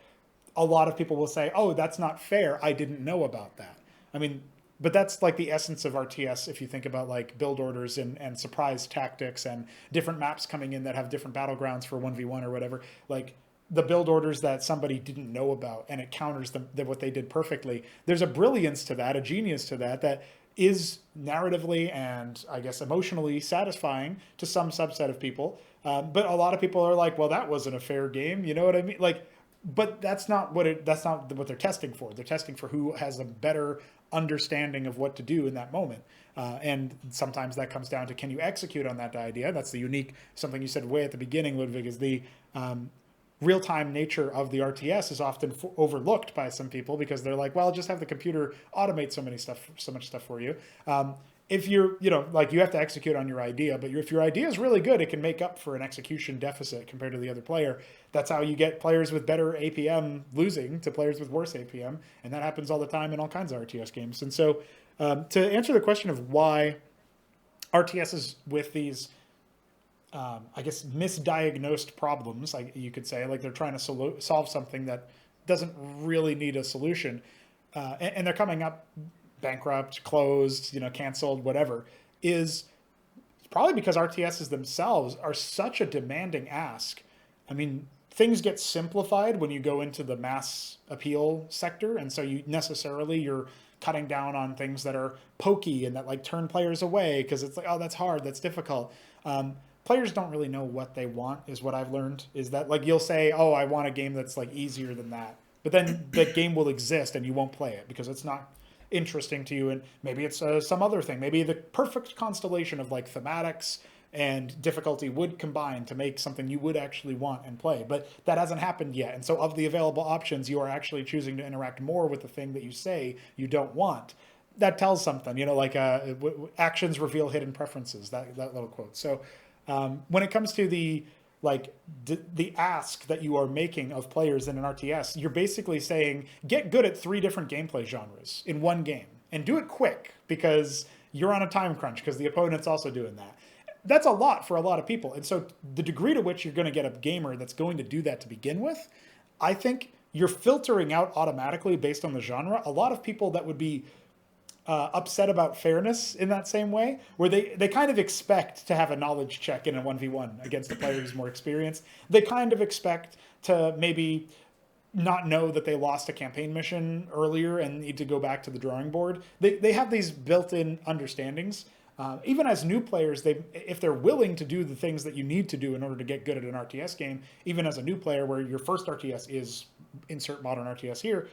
Speaker 2: a lot of people will say, oh, that's not fair, I didn't know about that. I mean, but that's like the essence of RTS if you think about like build orders and surprise tactics and different maps coming in that have different battlegrounds for 1v1 or whatever. Like the build orders that somebody didn't know about and it counters what they did perfectly. There's a brilliance to that, a genius to that is narratively and I guess emotionally satisfying to some subset of people. But a lot of people are like, well, that wasn't a fair game. You know what I mean? Like, but that's not what they're testing for. They're testing for who has a better understanding of what to do in that moment. And sometimes that comes down to, can you execute on that idea? That's the unique, something you said way at the beginning, Ludwig, is the real-time nature of the RTS is often overlooked by some people because they're like, well, just have the computer automate so much stuff for you. If you're, like you have to execute on your idea, but if your idea is really good, it can make up for an execution deficit compared to the other player. That's how you get players with better APM losing to players with worse APM. And that happens all the time in all kinds of RTS games. And so to answer the question of why RTSs with these, I guess, misdiagnosed problems, you could say, like they're trying to solve something that doesn't really need a solution. And they're coming up bankrupt, closed, canceled, whatever, is probably because RTSs themselves are such a demanding ask. I mean, things get simplified when you go into the mass appeal sector, and so you're cutting down on things that are pokey and that like turn players away because it's like, oh, that's hard, that's difficult. Players don't really know what they want, is what I've learned, is that like you'll say, oh, I want a game that's like easier than that, but then that game will exist and you won't play it because it's not interesting to you, and maybe it's some other thing. Maybe the perfect constellation of like thematics and difficulty would combine to make something you would actually want and play, but that hasn't happened yet. And so of the available options, you are actually choosing to interact more with the thing that you say you don't want. That tells something, like actions reveal hidden preferences, that little quote. So when it comes to the ask that you are making of players in an RTS, you're basically saying, get good at 3 different gameplay genres in one game and do it quick because you're on a time crunch because the opponent's also doing that. That's a lot for a lot of people. And so the degree to which you're going to get a gamer that's going to do that to begin with, I think you're filtering out automatically based on the genre a lot of people that would be upset about fairness in that same way, where they kind of expect to have a knowledge check in a 1v1 against the player who's more experienced. They kind of expect to maybe not know that they lost a campaign mission earlier and need to go back to the drawing board. They have these built-in understandings. Even as new players, if they're willing to do the things that you need to do in order to get good at an RTS game, even as a new player where your first RTS is insert modern RTS here,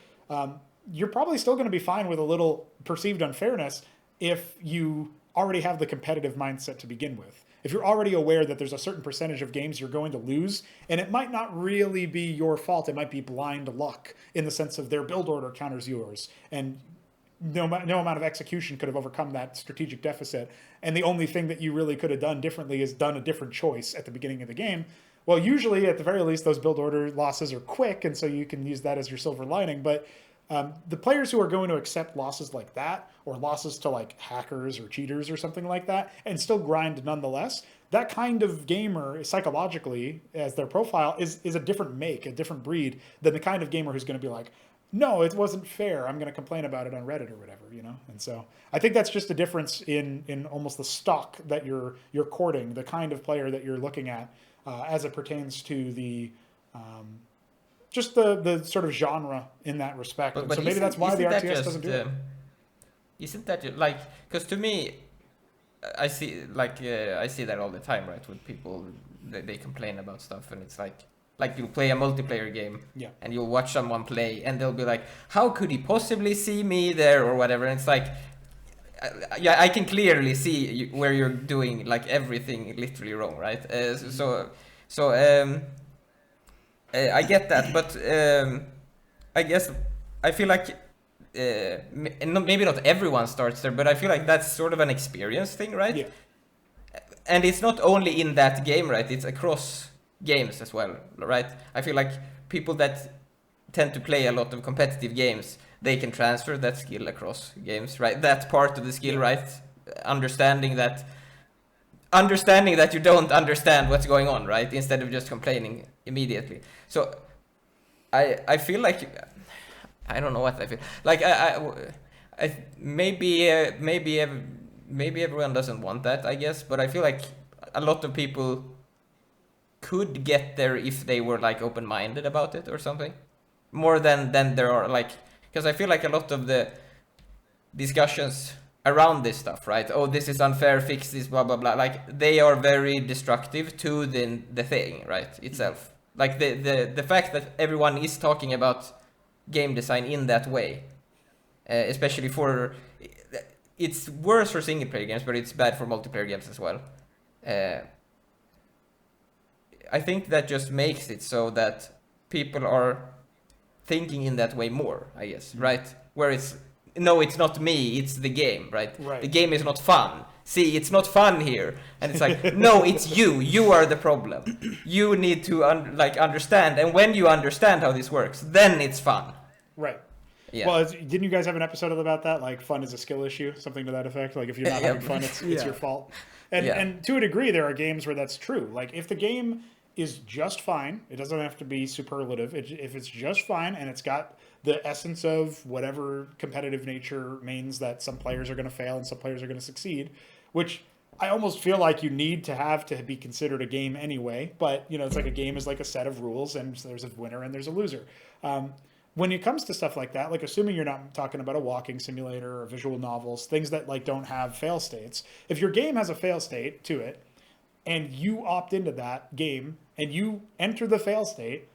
Speaker 2: you're probably still going to be fine with a little perceived unfairness if you already have the competitive mindset to begin with. If you're already aware that there's a certain percentage of games you're going to lose, and it might not really be your fault, it might be blind luck in the sense of their build order counters yours, and no amount of execution could have overcome that strategic deficit, and the only thing that you really could have done differently is done a different choice at the beginning of the game. Well, usually, at the very least, those build order losses are quick, and so you can use that as your silver lining, but the players who are going to accept losses like that, or losses to like hackers or cheaters or something like that, and still grind nonetheless, that kind of gamer psychologically, as their profile, is a different make, a different breed than the kind of gamer who's going to be like, no, it wasn't fair, I'm going to complain about it on Reddit or whatever, And so I think that's just a difference in almost the stock that you're courting, the kind of player that you're looking at as it pertains to the just the sort of genre in that respect.
Speaker 3: But
Speaker 2: so maybe that's why the RTS doesn't do it.
Speaker 3: Isn't that like, because to me, I see that all the time, right? With people, they complain about stuff, and it's like you'll play a multiplayer game, and you'll watch someone play, and they'll be like, how could he possibly see me there or whatever? And it's like, I can clearly see where you're doing like everything literally wrong, right? I get that, but I guess I feel like maybe not everyone starts there, but I feel like that's sort of an experience thing, right?
Speaker 2: Yeah.
Speaker 3: And it's not only in that game, right? It's across games as well, right? I feel like people that tend to play a lot of competitive games, they can transfer that skill across games, right? That part of the skill, right? Understanding that you don't understand what's going on, right? Instead of just complaining immediately. So I feel like, I don't know what I feel like. Maybe everyone doesn't want that, I guess, but I feel like a lot of people could get there if they were like open-minded about it or something, more than there are, like, because I feel like a lot of the discussions around this stuff, right? Oh, this is unfair, fix this, blah blah blah. Like they are very destructive to the thing, right, itself. Like the fact that everyone is talking about game design in that way, especially for, it's worse for single player games, but it's bad for multiplayer games as well. I think that just makes it so that people are thinking in that way more, I guess, right? Where it's, no, it's not me, it's the game, right? The game is not fun. See, it's not fun here. And it's like, no, it's you. You are the problem. You need to understand. And when you understand how this works, then it's fun.
Speaker 2: Right.
Speaker 3: Yeah.
Speaker 2: Well, didn't you guys have an episode about that? Like, fun is a skill issue, something to that effect. Like, if you're not having fun, it's your fault. And to a degree, there are games where that's true. Like, if the game is just fine, it doesn't have to be superlative. If it's just fine and it's got the essence of whatever competitive nature means that some players are going to fail and some players are going to succeed, which I almost feel like you need to have to be considered a game anyway. But, you know, it's like a game is like a set of rules, and there's a winner and there's a loser. When it comes to stuff like that, like assuming you're not talking about a walking simulator or visual novels, things that like don't have fail states. If your game has a fail state to it and you opt into that game and you enter the fail state,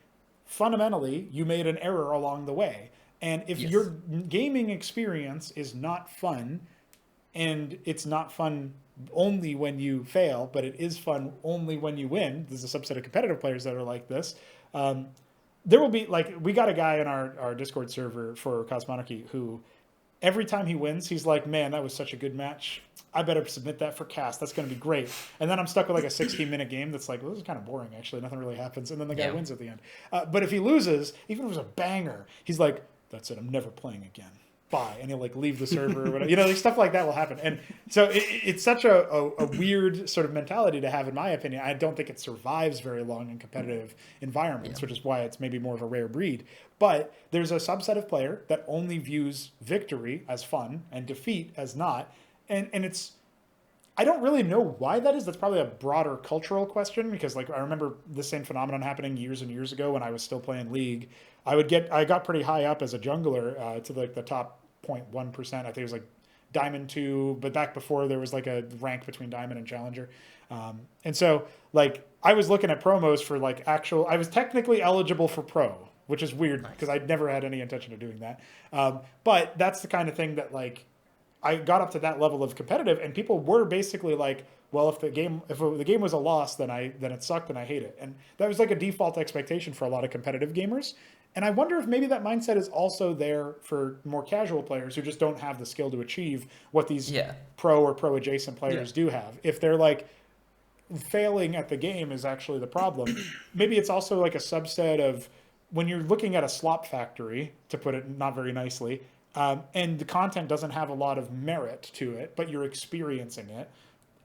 Speaker 2: fundamentally you made an error along the way. And if your gaming experience is not fun, and it's not fun only when you fail, but it is fun only when you win, there's a subset of competitive players that are like this. There will be, like, we got a guy in our Discord server for Cosmonarchy who every time he wins, he's like, man, that was such a good match. I better submit that for cast. That's going to be great. And then I'm stuck with like a 16-minute game that's like, well, this is kind of boring, actually. Nothing really happens. And then the guy wins at the end. But if he loses, even if it was a banger, he's like, that's it. I'm never playing again. Bye. And he'll like leave the server or whatever. You know, like, stuff like that will happen. And so it's such a weird sort of mentality to have, in my opinion. I don't think it survives very long in competitive environments, which is why it's maybe more of a rare breed. But there's a subset of player that only views victory as fun and defeat as not. And it's, I don't really know why that is. That's probably a broader cultural question, because like I remember the same phenomenon happening years and years ago when I was still playing League. I got pretty high up as a jungler to like the top 0.1%. I think it was like Diamond 2, but back before there was like a rank between Diamond and Challenger. And so like I was looking at promos for like I was technically eligible for pro, which is weird because I'd never had any intention of doing that. But that's the kind of thing that like I got up to that level of competitive, and people were basically like, well, if the game was a loss, then it sucked and I hate it. And that was like a default expectation for a lot of competitive gamers. And I wonder if maybe that mindset is also there for more casual players who just don't have the skill to achieve what these pro or pro adjacent players do have. If they're like failing at the game is actually the problem, maybe it's also like a subset of when you're looking at a slop factory, to put it not very nicely, and the content doesn't have a lot of merit to it, but you're experiencing it.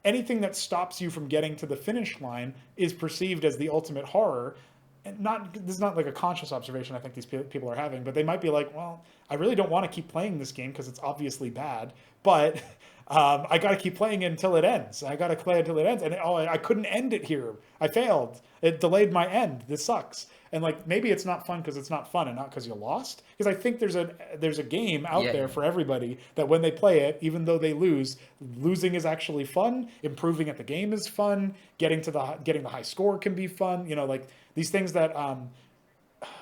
Speaker 2: Anything that stops you from getting to the finish line is perceived as the ultimate horror. And this is not like a conscious observation I think these people are having, but they might be like, well, I really don't want to keep playing this game because it's obviously bad, but I got to keep playing it until it ends. I got to play until it ends. And I couldn't end it here. I failed. It delayed my end. This sucks. And like, maybe it's not fun because it's not fun and not because you lost. Because I think there's a game out there for everybody that when they play it, even though they lose, losing is actually fun. Improving at the game is fun. Getting the high score can be fun. You know, like these things that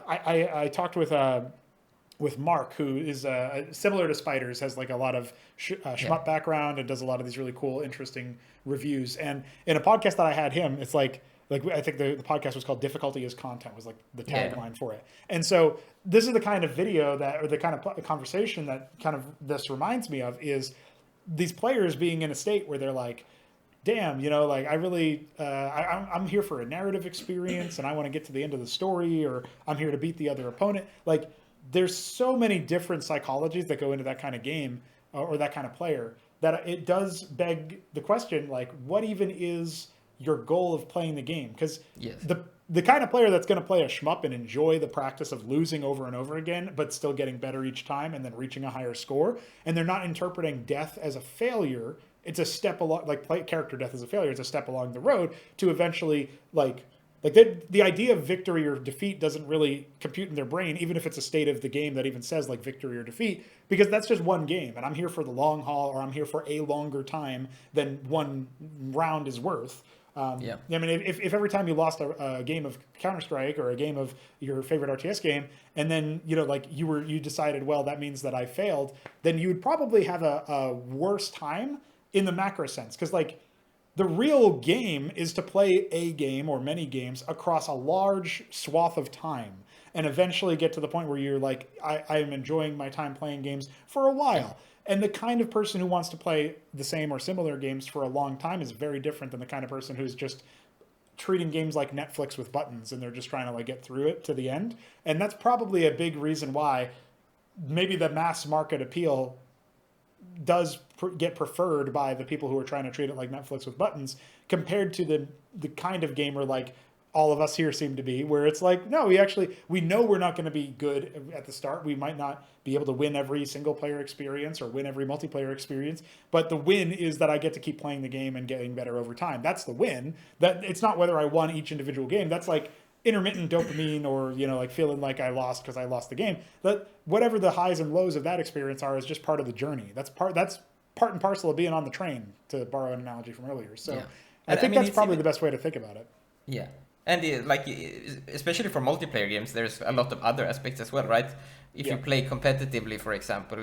Speaker 2: I talked with Mark, who is similar to Spiders, has like a lot of shmup background and does a lot of these really cool, interesting reviews. And in a podcast that I had him, it's like I think the podcast was called "Difficulty is Content" was like the tagline for it. And so this is the kind of video or the kind of conversation that kind of this reminds me of, is these players being in a state where they're like, damn, you know, like I really, I'm here for a narrative experience and I want to get to the end of the story, or I'm here to beat the other opponent. Like, there's so many different psychologies that go into that kind of game or that kind of player that it does beg the question, like, what even is your goal of playing the game? Because the kind of player that's going to play a shmup and enjoy the practice of losing over and over again, but still getting better each time and then reaching a higher score, and they're not interpreting death as a failure. It's a step along, like character death as a failure. It's a step along the road to eventually like Like the idea of victory or defeat doesn't really compute in their brain, even if it's a state of the game that even says like victory or defeat, because that's just one game, and I'm here for the long haul, or I'm here for a longer time than one round is worth.
Speaker 3: Yeah.
Speaker 2: I mean, if every time you lost a game of Counter-Strike or a game of your favorite RTS game, and then like you decided, well, that means that I failed, then you would probably have a worse time in the macro sense, because like the real game is to play a game or many games across a large swath of time, and eventually get to the point where you're like, I am enjoying my time playing games for a while. And the kind of person who wants to play the same or similar games for a long time is very different than the kind of person who's just treating games like Netflix with buttons, and they're just trying to like get through it to the end. And that's probably a big reason why maybe the mass market appeal does get preferred by the people who are trying to treat it like Netflix with buttons, compared to the kind of gamer like all of us here seem to be, where it's like, no, we know we're not going to be good at the start. We might not be able to win every single player experience or win every multiplayer experience, but the win is that I get to keep playing the game and getting better over time. That's the win. That it's not whether I won each individual game. That's like intermittent dopamine, or like feeling like I lost because I lost the game. That whatever the highs and lows of that experience are is just part of the journey. That's part and parcel of being on the train, to borrow an analogy from earlier. So yeah. I think that's probably the best way to think about it.
Speaker 3: Yeah. And especially for multiplayer games, there's a lot of other aspects as well, right? If you play competitively, for example,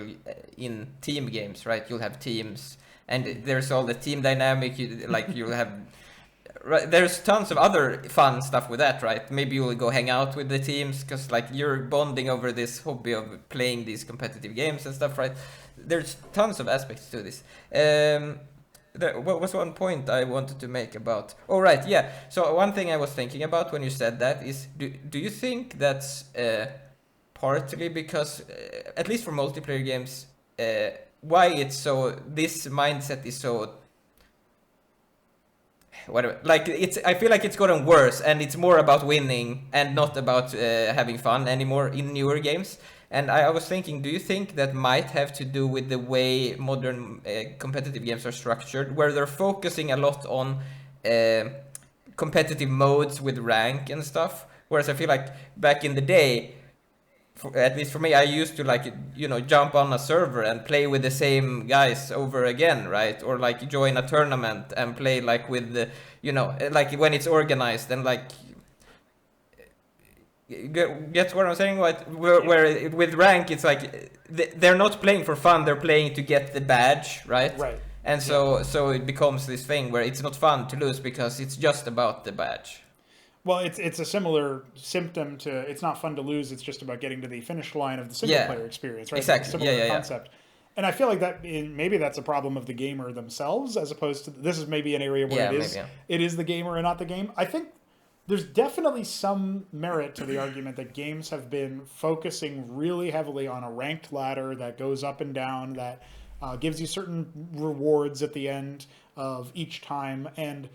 Speaker 3: in team games, right, you'll have teams, and there's all the team dynamic. You'll have, right, there's tons of other fun stuff with that, right? Maybe you'll go hang out with the teams because like you're bonding over this hobby of playing these competitive games and stuff, right? There's tons of aspects to this. What was one point I wanted to make about? Oh, right, yeah. So one thing I was thinking about when you said that is, do you think that's partly because, at least for multiplayer games, why it's so, this mindset is so, whatever, like I feel like it's gotten worse, and it's more about winning and not about having fun anymore in newer games. And I was thinking, do you think that might have to do with the way modern competitive games are structured, where they're focusing a lot on competitive modes with rank and stuff? Whereas I feel like back in the day, at least for me, I used to jump on a server and play with the same guys over again, right? Or like join a tournament and play like with the, like when it's organized, and like, get what I'm saying? Right? Where with rank, it's like they're not playing for fun; they're playing to get the badge, right?
Speaker 2: Right.
Speaker 3: And so it becomes this thing where it's not fun to lose because it's just about the badge.
Speaker 2: Well, it's a similar symptom to, it's not fun to lose. It's just about getting to the finish line of the single player experience, right?
Speaker 3: Exactly.
Speaker 2: It's a similar concept. And I feel like that maybe that's a problem of the gamer themselves, as opposed to, this is maybe an area where it is the gamer and not the game. I think there's definitely some merit to the argument that games have been focusing really heavily on a ranked ladder that goes up and down, that gives you certain rewards at the end of each time, and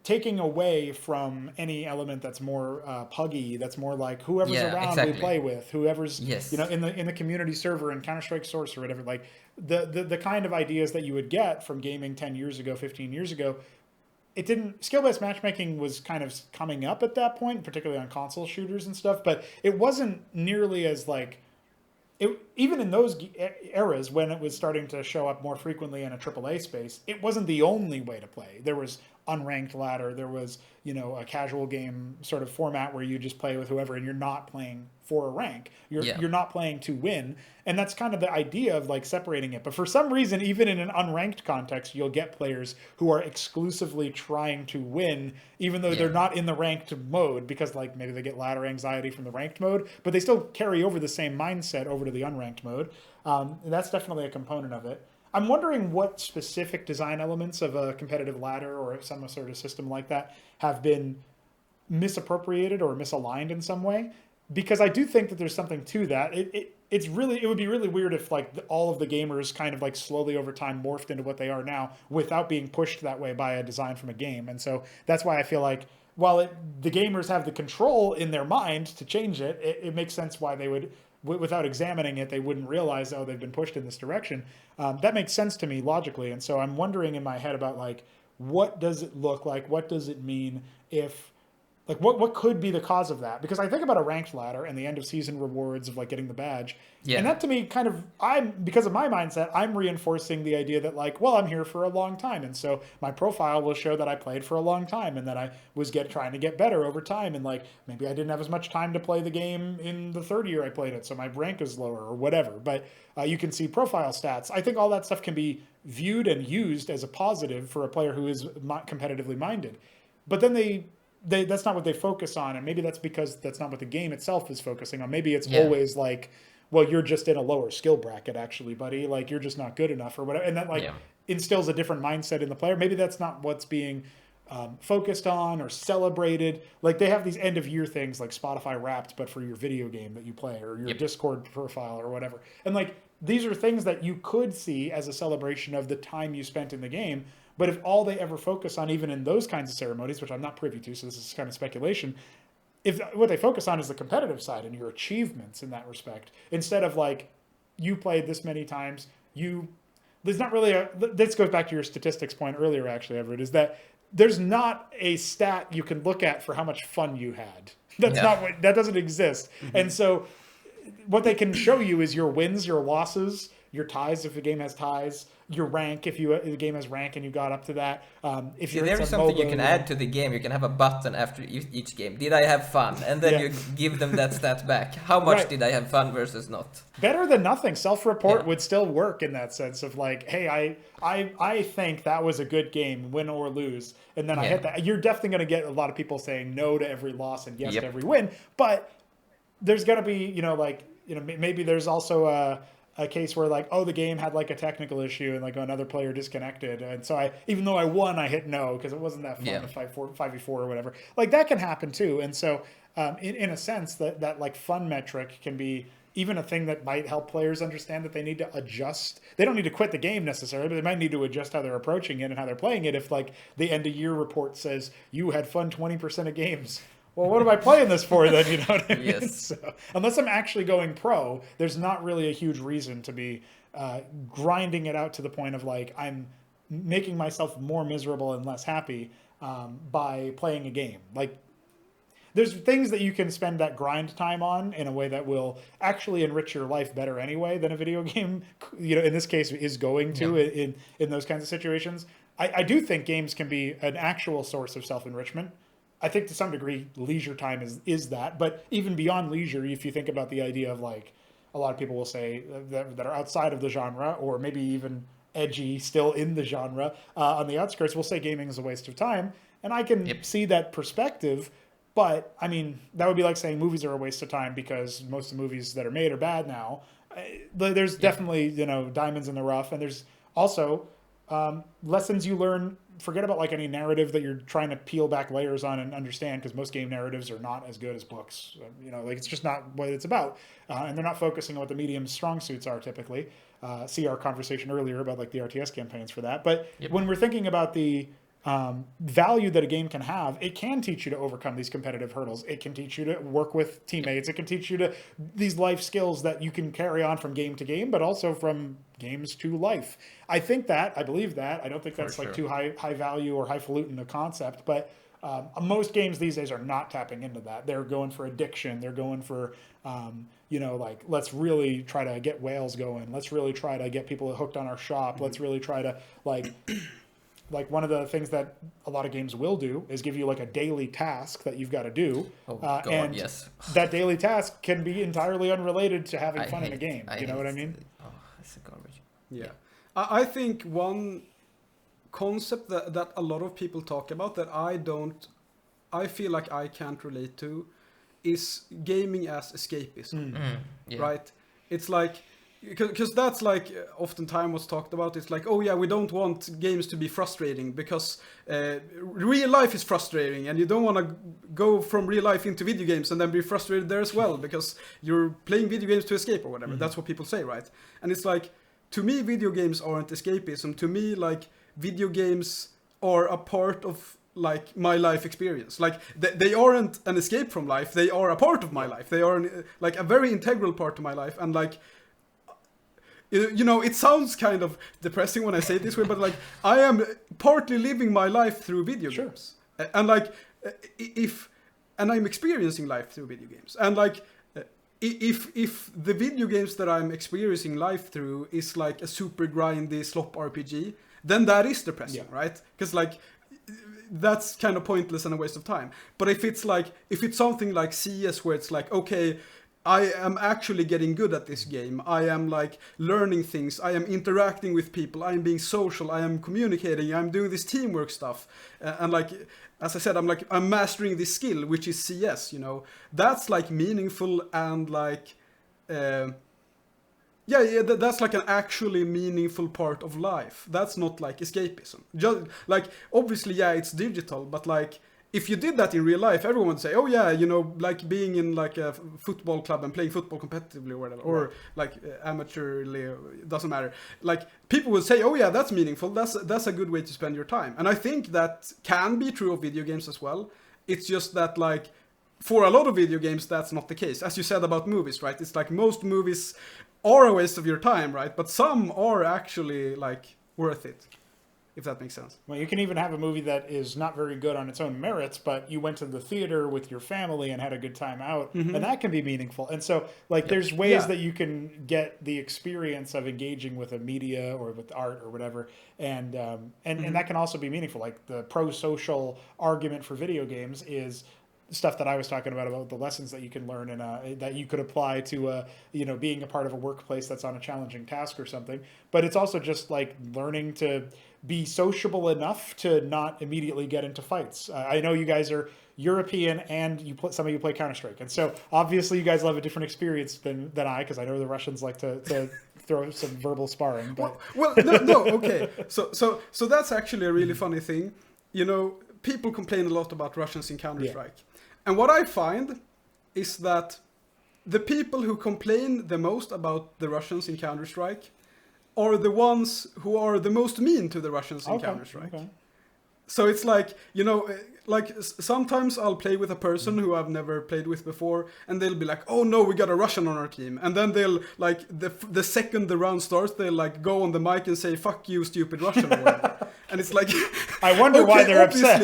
Speaker 2: taking away from any element that's more puggy, that's more like whoever's around we play with, whoever's in the community server and Counter-Strike Source or whatever, like the kind of ideas that you would get from gaming 10 years ago, 15 years ago. It didn't, skill-based matchmaking was kind of coming up at that point, particularly on console shooters and stuff, but it wasn't nearly as like, even in those eras when it was starting to show up more frequently in a AAA space, it wasn't the only way to play. There was unranked ladder, there was, a casual game sort of format where you just play with whoever and you're not playing for a rank. You're not playing to win. And that's kind of the idea of like separating it. But for some reason, even in an unranked context, you'll get players who are exclusively trying to win, even though they're not in the ranked mode, because like maybe they get ladder anxiety from the ranked mode, but they still carry over the same mindset over to the unranked mode. And that's definitely a component of it. I'm wondering what specific design elements of a competitive ladder or some sort of system like that have been misappropriated or misaligned in some way, because I do think that there's something to that. It would be really weird if like all of the gamers kind of like slowly over time morphed into what they are now without being pushed that way by a design from a game. And so that's why I feel like while the gamers have the control in their mind to change it, it makes sense why they would, without examining it, they wouldn't realize, oh, they've been pushed in this direction. That makes sense to me logically. And so I'm wondering in my head about like, what does it look like? What does it mean if like what could be the cause of that? Because I think about a ranked ladder and the end of season rewards of like getting the badge.
Speaker 3: Yeah.
Speaker 2: And that to me kind of, because of my mindset, I'm reinforcing the idea that like, well, I'm here for a long time. And so my profile will show that I played for a long time and that I was trying to get better over time. And like, maybe I didn't have as much time to play the game in the third year I played it. So my rank is lower or whatever. But you can see profile stats. I think all that stuff can be viewed and used as a positive for a player who is competitively minded. But then that's not what they focus on, and maybe that's because that's not what the game itself is focusing on. Maybe it's always like, well, you're just in a lower skill bracket, actually, buddy. Like, you're just not good enough or whatever. And that instills a different mindset in the player. Maybe that's not what's being focused on or celebrated. Like, they have these end of year things like Spotify Wrapped, but for your video game that you play or your Discord profile or whatever. And like, these are things that you could see as a celebration of the time you spent in the game. But if all they ever focus on, even in those kinds of ceremonies, which I'm not privy to, so this is kind of speculation, if what they focus on is the competitive side and your achievements in that respect, instead of like, you played this many times, there's not really this goes back to your statistics point earlier, actually, Everett, is that there's not a stat you can look at for how much fun you had. That doesn't exist. Mm-hmm. And so what they can show you is your wins, your losses, your ties if the game has ties, your rank if the game has rank and you got up to that. If
Speaker 3: there is something you can add to the game. You can have a button after each game. Did I have fun? And then you give them that stat back. How much did I have fun versus not?
Speaker 2: Better than nothing. Self-report would still work in that sense of like, hey, I think that was a good game, win or lose. And then I hit that. You're definitely going to get a lot of people saying no to every loss and yes to every win. But there's going to be, maybe there's also a case where like, oh, the game had like a technical issue and like another player disconnected. And so even though I won, I hit no because it wasn't that fun to fight 5v4 or whatever. Like that can happen too. And so in a sense that like fun metric can be even a thing that might help players understand that they need to adjust. They don't need to quit the game necessarily, but they might need to adjust how they're approaching it and how they're playing it. If like the end of year report says you had fun 20% of games, well, what am I playing this for then? You know what I mean?
Speaker 3: Yes.
Speaker 2: So, unless I'm actually going pro, there's not really a huge reason to be grinding it out to the point of like I'm making myself more miserable and less happy by playing a game. Like there's things that you can spend that grind time on in a way that will actually enrich your life better anyway than a video game, in this case is going to in those kinds of situations. I do think games can be an actual source of self-enrichment. I think to some degree leisure time is that, but even beyond leisure, if you think about the idea of like a lot of people will say that are outside of the genre or maybe even edgy still in the genre on the outskirts will say gaming is a waste of time. And I can see that perspective, but I mean, that would be like saying movies are a waste of time because most of the movies that are made are bad now. There's definitely, diamonds in the rough. And there's also lessons you learn. Forget about like any narrative that you're trying to peel back layers on and understand because most game narratives are not as good as books. Like it's just not what it's about. And they're not focusing on what the medium's strong suits are typically. See our conversation earlier about like the RTS campaigns for that. But when we're thinking about the value that a game can have, it can teach you to overcome these competitive hurdles. It can teach you to work with teammates. It can teach you to these life skills that you can carry on from game to game, but also from games to life. I believe that. I don't think that's like too high value or highfalutin a concept, but most games these days are not tapping into that. They're going for addiction. They're going for, like, let's really try to get whales going. Let's really try to get people hooked on our shop. Let's really try to like one of the things that a lot of games will do is give you like a daily task that you've got to do.
Speaker 3: Oh, God,
Speaker 2: and that daily task can be entirely unrelated to having fun in a game. You know what I mean?
Speaker 3: It's a garbage.
Speaker 1: Yeah. I think one concept that a lot of people talk about that I feel like I can't relate to is gaming as escapism, right? It's like, because that's like oftentimes what's talked about. It's like, oh yeah, we don't want games to be frustrating because real life is frustrating and you don't want to go from real life into video games and then be frustrated there as well because you're playing video games to escape or whatever. That's what people say, right? And it's like, to me, video games aren't escapism. To me, like, video games are a part of like my life experience. Like they aren't an escape from life. They are a part of my life. They are like a very integral part of my life. And like, it sounds kind of depressing when I say it this way, but like I am partly living my life through video games. And like, if and I'm experiencing life through video games. And like, if the video games that I'm experiencing life through is like a super grindy slop RPG, then that is depressing, right? Because like, that's kind of pointless and a waste of time. But if it's something like CS, where it's like, okay, I am actually getting good at this game. I am like learning things. I am interacting with people. I am being social. I am communicating. I'm doing this teamwork stuff. And like, as I said, I'm mastering this skill, which is CS, you know. That's like meaningful and like, that's like an actually meaningful part of life. That's not like escapism. Just like, obviously, yeah, it's digital, but like, if you did that in real life, everyone would say, oh yeah, you know, like being in like a football club and playing football competitively or whatever, or like amateurly, it doesn't matter. Like, people would say, oh yeah, that's meaningful. That's a good way to spend your time. And I think that can be true of video games as well. It's just that like, for a lot of video games, that's not the case. As you said about movies, right? It's like most movies are a waste of your time, right? But some are actually like worth it. If that makes sense.
Speaker 2: Well, you can even have a movie that is not very good on its own merits, but you went to the theater with your family and had a good time out, and that can be meaningful. And so, like, there's ways that you can get the experience of engaging with a media or with art or whatever, and that can also be meaningful. Like, the pro-social argument for video games is stuff that I was talking about the lessons that you can learn and that you could apply to being a part of a workplace that's on a challenging task or something. But it's also just like learning to be sociable enough to not immediately get into fights. I know you guys are European and some of you play Counter-Strike, and so obviously you guys will have a different experience than I, because I know the Russians like to throw some verbal sparring. But
Speaker 1: no, okay. So that's actually a really funny thing. You know, people complain a lot about Russians in Counter-Strike. Yeah. And what I find is that the people who complain the most about the Russians in Counter-Strike are the ones who are the most mean to the Russians in Counter-Strike. Okay. So it's like, you know, like sometimes I'll play with a person who I've never played with before, and they'll be like, oh no, we got a Russian on our team. And then they'll like, the second the round starts, they'll like go on the mic and say, fuck you, stupid Russian, or whatever. And it's like,
Speaker 2: I wonder why they're upset.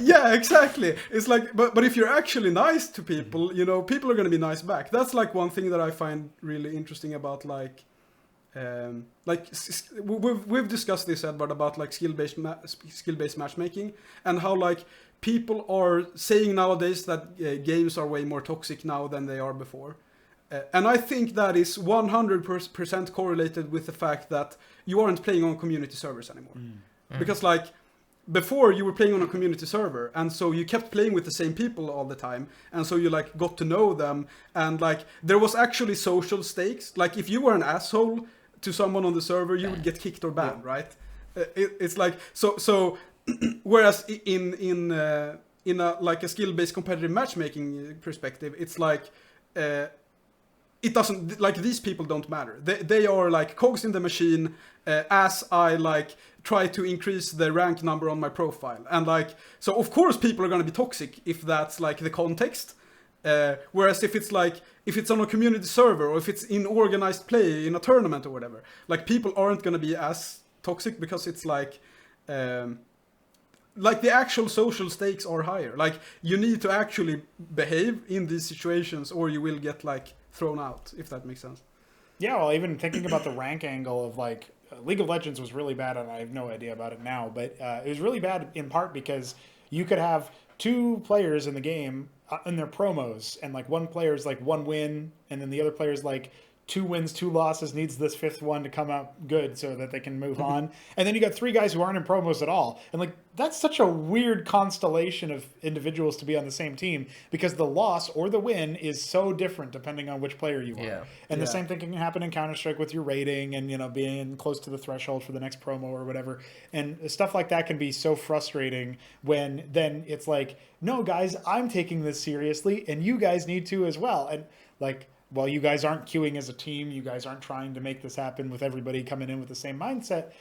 Speaker 1: Yeah, exactly. It's like, but if you're actually nice to people, you know, people are going to be nice back. That's like one thing that I find really interesting about like we've discussed this, Edward, about like skill-based matchmaking, and how like people are saying nowadays that games are way more toxic now than they are before. And I think that is 100% correlated with the fact that you aren't playing on community servers anymore. Because like before you were playing on a community server, and so you kept playing with the same people all the time, and so you like got to know them, and like there was actually social stakes. Like if you were an asshole to someone on the server, you would get kicked or banned, right? It's like so whereas in a like a skill-based competitive matchmaking perspective, it's like it doesn't, like, these people don't matter. They are like cogs in the machine as I like try to increase the rank number on my profile. And like, so of course people are going to be toxic if that's like the context. Whereas if it's on a community server, or if it's in organized play in a tournament or whatever, like people aren't going to be as toxic, because it's like the actual social stakes are higher. Like you need to actually behave in these situations, or you will get like thrown out, if that makes sense.
Speaker 2: Yeah, well, even thinking about the rank angle of like League of Legends was really bad, and I have no idea about it now, but it was really bad in part because you could have two players in the game in their promos, and like one player's like 1 win, and then the other player's like 2 wins, 2 losses, needs this 5th one to come out good so that they can move on. And then you got 3 guys who aren't in promos at all. And like, that's such a weird constellation of individuals to be on the same team, because the loss or the win is so different depending on which player you are. Yeah. And the same thing can happen in Counter-Strike with your rating and, you know, being close to the threshold for the next promo or whatever. And stuff like that can be so frustrating when then it's like, no guys, I'm taking this seriously and you guys need to as well. And like, well, you guys aren't queuing as a team. You guys aren't trying to make this happen with everybody coming in with the same mindset.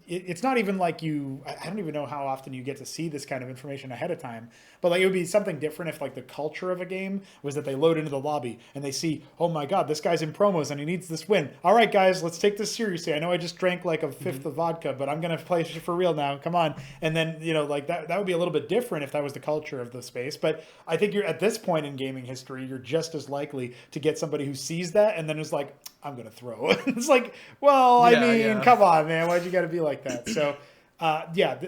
Speaker 2: It's not even like I don't even know how often you get to see this kind of information ahead of time. But like it would be something different if like the culture of a game was that they load into the lobby and they see, oh my God, this guy's in promos and he needs this win. All right, guys, let's take this seriously. I know I just drank like a fifth of vodka, but I'm going to play for real now. Come on. And then, like that would be a little bit different if that was the culture of the space. But I think you're at this point in gaming history, you're just as likely to get somebody who sees that and then is like, I'm going to throw. It's like, well, come on, man. Why'd you got to be like that? So,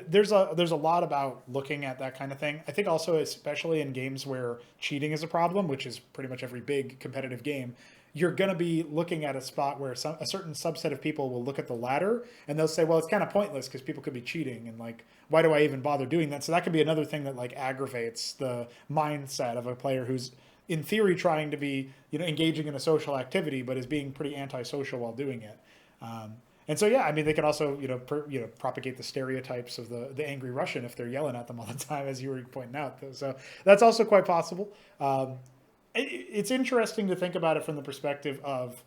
Speaker 2: there's a lot about looking at that kind of thing. I think also, especially in games where cheating is a problem, which is pretty much every big competitive game, you're going to be looking at a spot where a certain subset of people will look at the ladder and they'll say, well, it's kind of pointless because people could be cheating. And like, why do I even bother doing that? So that could be another thing that like aggravates the mindset of a player who's in theory trying to be, engaging in a social activity, but is being pretty antisocial while doing it. And so, they can also, propagate the stereotypes of the angry Russian if they're yelling at them all the time, as you were pointing out. So that's also quite possible. It's interesting to think about it from the perspective of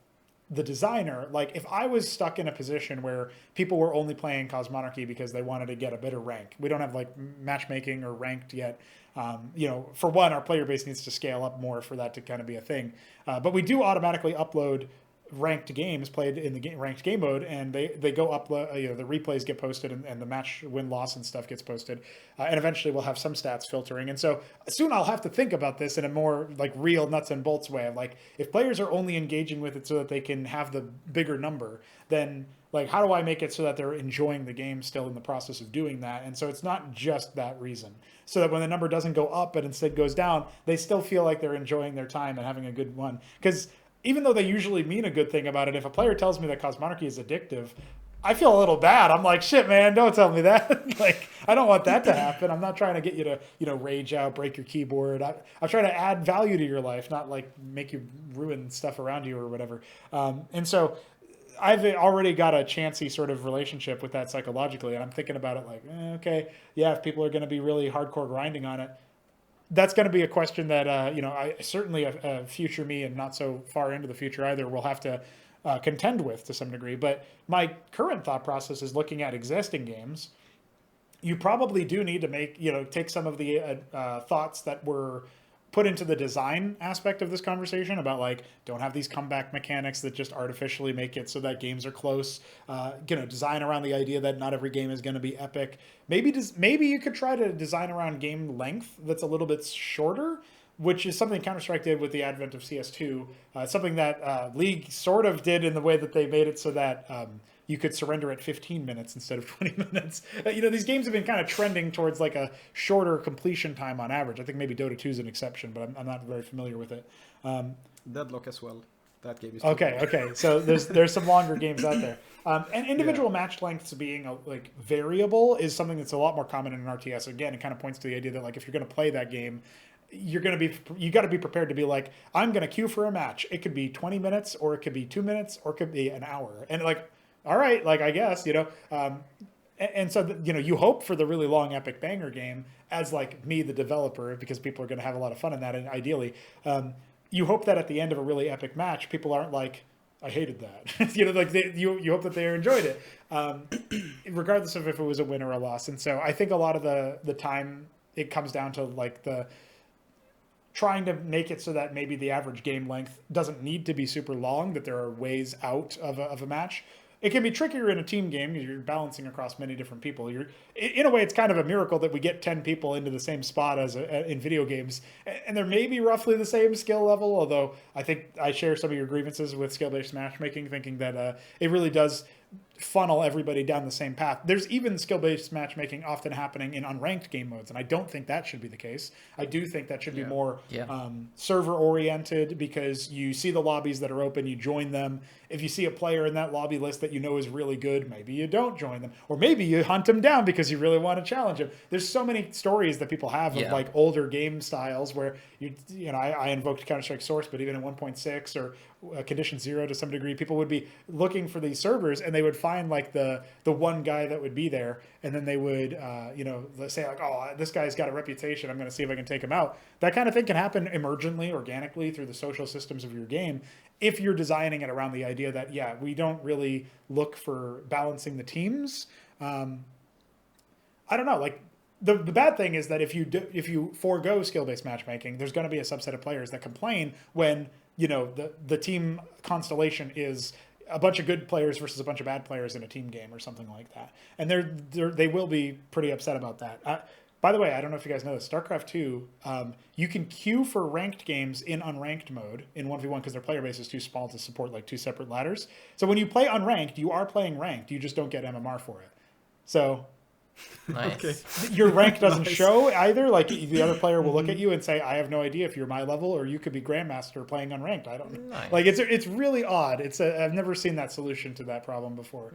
Speaker 2: the designer. Like if I was stuck in a position where people were only playing Cosmonarchy because they wanted to get a better rank, we don't have like matchmaking or ranked yet. For one, our player base needs to scale up more for that to kind of be a thing. But we do automatically upload ranked games played in the ranked game mode, and they go upload. The replays get posted, and the match win-loss and stuff gets posted, and eventually we'll have some stats filtering. And so soon I'll have to think about this in a more like real nuts and bolts way. Like if players are only engaging with it so that they can have the bigger number, then like how do I make it so that they're enjoying the game still in the process of doing that? And so it's not just that reason. So that when the number doesn't go up but instead goes down, they still feel like they're enjoying their time and having a good one. Because even though they usually mean a good thing about it, if a player tells me that Cosmonarchy is addictive, I feel a little bad. I'm like, shit, man, don't tell me that. Like, I don't want that to happen. I'm not trying to get you to, rage out, break your keyboard. I'm trying to add value to your life, not like make you ruin stuff around you or whatever. And so I've already got a chancy sort of relationship with that psychologically. And I'm thinking about it like, okay, yeah, if people are going to be really hardcore grinding on it, that's going to be a question that, I certainly a future me and not so far into the future either will have to contend with to some degree. But my current thought process is looking at existing games. You probably do need to take some of the thoughts that were put into the design aspect of this conversation about like, don't have these comeback mechanics that just artificially make it so that games are close. Design around the idea that not every game is going to be epic. Maybe you could try to design around game length that's a little bit shorter, which is something Counter-Strike did with the advent of CS2. Something that League sort of did in the way that they made it so that you could surrender at 15 minutes instead of 20 minutes. These games have been kind of trending towards like a shorter completion time on average. I think maybe Dota 2 is an exception, but I'm not very familiar with it.
Speaker 1: Deadlock as well. That game is
Speaker 2: okay. So there's some longer games out there. And individual match lengths being variable is something that's a lot more common in an RTS. Again, it kind of points to the idea that like if you're going to play that game, you got to be prepared to be like, I'm going to queue for a match. It could be 20 minutes or it could be 2 minutes or it could be an hour. And like, all right, like I guess, and so, you hope for the really long epic banger game as like me, the developer, because people are going to have a lot of fun in that. And ideally, you hope that at the end of a really epic match, people aren't like, I hated that. You hope that they enjoyed it, regardless of if it was a win or a loss. And so I think a lot of the time it comes down to like trying to make it so that maybe the average game length doesn't need to be super long, that there are ways out of a match. It can be trickier in a team game because you're balancing across many different people. In a way, it's kind of a miracle that we get 10 people into the same spot as in video games. And they're maybe roughly the same skill level, although I think I share some of your grievances with skill-based matchmaking, thinking that it really does funnel everybody down the same path. There's even skill-based matchmaking often happening in unranked game modes, and I don't think that should be the case. I do think that should be more server-oriented, because you see the lobbies that are open, you join them. If you see a player in that lobby list that you know is really good, maybe you don't join them, or maybe you hunt them down because you really want to challenge them. There's so many stories that people have of like older game styles where I invoked Counter-Strike Source, but even in 1.6 Condition Zero to some degree. People would be looking for these servers, and they would find like the one guy that would be there, and then they would let's say like, oh, this guy's got a reputation, I'm going to see if I can take him out. That kind of thing can happen emergently, organically through the social systems of your game, if you're designing it around the idea that, yeah, we don't really look for balancing the teams. I don't know, like the bad thing is that if you forego skill-based matchmaking, there's going to be a subset of players that complain when, you know, the team constellation is a bunch of good players versus a bunch of bad players in a team game or something like that. And they will be pretty upset about that. By the way, I don't know if you guys know this, StarCraft 2, you can queue for ranked games in unranked mode in 1v1 because their player base is too small to support like 2 separate ladders. So when you play unranked, you are playing ranked, you just don't get MMR for it. So
Speaker 3: Nice.
Speaker 2: your rank doesn't show either. Like the other player will look at you and say, I have no idea if you're my level, or you could be Grandmaster playing unranked. I don't know.
Speaker 3: Nice.
Speaker 2: Like it's really odd. I've never seen that solution to that problem before.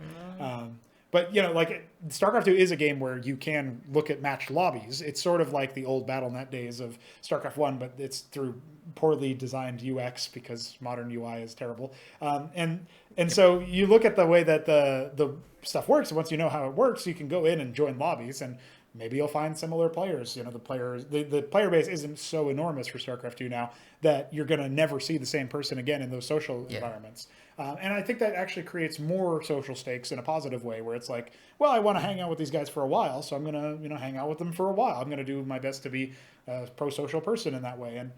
Speaker 2: But, you know, like StarCraft 2 is a game where you can look at matched lobbies. It's sort of like the old BattleNet days of StarCraft 1, but it's through poorly designed UX because modern UI is terrible. And so you look at the way that the stuff works, and once you know how it works, you can go in and join lobbies, and maybe you'll find similar players. You know, the player base isn't so enormous for StarCraft 2 now that you're going to never see the same person again in those social environments. And I think that actually creates more social stakes in a positive way, where it's like, well, I want to hang out with these guys for a while, so I'm going to, you know, hang out with them for a while. I'm going to do my best to be a pro-social person in that way. And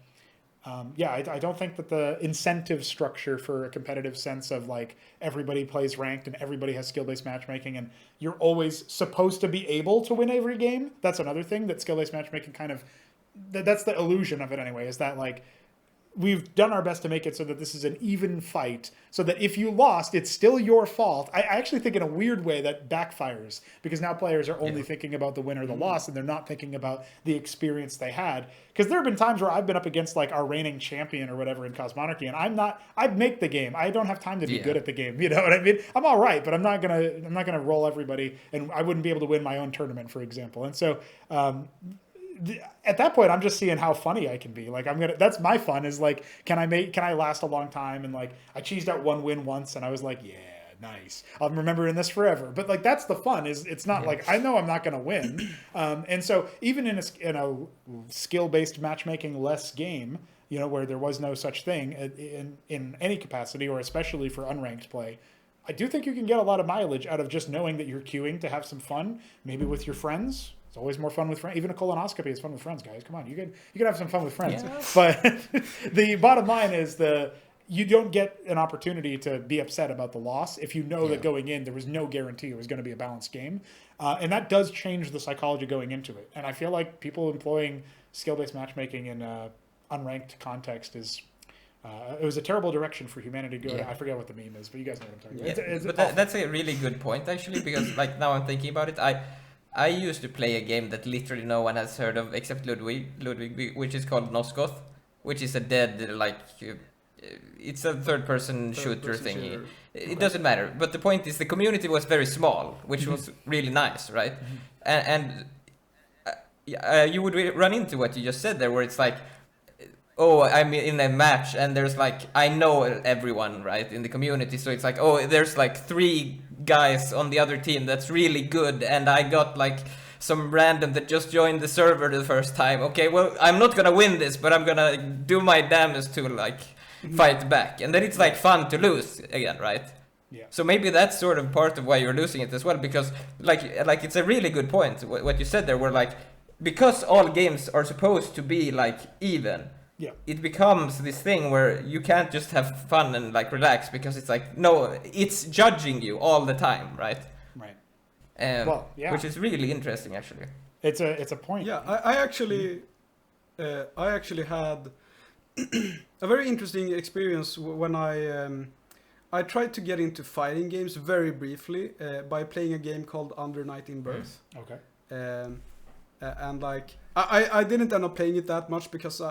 Speaker 2: I don't think that the incentive structure for a competitive sense of like everybody plays ranked and everybody has skill-based matchmaking and you're always supposed to be able to win every game. That's another thing that skill-based matchmaking kind of, that's the illusion of it anyway, is that like we've done our best to make it so that this is an even fight, so that if you lost, it's still your fault. I actually think in a weird way that backfires, because now players are only thinking about the win or the loss, and they're not thinking about the experience they had. Because there have been times where I've been up against like our reigning champion or whatever in Cosmonarchy, and I'd make the game. I don't have time to be good at the game. You know what I mean? I'm all right, but I'm not gonna roll everybody, and I wouldn't be able to win my own tournament, for example. And so at that point, I'm just seeing how funny I can be. Like that's my fun, is like, can I last a long time? And like, I cheesed out one win once and I was like, yeah, nice. I'm remembering this forever. But like, that's the fun, is it's not like, I know I'm not going to win. And so even in a skill-based matchmaking less game, you know, where there was no such thing in any capacity, or especially for unranked play, I do think you can get a lot of mileage out of just knowing that you're queuing to have some fun, maybe with your friends. It's always more fun with friends. Even a colonoscopy is fun with friends, guys. Come on, you can have some fun with friends. Yeah. But the bottom line is you don't get an opportunity to be upset about the loss if you know that going in there was no guarantee it was going to be a balanced game, and that does change the psychology going into it. And I feel like people employing skill-based matchmaking in unranked context is. It was a terrible direction for humanity to go. I forget what the meme is, but you guys know what I'm talking about.
Speaker 3: But that's a really good point, actually, because like now I'm thinking about it, I used to play a game that literally no one has heard of except Ludwig, which is called Nosgoth, which is a dead, like, it's a third-person shooter thingy. It doesn't matter. But the point is the community was very small, which was really nice, right? And you would run into what you just said there, where it's like, oh, I'm in a match and there's like, I know everyone, right, in the community. So it's like, oh, there's like 3 guys on the other team that's really good, and I got like some random that just joined the server the first time. Okay, well, I'm not gonna win this, but I'm gonna do my damnedest to like fight back. And then it's like fun to lose again, right?
Speaker 2: Yeah.
Speaker 3: So maybe that's sort of part of why you're losing it as well, because like it's a really good point what you said there, where like, because all games are supposed to be like even, it becomes this thing where you can't just have fun and like relax, because it's like, no, it's judging you all the time, right?
Speaker 2: Right.
Speaker 3: Which is really interesting, actually.
Speaker 2: It's a point.
Speaker 1: Yeah, I actually had a very interesting experience when I tried to get into fighting games very briefly by playing a game called Under Night in Birth.
Speaker 2: Okay.
Speaker 1: And like I didn't end up playing it that much, because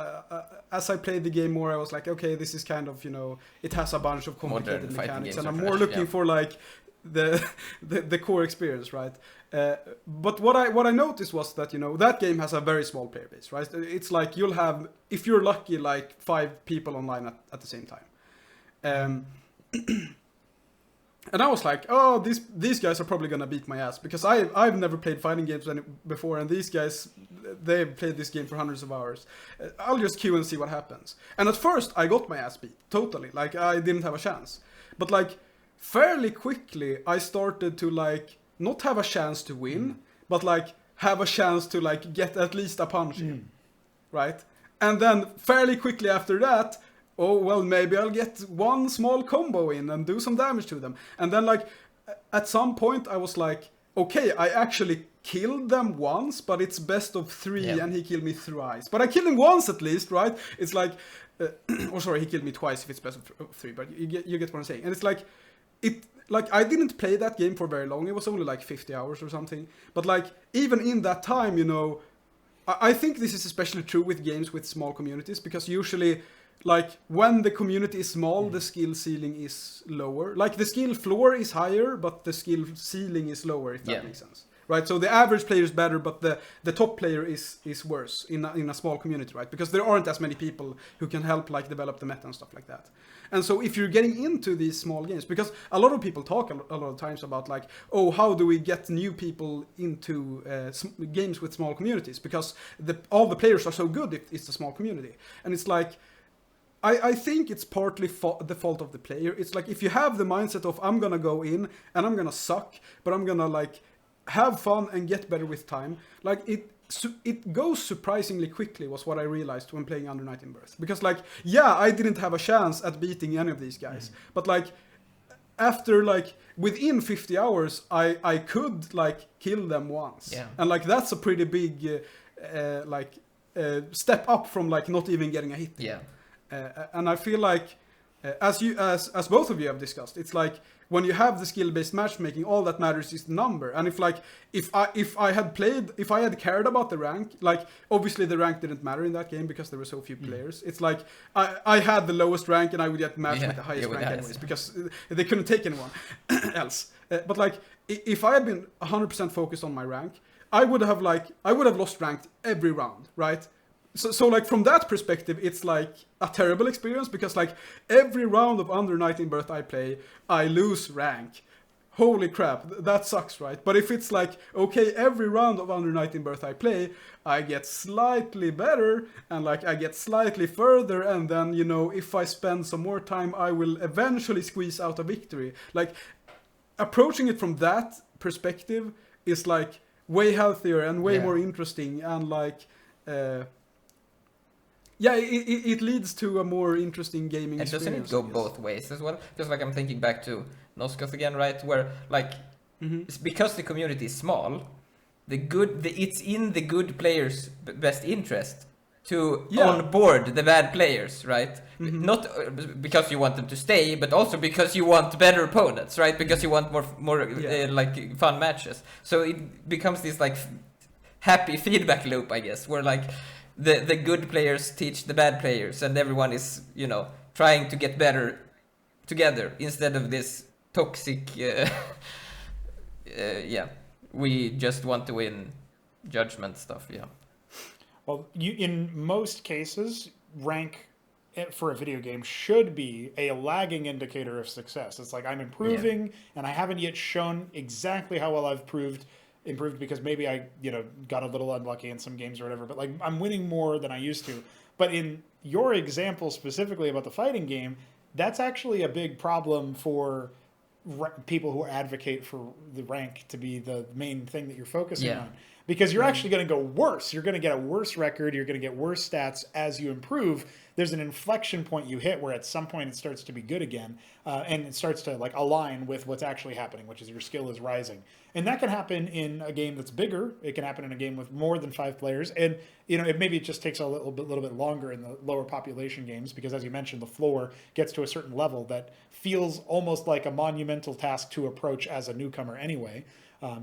Speaker 1: as I played the game more, I was like, okay, this is kind of, you know, it has a bunch of complicated mechanics, and I'm more looking for like the core experience, right? But what I noticed was that, you know, that game has a very small player base, right? It's like you'll have, if you're lucky, like 5 people online at the same time. Um, and I was like, oh, these guys are probably gonna beat my ass because I've never played fighting games before, and these guys, they've played this game for hundreds of hours. I'll just queue and see what happens. And at first, I got my ass beat totally. Like I didn't have a chance. But like fairly quickly, I started to like not have a chance to win, but like have a chance to like get at least a punch in, right? And then fairly quickly after that, oh, well, maybe I'll get one small combo in and do some damage to them. And then, like, at some point, I was like, okay, I actually killed them once, but it's best of 3, and he killed me thrice. But I killed him once at least, right? It's like, or sorry, he killed me twice if it's best of 3, but you get what I'm saying. And it's like, I didn't play that game for very long. It was only like 50 hours or something. But like, even in that time, you know, I think this is especially true with games with small communities, because usually, like, when the community is small, the skill ceiling is lower. Like, the skill floor is higher, but the skill ceiling is lower, if that makes sense. Right? So the average player is better, but the top player is worse in a small community, right? Because there aren't as many people who can help, like, develop the meta and stuff like that. And so if you're getting into these small games, because a lot of people talk a lot of times about, like, oh, how do we get new people into games with small communities? Because all the players are so good if it's a small community. And it's like, I think it's partly the fault of the player. It's like, if you have the mindset of, I'm gonna go in and I'm gonna suck, but I'm gonna like have fun and get better with time, like it goes surprisingly quickly, was what I realized when playing Under Night in Birth. Because like, yeah, I didn't have a chance at beating any of these guys, but like after like within 50 hours, I could like kill them once, and like that's a pretty big step up from like not even getting a hit. And I feel like, as both of you have discussed, it's like when you have the skill-based matchmaking, all that matters is the number. And if I had cared about the rank, like obviously the rank didn't matter in that game because there were so few players. It's like I had the lowest rank and I would get matched with the highest rank anyways, because they couldn't take anyone else. But like if I had been 100% focused on my rank, I would have lost ranked every round, right? So like from that perspective, it's like a terrible experience, because like every round of Under Night in Birth I play, I lose rank. Holy crap, that sucks, right? But if it's like, okay, every round of Under Night in Birth I play, I get slightly better, and like I get slightly further, and then, you know, if I spend some more time, I will eventually squeeze out a victory. Like, approaching it from that perspective is like way healthier and way more interesting, and like it leads to a more interesting gaming experience.
Speaker 3: And doesn't it go both ways as well? Just like I'm thinking back to Noscos again, right? Where like it's because the community is small, it's in the good players' best interest to onboard the bad players, right? Not because you want them to stay, but also because you want better opponents, right? Because you want more like fun matches. So it becomes this like happy feedback loop, I guess, where like the good players teach the bad players, and everyone is, you know, trying to get better together instead of this toxic we just want to win judgment stuff.
Speaker 2: Well, in most cases, rank for a video game should be a lagging indicator of success. It's like, I'm improving and I haven't yet shown exactly how well I've improved because maybe I, you know, got a little unlucky in some games or whatever, but like I'm winning more than I used to. But in your example specifically about the fighting game, that's actually a big problem for people who advocate for the rank to be the main thing that you're focusing on. Because you're actually going to go worse. You're going to get a worse record. You're going to get worse stats as you improve. There's an inflection point you hit where at some point it starts to be good again. And it starts to like align with what's actually happening, which is your skill is rising. And that can happen in a game that's bigger. It can happen in a game with more than 5 players. And, you know, maybe it just takes a little bit longer in the lower population games because, as you mentioned, the floor gets to a certain level that feels almost like a monumental task to approach as a newcomer anyway,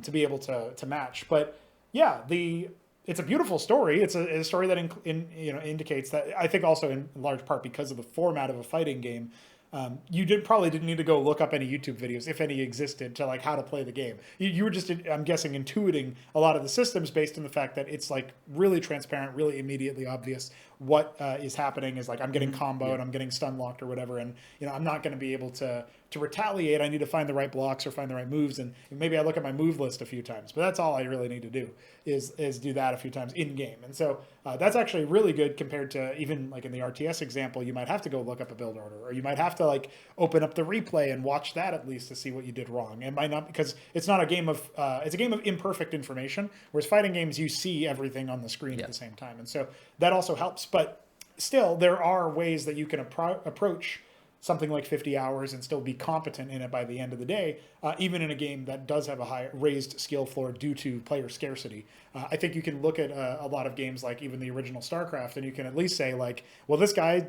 Speaker 2: to be able to match. But yeah, it's a beautiful story. It's a story that indicates that, I think also in large part because of the format of a fighting game, Probably didn't need to go look up any YouTube videos, if any existed, to like how to play the game. You were just, I'm guessing, intuiting a lot of the systems based on the fact that it's like really transparent, really immediately obvious what is happening. Is like I'm getting comboed, I'm getting stun locked or whatever, and I'm not going to be able to retaliate. I need to find the right blocks or find the right moves, and maybe I look at my move list a few times. But that's all I really need to do is do that a few times in game. And so that's actually really good compared to even like in the RTS example, you might have to go look up a build order, or you might have to like open up the replay and watch that at least to see what you did wrong. It might not, because it's not a game of it's a game of imperfect information, whereas fighting games you see everything on the screen at the same time, and so that also helps. But still, there are ways that you can approach something like 50 hours and still be competent in it by the end of the day, even in a game that does have a high raised skill floor due to player scarcity. I think you can look at a lot of games like even the original Starcraft, and you can at least say like, well, this guy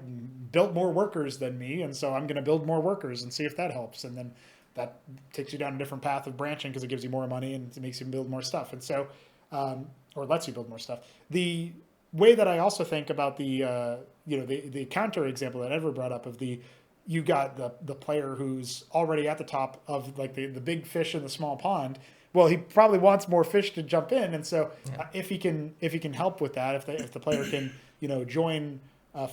Speaker 2: built more workers than me, and so I'm going to build more workers and see if that helps. And then that takes you down a different path of branching because it gives you more money and it makes you build more stuff. And so, or lets you build more stuff. The way that I also think about the counter example that Edward brought up of you got the player who's already at the top of like the big fish in the small pond. Well, he probably wants more fish to jump in, and so if he can help with that, if the player can join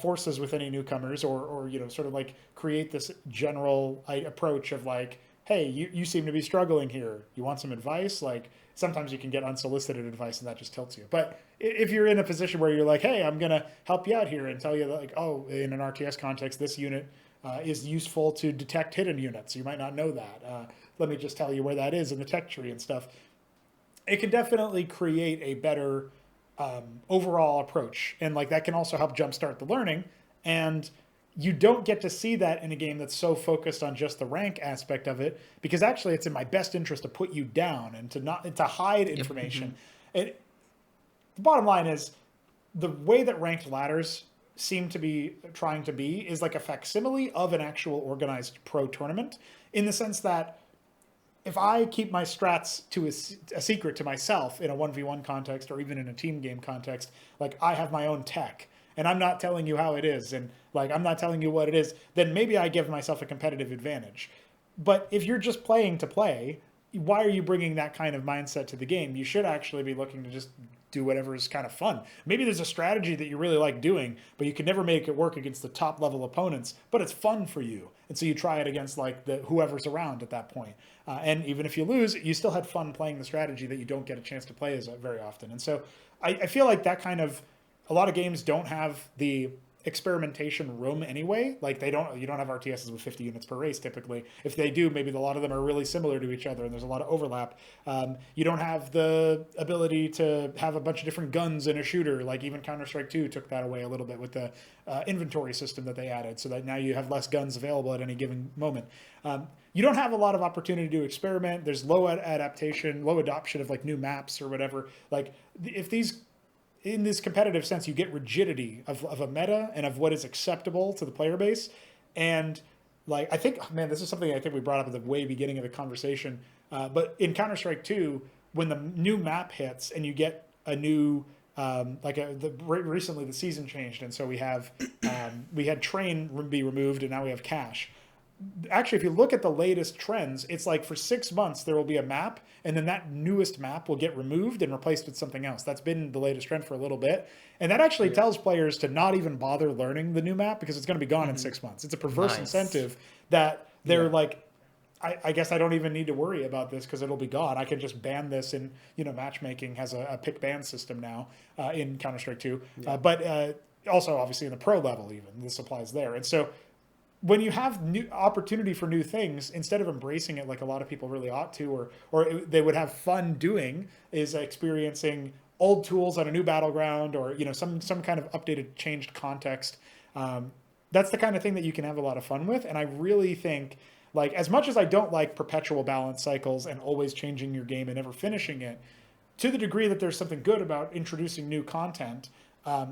Speaker 2: forces with any newcomers, or sort of like create this general approach of like, hey, you seem to be struggling here. You want some advice? Like sometimes you can get unsolicited advice, and that just tilts you. But if you're in a position where you're like, hey, I'm gonna help you out here and tell you that, like, oh, in an RTS context, this unit is useful to detect hidden units. You might not know that. Let me just tell you where that is in the tech tree and stuff. It can definitely create a better overall approach. And like that can also help jumpstart the learning. And you don't get to see that in a game that's so focused on just the rank aspect of it, because actually it's in my best interest to put you down and to hide information. The bottom line is the way that ranked ladders seem to be trying to be is like a facsimile of an actual organized pro tournament, in the sense that if I keep my strats to a secret to myself in a 1v1 context or even in a team game context, like I have my own tech and I'm not telling you how it is, and like I'm not telling you what it is, then maybe I give myself a competitive advantage. But if you're just playing to play, why are you bringing that kind of mindset to the game? You should actually be looking to just do whatever is kind of fun. Maybe there's a strategy that you really like doing, but you can never make it work against the top level opponents, but it's fun for you. And so you try it against like whoever's around at that point. And even if you lose, you still had fun playing the strategy that you don't get a chance to play as very often. And so I feel like that kind of, a lot of games don't have the experimentation room anyway. Like you don't have RTSs with 50 units per race typically. If they do, maybe a lot of them are really similar to each other and there's a lot of overlap. You don't have the ability to have a bunch of different guns in a shooter. Like even Counter-Strike 2 took that away a little bit with the inventory system that they added, so that now you have less guns available at any given moment. You don't have a lot of opportunity to experiment. There's low adaptation, low adoption of like new maps or whatever. Like if these, in this competitive sense, you get rigidity of a meta and of what is acceptable to the player base. And like, I think, man, this is something I think we brought up at the way beginning of the conversation. But in Counter-Strike 2, when the new map hits and you get a new, recently the season changed. And so we had train be removed and now we have cache. Actually, if you look at the latest trends, it's like for 6 months there will be a map, and then that newest map will get removed and replaced with something else. That's been the latest trend for a little bit. And that actually tells players to not even bother learning the new map because it's going to be gone in 6 months. It's a perverse incentive that they're like, I guess I don't even need to worry about this because it'll be gone. I can just ban this, and matchmaking has a pick ban system now in Counter-Strike 2. But also obviously in the pro level even, this applies there. And so when you have new opportunity for new things, instead of embracing it like a lot of people really ought to, or they would have fun doing, is experiencing old tools on a new battleground, or some kind of updated, changed context. That's the kind of thing that you can have a lot of fun with. And I really think, like, as much as I don't like perpetual balance cycles and always changing your game and never finishing it, to the degree that there's something good about introducing new content,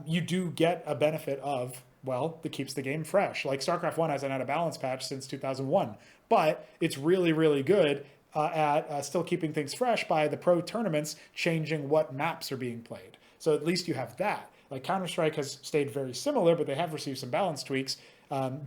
Speaker 2: you do get a benefit of, well, that keeps the game fresh. Like Starcraft 1 hasn't had a balance patch since 2001, but it's really, really good at still keeping things fresh by the pro tournaments changing what maps are being played. So at least you have that. Like Counter-Strike has stayed very similar, but they have received some balance tweaks.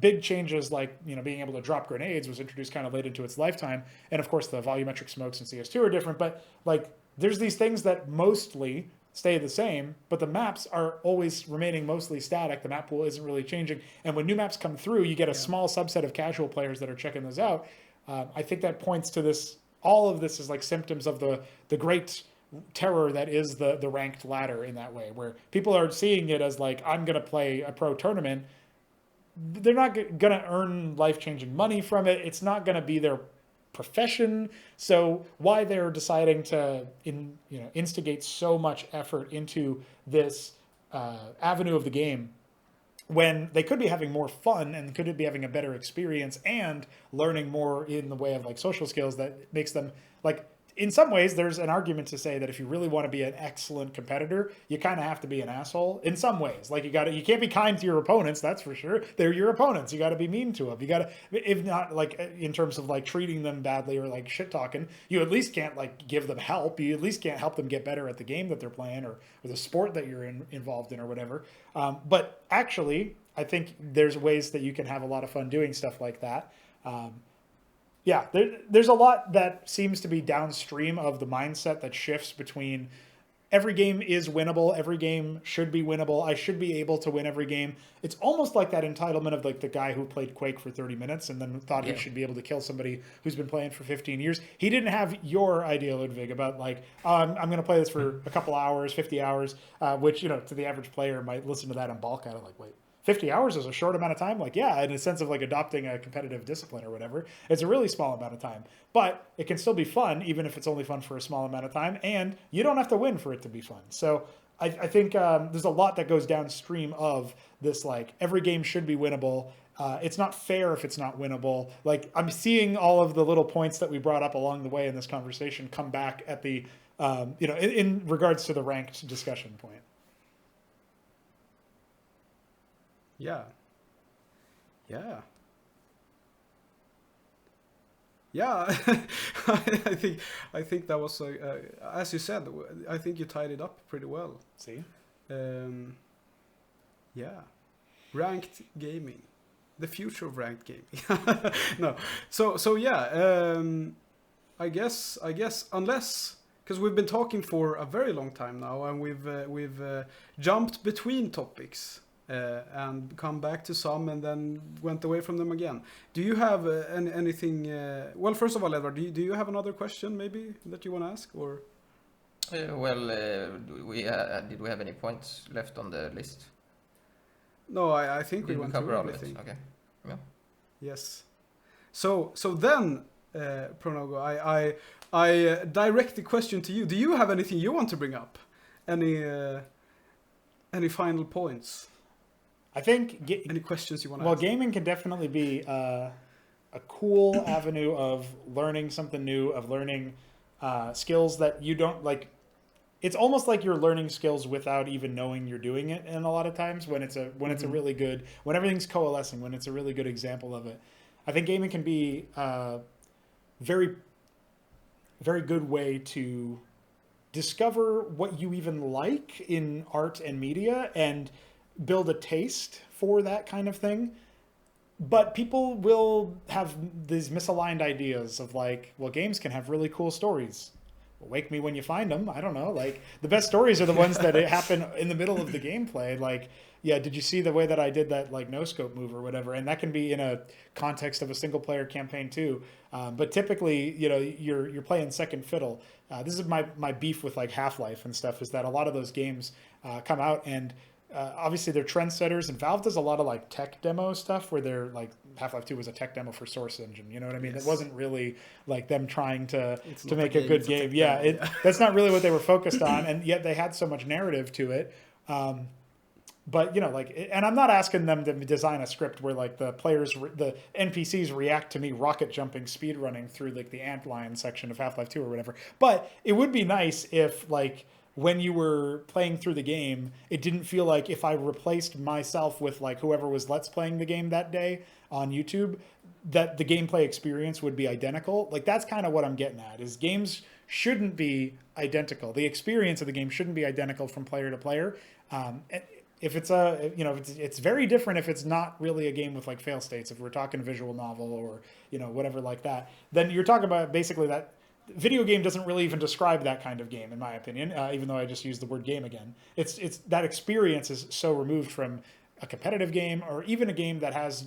Speaker 2: Big changes like being able to drop grenades was introduced kind of late into its lifetime, and of course the volumetric smokes in CS2 are different. But like there's these things that mostly stay the same, but the maps are always remaining mostly static. The map pool isn't really changing, and when new maps come through, you get a small subset of casual players that are checking those out. I think that points to this. All of this is like symptoms of the great terror that is the ranked ladder in that way, where people are seeing it as like, I'm going to play a pro tournament. They're not going to earn life-changing money from it. It's not going to be their profession. So why they're deciding to instigate so much effort into this avenue of the game when they could be having more fun and could be having a better experience and learning more in the way of like social skills that makes them like, in some ways, there's an argument to say that if you really want to be an excellent competitor, you kind of have to be an asshole in some ways. Like you can't be kind to your opponents, that's for sure. They're your opponents. You got to be mean to them. You got to, if not like in terms of like treating them badly or like shit talking, you at least can't like give them help. You at least can't help them get better at the game that they're playing or the sport that you're involved in or whatever. But actually, I think there's ways that you can have a lot of fun doing stuff like that. Yeah, there's a lot that seems to be downstream of the mindset that shifts between every game is winnable, every game should be winnable, I should be able to win every game. It's almost like that entitlement of like the guy who played Quake for 30 minutes and then thought he should be able to kill somebody who's been playing for 15 years. He didn't have your idea, Ludwig, about like, I'm going to play this for a couple hours, 50 hours, which, to the average player might listen to that and balk at it like, wait. 50 hours is a short amount of time. Like, yeah, in a sense of like adopting a competitive discipline or whatever, it's a really small amount of time, but it can still be fun, even if it's only fun for a small amount of time. And you don't have to win for it to be fun. So I think there's a lot that goes downstream of this, like every game should be winnable. It's not fair if it's not winnable. Like I'm seeing all of the little points that we brought up along the way in this conversation come back at the, in regards to the ranked discussion point.
Speaker 1: Yeah. I think that was as you said. I think you tied it up pretty well.
Speaker 2: See,
Speaker 1: yeah, ranked gaming, the future of ranked gaming. No, so yeah. I guess unless. Because we've been talking for a very long time now, and we've jumped between topics. And come back to some and then went away from them again. Do you have anything? Well, first of all, Edward, do you have another question maybe that you want to ask? Or
Speaker 3: did we have any points left on the list?
Speaker 1: No, I think we
Speaker 3: Did
Speaker 1: went
Speaker 3: cover
Speaker 1: through
Speaker 3: all of
Speaker 1: everything.
Speaker 3: it? Okay. Yeah.
Speaker 1: Yes. So then, Pr0nogo, I direct the question to you. Do you have anything you want to bring up? Any final points?
Speaker 2: I think
Speaker 1: any questions you want to
Speaker 2: ask?
Speaker 1: Well,
Speaker 2: gaming can definitely be a cool avenue of learning something new, of learning skills that you don't like. It's almost like you're learning skills without even knowing you're doing it. And a lot of times when it's a really good, when everything's coalescing, when it's a really good example of it, I think gaming can be a very, very good way to discover what you even like in art and media and build a taste for that kind of thing. But people will have these misaligned ideas of like, well, games can have really cool stories. Well, wake me when you find them. I don't know. Like the best stories are the ones that happen in the middle of the gameplay. Like, yeah, did you see the way that I did that like no scope move or whatever? And that can be in a context of a single player campaign too. But typically, you're playing second fiddle. This is my beef with like Half-Life and stuff, is that a lot of those games come out and obviously they're trendsetters, and Valve does a lot of like tech demo stuff where they're like, Half-Life 2 was a tech demo for Source Engine, you know what I mean? Yes. It wasn't really like them trying to make a good game. Yeah, that's not really what they were focused on, and yet they had so much narrative to it. But and I'm not asking them to design a script where like the NPCs react to me rocket jumping, speed running through like the antlion section of Half-Life 2 or whatever. But it would be nice if like when you were playing through the game, it didn't feel like if I replaced myself with like whoever was let's playing the game that day on YouTube, that the gameplay experience would be identical. Like that's kind of what I'm getting at, is games shouldn't be identical. The experience of the game shouldn't be identical from player to player. If it's a, you know, it's very different if it's not really a game with like fail states. If we're talking visual novel or, you know, whatever like that, then you're talking about basically that video game doesn't really even describe that kind of game, in my opinion, even though I just used the word game again. It's that experience is so removed from a competitive game or even a game that has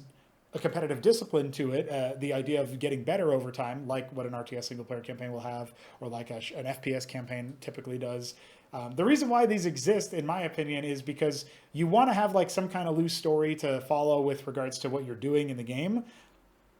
Speaker 2: a competitive discipline to it, the idea of getting better over time, like what an RTS single player campaign will have, or like an FPS campaign typically does. The reason why these exist, in my opinion, is because you want to have like some kind of loose story to follow with regards to what you're doing in the game.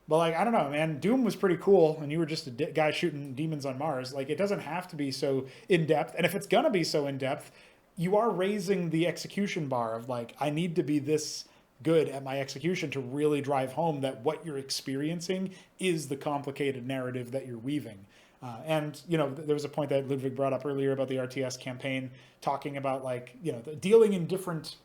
Speaker 2: But like, I don't know, man, Doom was pretty cool and you were just a guy shooting demons on Mars. Like, it doesn't have to be so in-depth. And if it's going to be so in-depth, you are raising the execution bar of like, I need to be this good at my execution to really drive home that what you're experiencing is the complicated narrative that you're weaving. And, you know, there was a point that Ludwig brought up earlier about the RTS campaign, talking about like, you know, dealing in different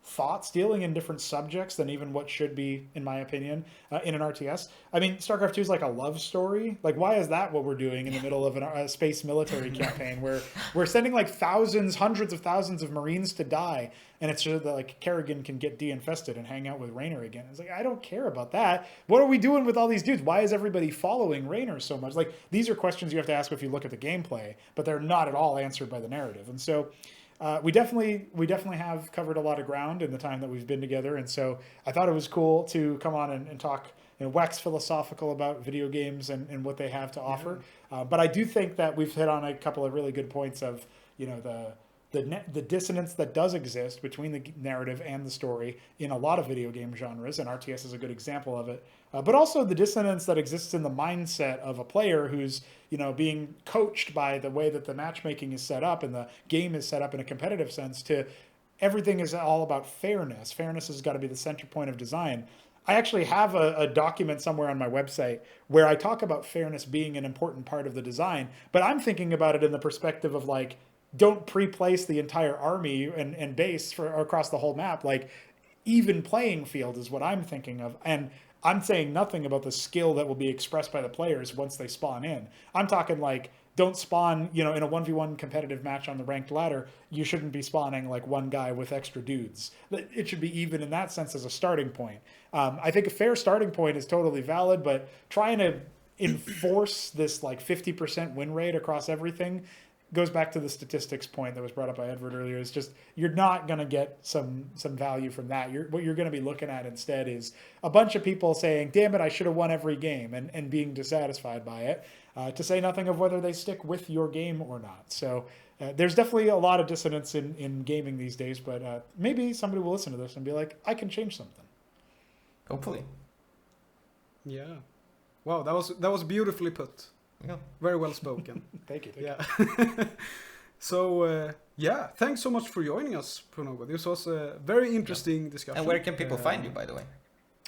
Speaker 2: thoughts, dealing in different subjects than even what should be, in my opinion, in an RTS. I mean, StarCraft 2 is like a love story. Like, why is that what we're doing in the middle of a space military campaign where we're sending like thousands, hundreds of thousands of Marines to die, and it's just that like Kerrigan can get de-infested and hang out with Raynor again? It's like, I don't care about that. What are we doing with all these dudes? Why is everybody following Raynor so much? Like, these are questions you have to ask if you look at the gameplay, but they're not at all answered by the narrative. And so we definitely have covered a lot of ground in the time that we've been together, and so I thought it was cool to come on and talk, you know, wax philosophical about video games and what they have to offer. But I do think that we've hit on a couple of really good points of, you know, the dissonance that does exist between the narrative and the story in a lot of video game genres, and RTS is a good example of it. But also the dissonance that exists in the mindset of a player who's, you know, being coached by the way that the matchmaking is set up and the game is set up in a competitive sense to everything is all about fairness. Fairness has got to be the center point of design. I actually have a document somewhere on my website where I talk about fairness being an important part of the design, but I'm thinking about it in the perspective of like, don't pre-place the entire army and base for across the whole map. Like, even playing field is what I'm thinking of. And I'm saying nothing about the skill that will be expressed by the players once they spawn in. I'm talking like, don't spawn, you know, in a 1v1 competitive match on the ranked ladder, you shouldn't be spawning like one guy with extra dudes. It should be even in that sense as a starting point. I think a fair starting point is totally valid, but trying to enforce this like 50% win rate across everything goes back to the statistics point that was brought up by Edward earlier. It's just, you're not going to get some value from that. What you're going to be looking at instead is a bunch of people saying, damn it, I should have won every game, and being dissatisfied by it, to say nothing of whether they stick with your game or not. So there's definitely a lot of dissonance in gaming these days, but maybe somebody will listen to this and be like, I can change something.
Speaker 3: Hopefully.
Speaker 1: Yeah. Wow, that was beautifully put.
Speaker 3: Yeah.
Speaker 1: Very well spoken.
Speaker 2: Thank you.
Speaker 1: So, thanks so much for joining us, Pr0nogo. This was a very interesting discussion.
Speaker 3: And where can people find you, by the way?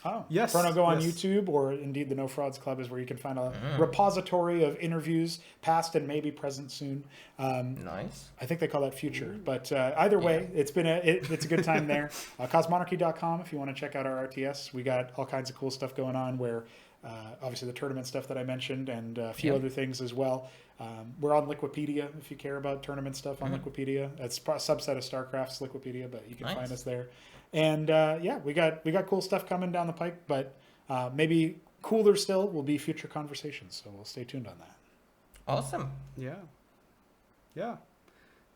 Speaker 2: Oh,
Speaker 1: yes.
Speaker 2: Pr0nogo on YouTube, or indeed the No Frauds Club is where you can find a repository of interviews, past and maybe present soon.
Speaker 3: Nice.
Speaker 2: I think they call that future, but either way, it's been it's a good time there. Cosmonarchy.com if you want to check out our RTS. We got all kinds of cool stuff going on where obviously the tournament stuff that I mentioned and a few other things as well. We're on Liquipedia if you care about tournament stuff on Liquipedia. It's a subset of Starcraft's Liquipedia, but you can find us there. And we got cool stuff coming down the pike, but maybe cooler still will be future conversations. So we'll stay tuned on that.
Speaker 3: Awesome.
Speaker 1: Yeah.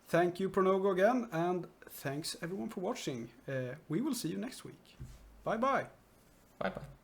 Speaker 1: Thank you, Pr0nogo, again, and thanks everyone for watching. We will see you next week. Bye-bye.
Speaker 3: Bye-bye.